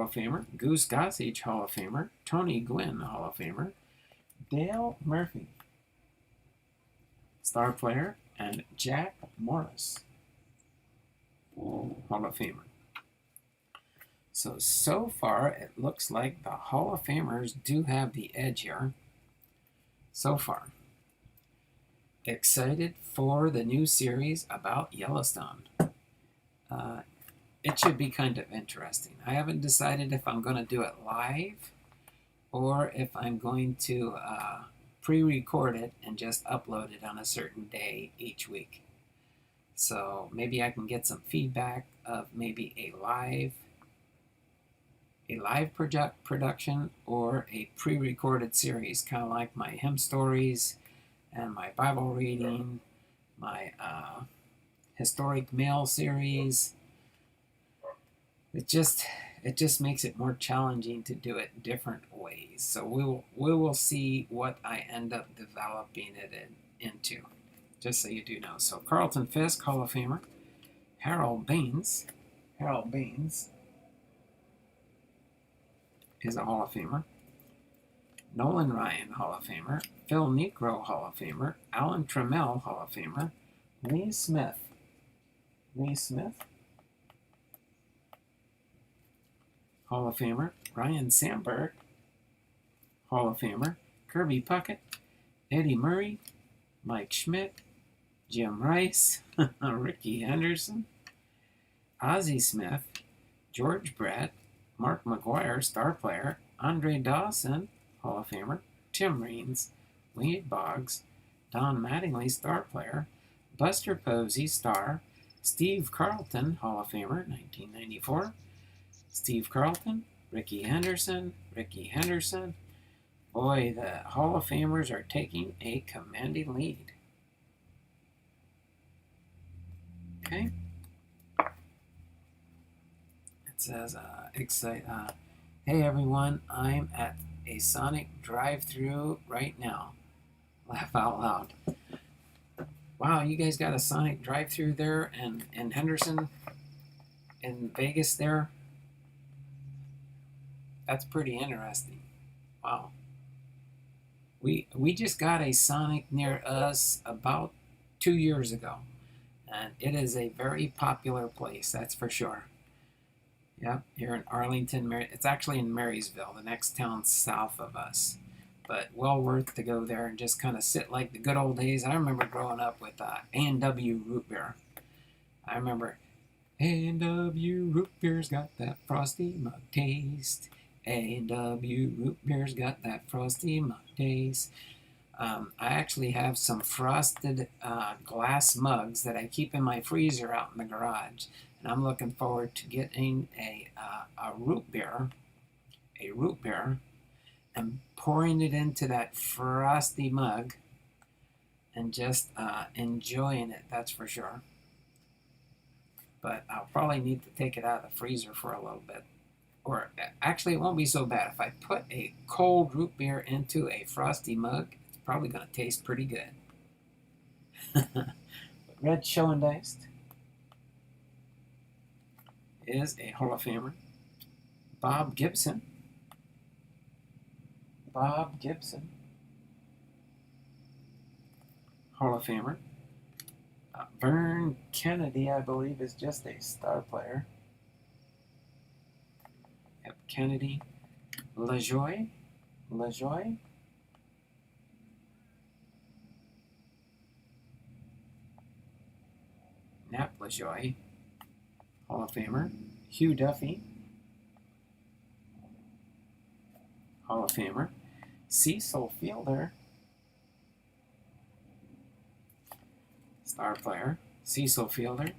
of Famer. Goose Gossage, Hall of Famer. Tony Gwynn, Hall of Famer. Dale Murphy, star player. And Jack Morris, Hall of Famer. So far, it looks like the Hall of Famers do have the edge here. So far. Excited for the new series about Yellowstone. It should be kind of interesting. I haven't decided if I'm going to do it live or if I'm going to pre-record it and just upload it on a certain day each week. So maybe I can get some feedback of maybe a live production or a pre-recorded series, kind of like my hymn stories and my Bible reading, my historic mail series. it just makes it more challenging to do it different ways. So we will see what I end up developing it into, just so you do know. So Carlton Fisk, Hall of Famer. Harold Baines is a Hall of Famer. Nolan Ryan, Hall of Famer. Phil Niekro, Hall of Famer. Alan Trammell, Hall of Famer. Lee Smith, Hall of Famer. Ryan Sandberg, Hall of Famer. Kirby Puckett, Eddie Murray, Mike Schmidt, Jim Rice, Ricky Henderson, Ozzie Smith, George Brett, Mark McGuire, star player, Andre Dawson, Hall of Famer, Tim Raines, Wade Boggs, Don Mattingly, star player, Buster Posey, star, Steve Carlton, Hall of Famer, 1994, Steve Carlton, Ricky Henderson. Boy, the Hall of Famers are taking a commanding lead. Okay. It says, hey everyone, I'm at a Sonic drive-thru right now. Laugh out loud. Wow, you guys got a Sonic drive-thru there in Henderson, in Vegas there? That's pretty interesting. Wow. We just got a Sonic near us about 2 years ago. And it is a very popular place, that's for sure. Yep, here in Arlington. It's actually in Marysville, the next town south of us. But well worth to go there and just kind of sit like the good old days. I remember growing up with A&W root beer. I remember A&W root beer's got that frosty mug taste. A&W root beer's got that frosty mug taste. I actually have some frosted glass mugs that I keep in my freezer out in the garage. And I'm looking forward to getting a root beer, and pouring it into that frosty mug and just enjoying it, that's for sure. But I'll probably need to take it out of the freezer for a little bit. Or actually, it won't be so bad. If I put a cold root beer into a frosty mug, it's probably going to taste pretty good. Red Schoendeist is a Hall of Famer. Bob Gibson, Hall of Famer. Vern Kennedy, I believe, is just a star player. Yep, Kennedy. LaJoie. Nap LaJoie, Hall of Famer. Hugh Duffy, Hall of Famer. Cecil Fielder, star player. Cecil Fielder.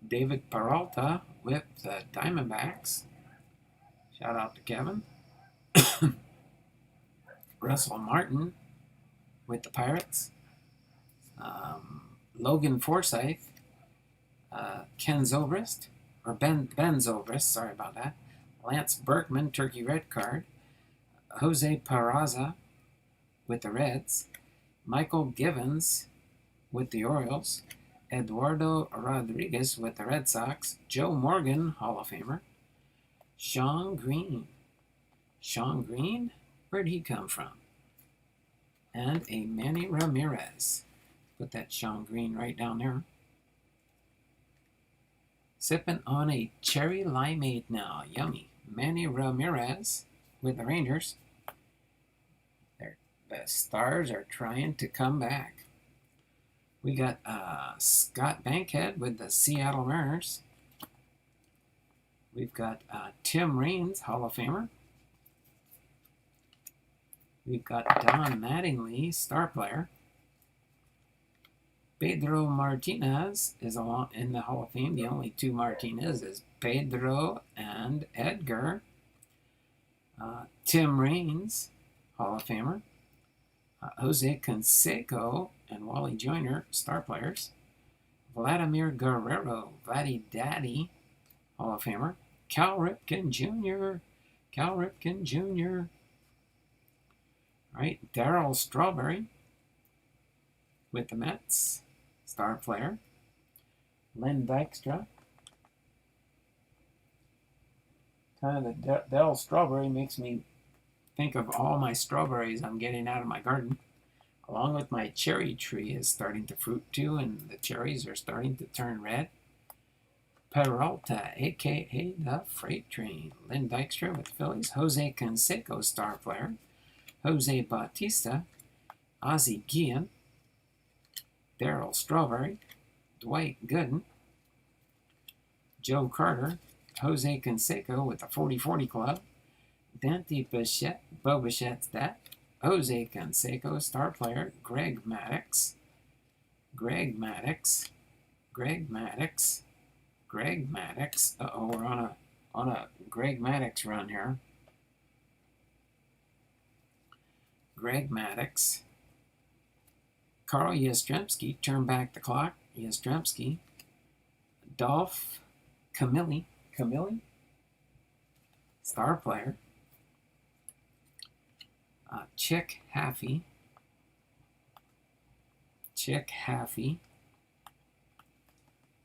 David Peralta with the Diamondbacks. Shout out to Kevin. Russell Martin with the Pirates. Logan Forsythe. Ken Zobrist, or Ben Zobrist, sorry about that. Lance Berkman, Turkey Red Card. Jose Peraza with the Reds. Michael Givens with the Orioles. Eduardo Rodriguez with the Red Sox. Joe Morgan, Hall of Famer. Sean Green. Where'd he come from? And a Manny Ramirez. Put that Sean Green right down there. Sipping on a cherry limeade now. Yummy. Manny Ramirez with the Rangers. The Stars are trying to come back. We got Scott Bankhead with the Seattle Mariners. We've got Tim Raines, Hall of Famer. We've got Don Mattingly, star player. Pedro Martinez is in the Hall of Fame. The only two Martinezes, Pedro and Edgar. Tim Raines, Hall of Famer. Jose Canseco and Wally Joyner, star players. Vladimir Guerrero, Vladdy Daddy, Hall of Famer. Cal Ripken Jr., Cal Ripken Jr. All right, Darryl Strawberry with the Mets, star player. Lynn Dykstra. Kind of the Darryl Strawberry makes me think of all my strawberries I'm getting out of my garden. Along with my cherry tree is starting to fruit too, and the cherries are starting to turn red. Peralta, a.k.a. the Freight Train. Lynn Dykstra with Phillies. Jose Canseco, star player. Jose Bautista. Ozzie Guillen. Darryl Strawberry. Dwight Gooden. Joe Carter. Jose Canseco with the 40-40 Club. Dante Bichette, Bo Bichette's dad. Jose Canseco, star player. Greg Maddux. Greg Maddux. Greg Maddux. Greg Maddux. Uh-oh, we're on a Greg Maddux run here. Greg Maddux. Carl Yastrzemski, turn back the clock. Yastrzemski. Dolph Camilli. Star player. Chick Haffey. Chick Haffey.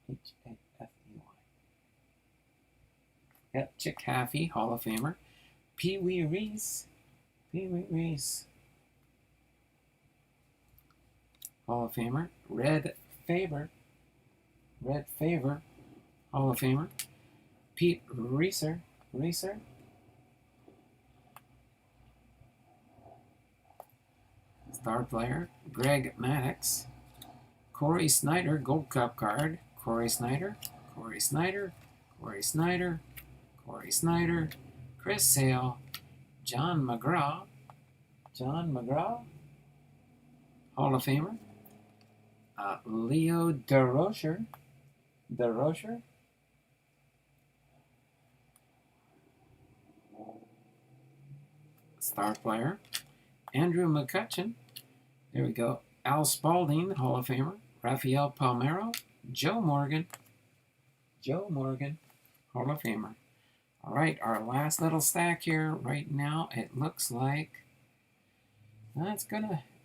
H-A-F-E-Y. Yep, Chick Haffey, Hall of Famer. Pee Wee Reese. Pee Wee Reese. Hall of Famer. Red Favor. Red Favor. Hall of Famer. Pete Reeser. Star player. Greg Maddux. Corey Snyder, Gold Cup card. Corey Snyder. Chris Sale. John McGraw. Hall of Famer. Leo DeRocher. Star player. Andrew McCutcheon. There we go. Al Spalding, Hall of Famer. Rafael Palmeiro. Joe Morgan, Hall of Famer. All right, our last little stack here. Right now, it looks like that's could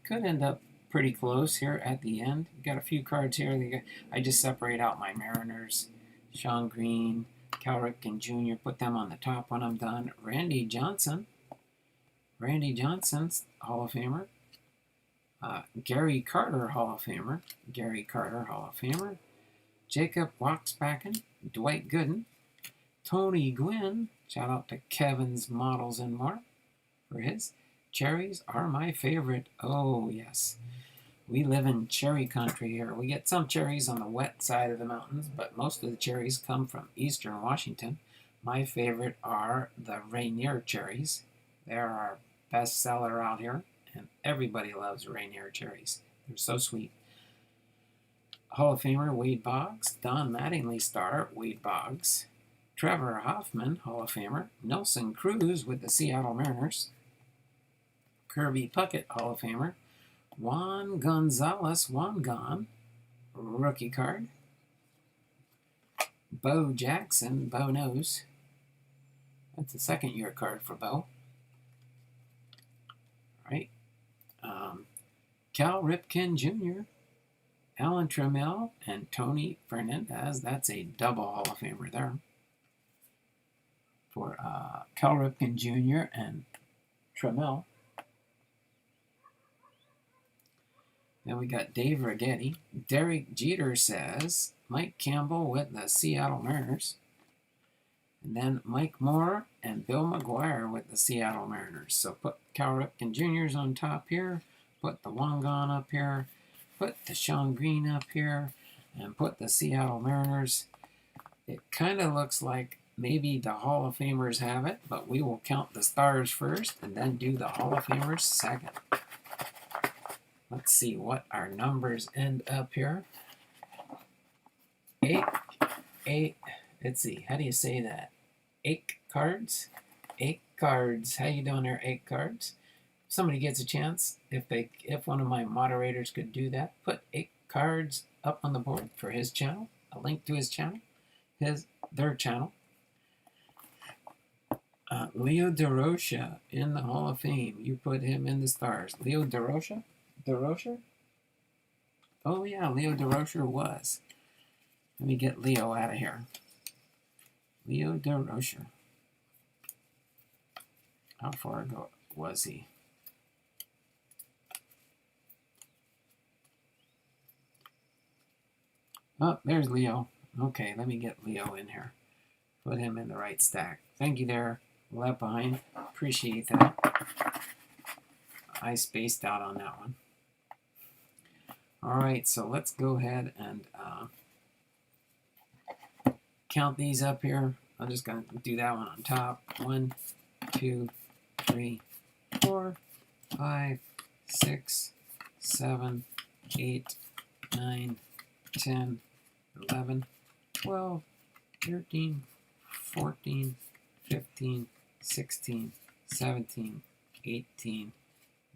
end up pretty close here at the end. We've got a few cards here. I just separate out my Mariners, Sean Green, Cal Ripken Jr. Put them on the top when I'm done. Randy Johnson's Hall of Famer. Gary Carter, Hall of Famer. Jacob Waxbacken, Dwight Gooden, Tony Gwynn. Shout out to Kevin's Models and More for his. Cherries are my favorite. Oh, yes. We live in cherry country here. We get some cherries on the wet side of the mountains, but most of the cherries come from eastern Washington. My favorite are the Rainier cherries. They're our best seller out here, and everybody loves Rainier cherries. They're so sweet. Hall of Famer Wade Boggs, Don Mattingly star Wade Boggs, Trevor Hoffman, Hall of Famer, Nelson Cruz with the Seattle Mariners, Kirby Puckett, Hall of Famer, Juan Gonzalez, rookie card, Bo Jackson, Bo knows. That's a second-year card for Bo. All right. Cal Ripken Jr., Alan Trammell, and Tony Fernandez. That's a double Hall of Famer there for Cal Ripken Jr. and Trammell. Then we got Dave Righetti. Derek Jeter says Mike Campbell with the Seattle Mariners. And then Mike Moore and Bill McGuire with the Seattle Mariners. So put Cal Ripken Jr.'s on top here. Put the Wangan up here. Put the Sean Green up here. And put the Seattle Mariners. It kind of looks like maybe the Hall of Famers have it, but we will count the stars first and then do the Hall of Famers second. Let's see what our numbers end up here. 8. Let's see. How do you say that? 8 cards. 8 cards. How you doing there? 8 cards. If somebody gets a chance, if one of my moderators could do that, put 8 cards up on the board for his channel, a link to his channel, their channel. Leo DeRocha in the Hall of Fame. You put him in the stars. Leo DeRocha? DeRocha? Oh yeah, Leo DeRocha was. Let me get Leo out of here. Leo DeRocha. How far ago was he? Oh, there's Leo. Okay, let me get Leo in here. Put him in the right stack. Thank you there, left behind. Appreciate that. I spaced out on that one. All right, so let's go ahead and count these up here. I'm just going to do that one on top. 1, 2, 3, 4, 5, 6, 7, 8, 9, 10, 11, 12, 13, 14, 15, 16, 17, 18,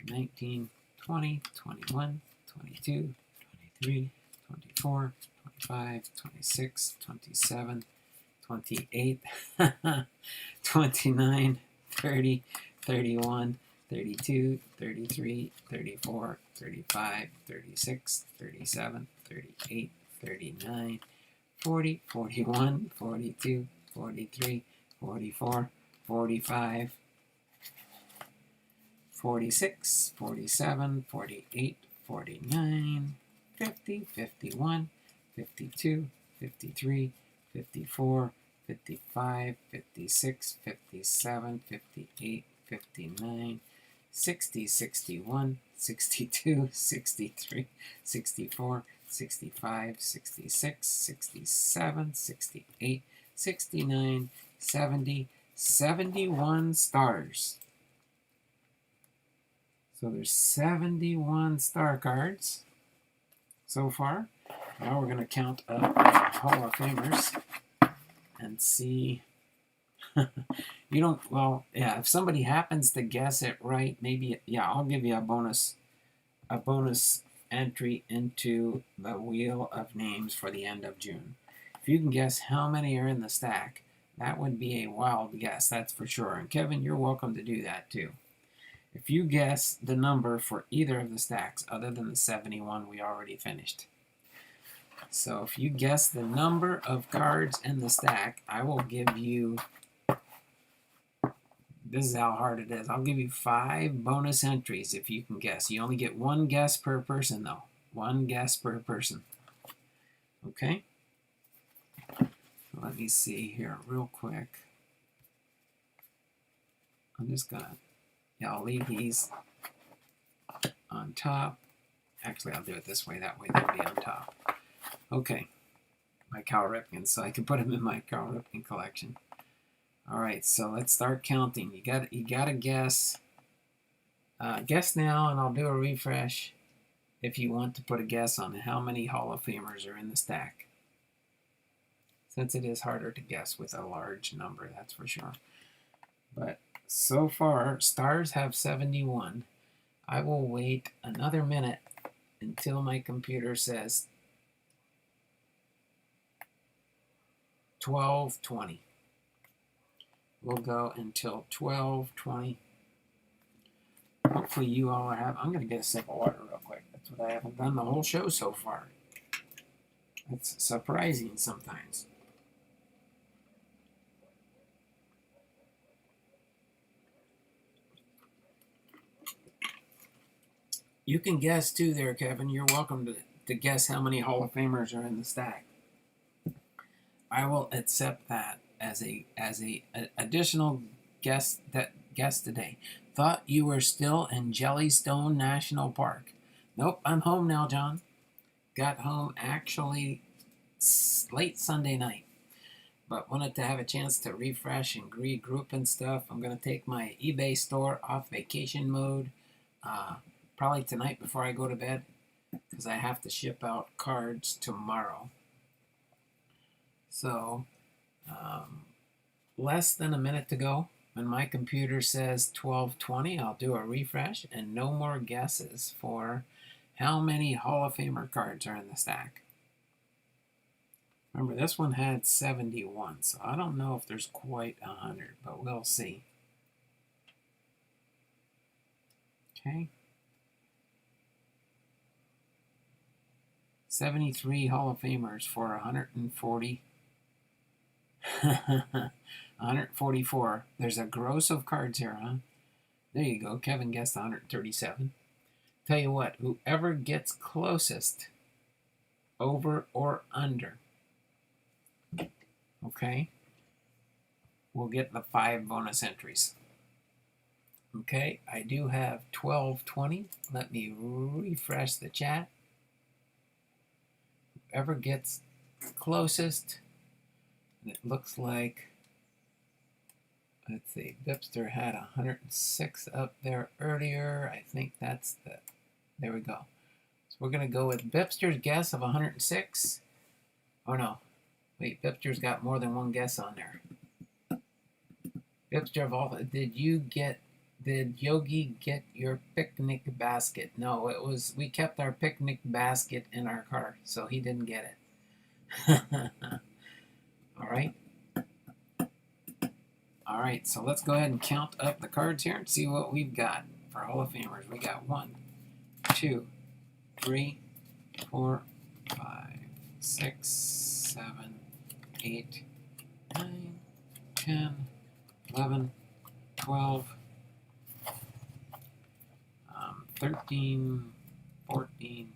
19, 20, 21, 22, 23, 24, 25, 26, 27, 28, 29, 30, 31, 32, 33, 34, 35, 36, 37, 38, 39, 40, 41, 42, 43, 44, 45, 46, 47, 48, 49, 50, 51, 52, 53, 54, 55, 56, 57, 58, 59, 60, 61, 62, 63, 64, 65, 66, 67, 68, 69, 70, 71 stars. So there's 71 star cards so far. Now we're going to count up the Hall of Famers and see. You don't, well, yeah, if somebody happens to guess it right, maybe, yeah, I'll give you a bonus entry into the Wheel of Names for the end of June. If you can guess how many are in the stack, that would be a wild guess, that's for sure. And Kevin, you're welcome to do that too. If you guess the number for either of the stacks, other than the 71 we already finished. So if you guess the number of cards in the stack, I will give you, this is how hard it is, I'll give you 5 bonus entries if you can guess. You only get 1 guess per person though. 1 guess per person. Okay? Let me see here real quick. I'm just gonna, yeah, I'll leave these on top. Actually, I'll do it this way. That way they'll be on top. Okay. My Cal Ripken, so I can put them in my Cal Ripken collection. All right, so let's start counting. You gotta guess. Guess now, and I'll do a refresh if you want to put a guess on how many Hall of Famers are in the stack. Since it is harder to guess with a large number, that's for sure. But so far, stars have 71. I will wait another minute until my computer says 12:20. We'll go until 12:20. Hopefully you all have, I'm going to get a sip of water real quick. That's what I haven't done the whole show so far. It's surprising sometimes. You can guess too there, Kevin. You're welcome to guess how many Hall of Famers are in the stack. I will accept that as a additional guess today. Thought you were still in Jellystone National Park. Nope, I'm home now, John. Got home actually late Sunday night, but wanted to have a chance to refresh and regroup and stuff. I'm going to take my eBay store off vacation mode probably tonight before I go to bed, because I have to ship out cards tomorrow. So less than a minute to go. When my computer says 12:20, I'll do a refresh and no more guesses for How many Hall of Famer cards are in the stack? Remember, this one had 71, so I don't know if there's quite 100, but we'll see. Okay. 73 Hall of Famers for 140. 144. There's a gross of cards here, huh? There you go. Kevin guessed 137. Tell you what, whoever gets closest, over or under, okay, will get the 5 bonus entries. Okay, I do have 1220. Let me refresh the chat. Whoever gets closest, it looks like, let's see, BiPster had 106 up there earlier. I think that's the, there we go. So we're going to go with BiPster's guess of 106. Oh no, wait, BiPster's got more than one guess on there. BiPster of all, did Yogi get your picnic basket? No, it was, we kept our picnic basket in our car, so he didn't get it. All right. All right, so let's go ahead and count up the cards here and see what we've got for Hall of Famers. We got 1, 2, 3, 4, 5, 6, 7, 8, 9, 10, 11, 12, 13, 14,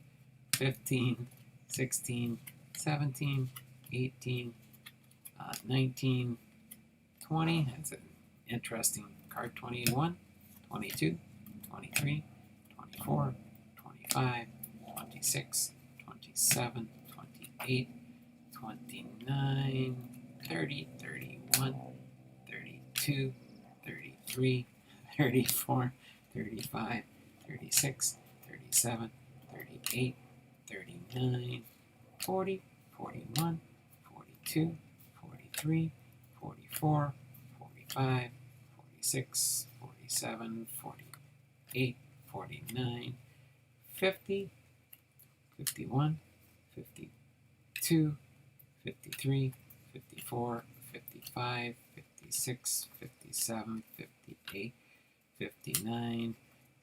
15, 16, 17, 18, 19, 20. That's an interesting card. 21, 22, 23, 24, 25, 26, 27, 28, 29, 30, 31, 32, 33, 34, 35, 36, 37, 38, 39, 40, 41, 42, 43, 44, 45, 46, 47, 48, 49, 50, 51, 52, 53, 54, 55, 56, 57, 58, 59,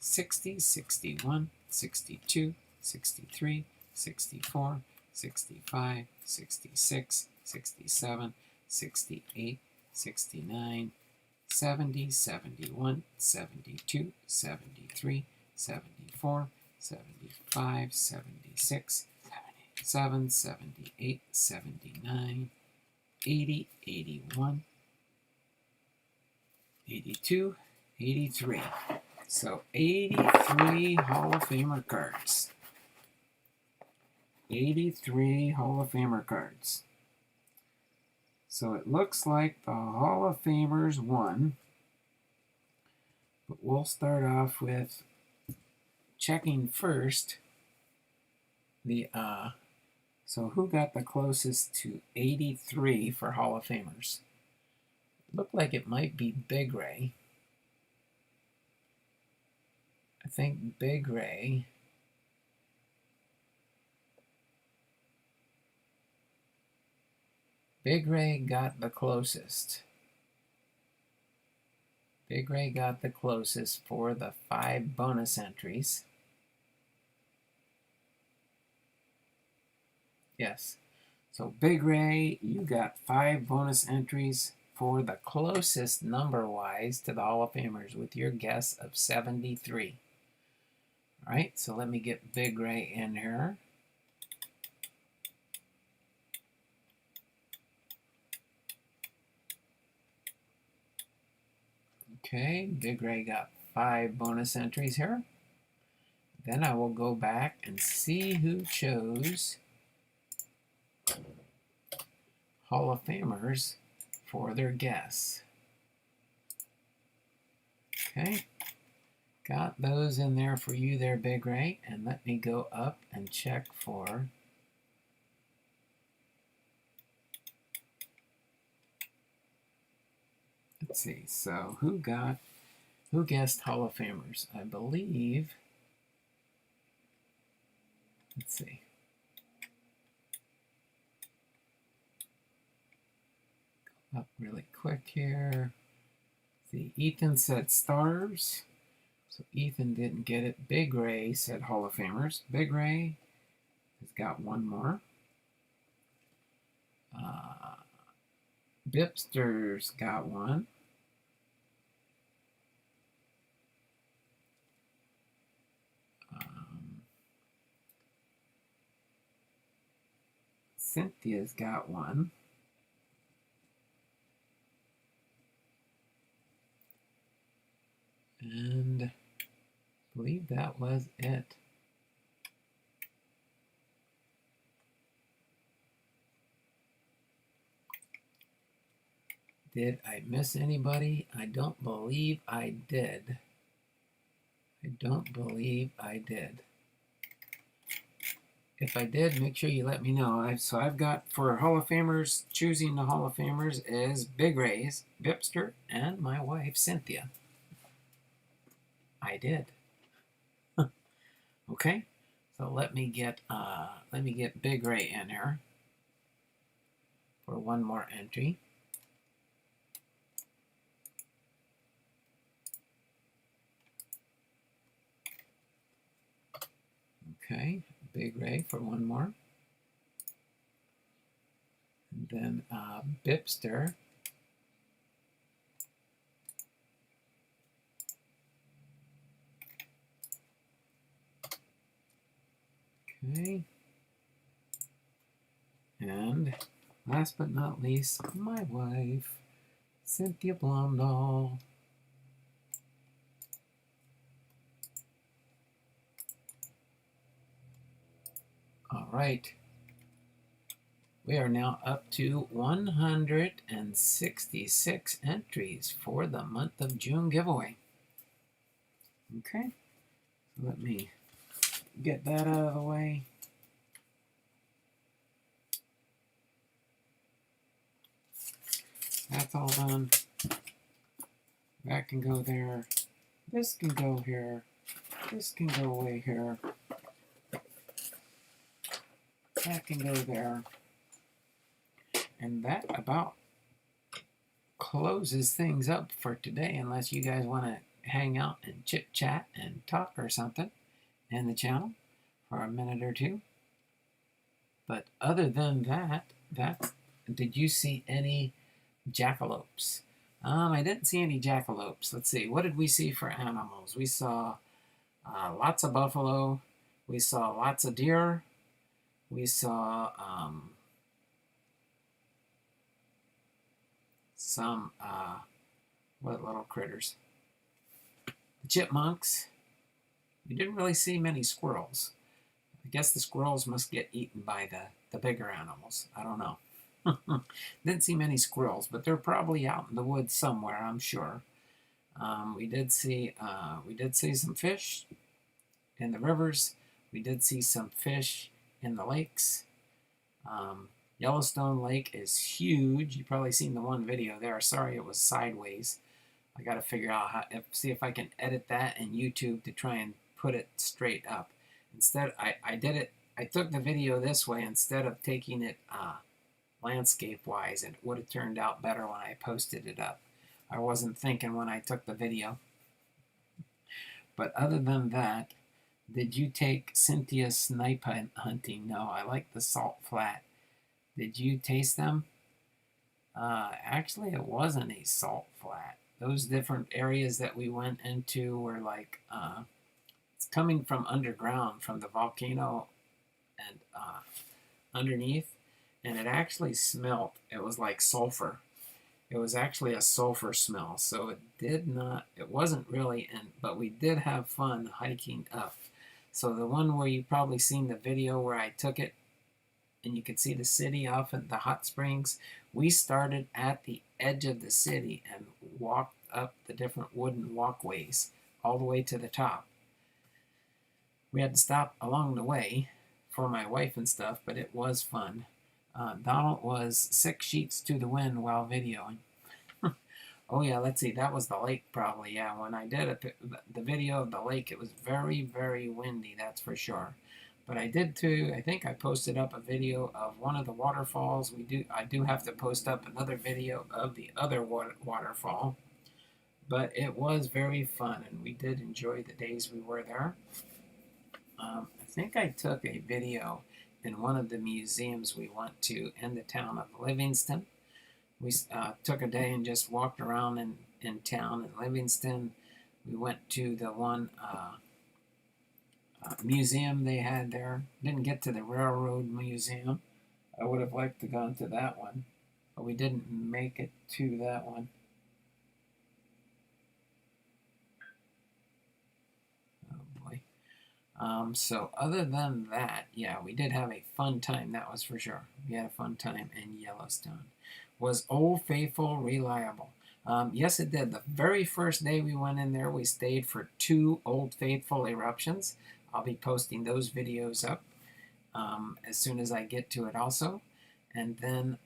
60, 61, 62, 63, 64, 65, 66, 67, 68, 69, 70, 71, 72, 73, 74, 75, 76, 77, 78, 79, 80, 81, 82, 83. So 83 Hall of Famer cards. 83 Hall of Famer cards. So it looks like the Hall of Famers won. But we'll start off with checking first the so who got the closest to 83 for Hall of Famers? Looked like it might be Big Ray. I think Big Ray got the closest. Big Ray got the closest for the 5 bonus entries. Yes. So Big Ray, you got 5 bonus entries for the closest number-wise to the Hall of Famers with your guess of 73. All right, so let me get Big Ray in here. Okay, Big Ray got 5 bonus entries here. Then I will go back and see who chose Hall of Famers for their guess. Okay, got those in there for you there, Big Ray. And let me go up and check for let's see, so who guessed Hall of Famers? I believe Let's see. Go up really quick here. See, Ethan said stars. So Ethan didn't get it. Big Ray said Hall of Famers. Big Ray has got one more. BiPster's got one. Cynthia's got one. And I believe that was it. Did I miss anybody? I don't believe I did. I don't believe I did. If I did, make sure you let me know. So I've got, for Hall of Famers, choosing the Hall of Famers is Big Ray's, BiPster, and my wife, Cynthia. I did. Okay, so let me get Big Ray in here for one more entry. Okay, Big Ray for one more. And then BiPster. Okay. And last but not least, my wife, Cynthia Blomdahl. All right. We are now up to 166 entries for the month of June giveaway. Okay. So let me get that out of the way. That's all done. That can go there. This can go here. This can go away here. That can go there. And that about closes things up for today, unless you guys want to hang out and chit chat and talk or something in the channel for a minute or two. But other than that, did you see any jackalopes? I didn't see any jackalopes. Let's see. What did we see for animals? We saw lots of buffalo. We saw lots of deer. We saw some, what little critters? The chipmunks. We didn't really see many squirrels. I guess the squirrels must get eaten by the bigger animals. I don't know. Didn't see many squirrels, but they're probably out in the woods somewhere, I'm sure. We did see some fish in the rivers. We did see some fish in the lakes. Yellowstone Lake is huge. You've probably seen the one video there. Sorry it was sideways. I got to figure out see if I can edit that in YouTube to try and put it straight up. Instead, I took the video this way instead of taking it landscape-wise, and it would have turned out better when I posted it up. I wasn't thinking when I took the video. But other than that, did you take Cynthia snipe hunting? No, I like the salt flat. Did you taste them? Actually, it wasn't a salt flat. Those different areas that we went into were like, it's coming from underground, from the volcano and underneath, and it actually smelled, it was like sulfur. It was actually a sulfur smell, so it wasn't really, but we did have fun hiking up. So the one where you probably seen the video where I took it, and you could see the city off at the hot springs, we started at the edge of the city and walked up the different wooden walkways all the way to the top. We had to stop along the way for my wife and stuff, but it was fun. Donald was 6 sheets to the wind while videoing. Oh yeah, let's see, that was the lake probably. Yeah, when I did the video of the lake, it was very, very windy, that's for sure. But I did too. I think I posted up a video of one of the waterfalls. I do have to post up another video of the other waterfall. But it was very fun, and we did enjoy the days we were there. I think I took a video in one of the museums we went to in the town of Livingston. We took a day and just walked around in town in Livingston. We went to the one museum they had there. Didn't get to the railroad museum. I would have liked to go to that one, but we didn't make it to that one. So other than that, yeah, we did have a fun time, that was for sure. We had a fun time in Yellowstone. Was Old Faithful reliable? Yes, it did. The very first day we went in there, we stayed for 2 Old Faithful eruptions. I'll be posting those videos up as soon as I get to it also. And then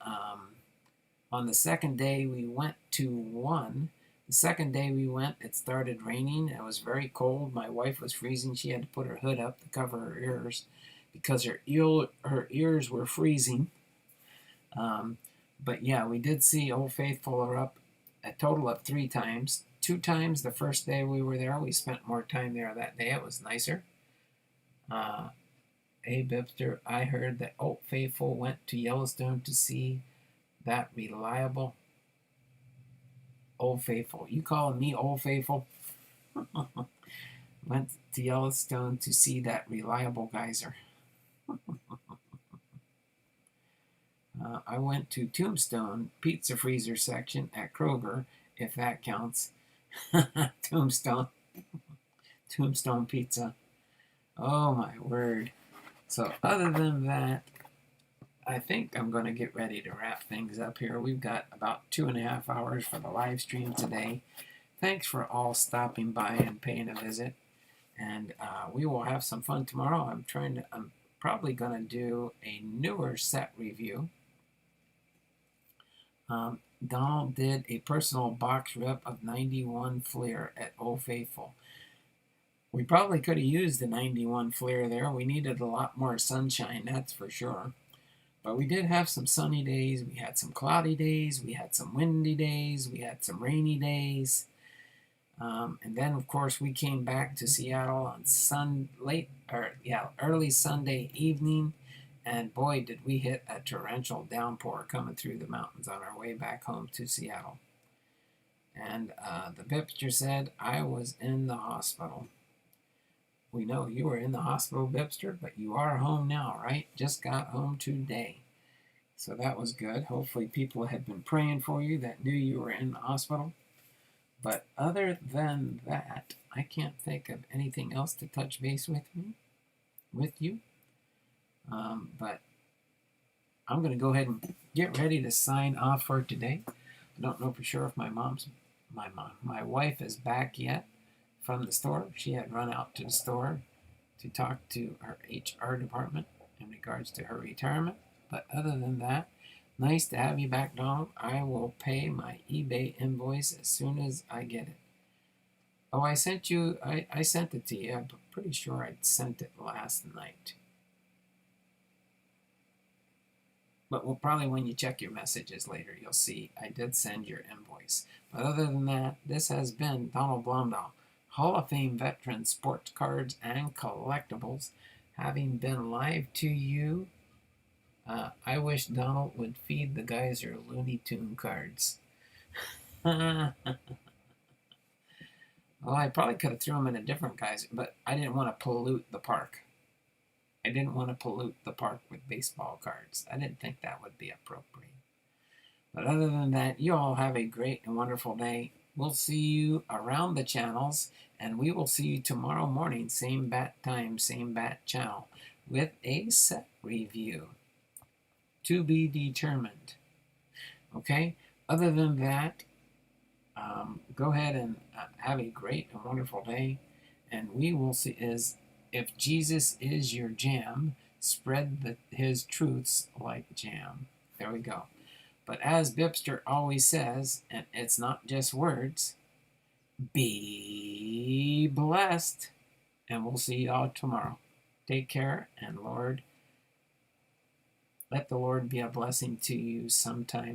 on the second day, we went to one. The second day we went, it started raining. It was very cold. My wife was freezing. She had to put her hood up to cover her ears because her ears were freezing. But yeah, we did see Old Faithful erupt a total of 3 times. 2 times the first day we were there. We spent more time there that day. It was nicer. Hey, BiPster, I heard that Old Faithful went to Yellowstone to see that reliable Old Faithful. You calling me Old Faithful? Went to Yellowstone to see that reliable geyser. I went to Tombstone pizza freezer section at Kroger, if that counts. Tombstone pizza. Oh my word. So other than that, I think I'm going to get ready to wrap things up here. We've got about 2.5 hours for the live stream today. Thanks for all stopping by and paying a visit. And we will have some fun tomorrow. I'm probably going to do a newer set review. Donald did a personal box rip of 91 Fleer at Old Faithful. We probably could have used the 91 Fleer there. We needed a lot more sunshine, that's for sure. But we did have some sunny days. We had some cloudy days. We had some windy days. We had some rainy days. And then, of course, we came back to Seattle on early Sunday evening. And boy, did we hit a torrential downpour coming through the mountains on our way back home to Seattle. And the BiPster said, I was in the hospital. We know you were in the hospital, BiPster, but you are home now, right? Just got home today. So that was good. Hopefully people had been praying for you that knew you were in the hospital. But other than that, I can't think of anything else to touch base with you. But I'm going to go ahead and get ready to sign off for today. I don't know for sure if my wife is back yet from the store. She had run out to the store to talk to her HR department in regards to her retirement. But other than that, nice to have you back, Donald. I will pay my eBay invoice as soon as I get it. Oh, I sent it to you. I'm pretty sure I sent it last night. But probably when you check your messages later, you'll see I did send your invoice. But other than that, this has been Donald Blomdahl, Hall of Fame veteran, sports cards and collectibles, having been live to you. I wish Donald would feed the geyser Looney Tune cards. Well, I probably could have threw them in a different geyser, but I didn't want to pollute the park. I didn't want to pollute the park with baseball cards. I didn't think that would be appropriate. But other than that, you all have a great and wonderful day. We'll see you around the channels, and we will see you tomorrow morning, same bat time, same bat channel, with a set review. To be determined. Okay? Other than that, go ahead and have a great and wonderful day. And we will see if Jesus is your jam, spread his truths like jam. There we go. But as BiPster always says, and it's not just words, be blessed. And we'll see y'all tomorrow. Take care, and Lord, let the Lord be a blessing to you sometime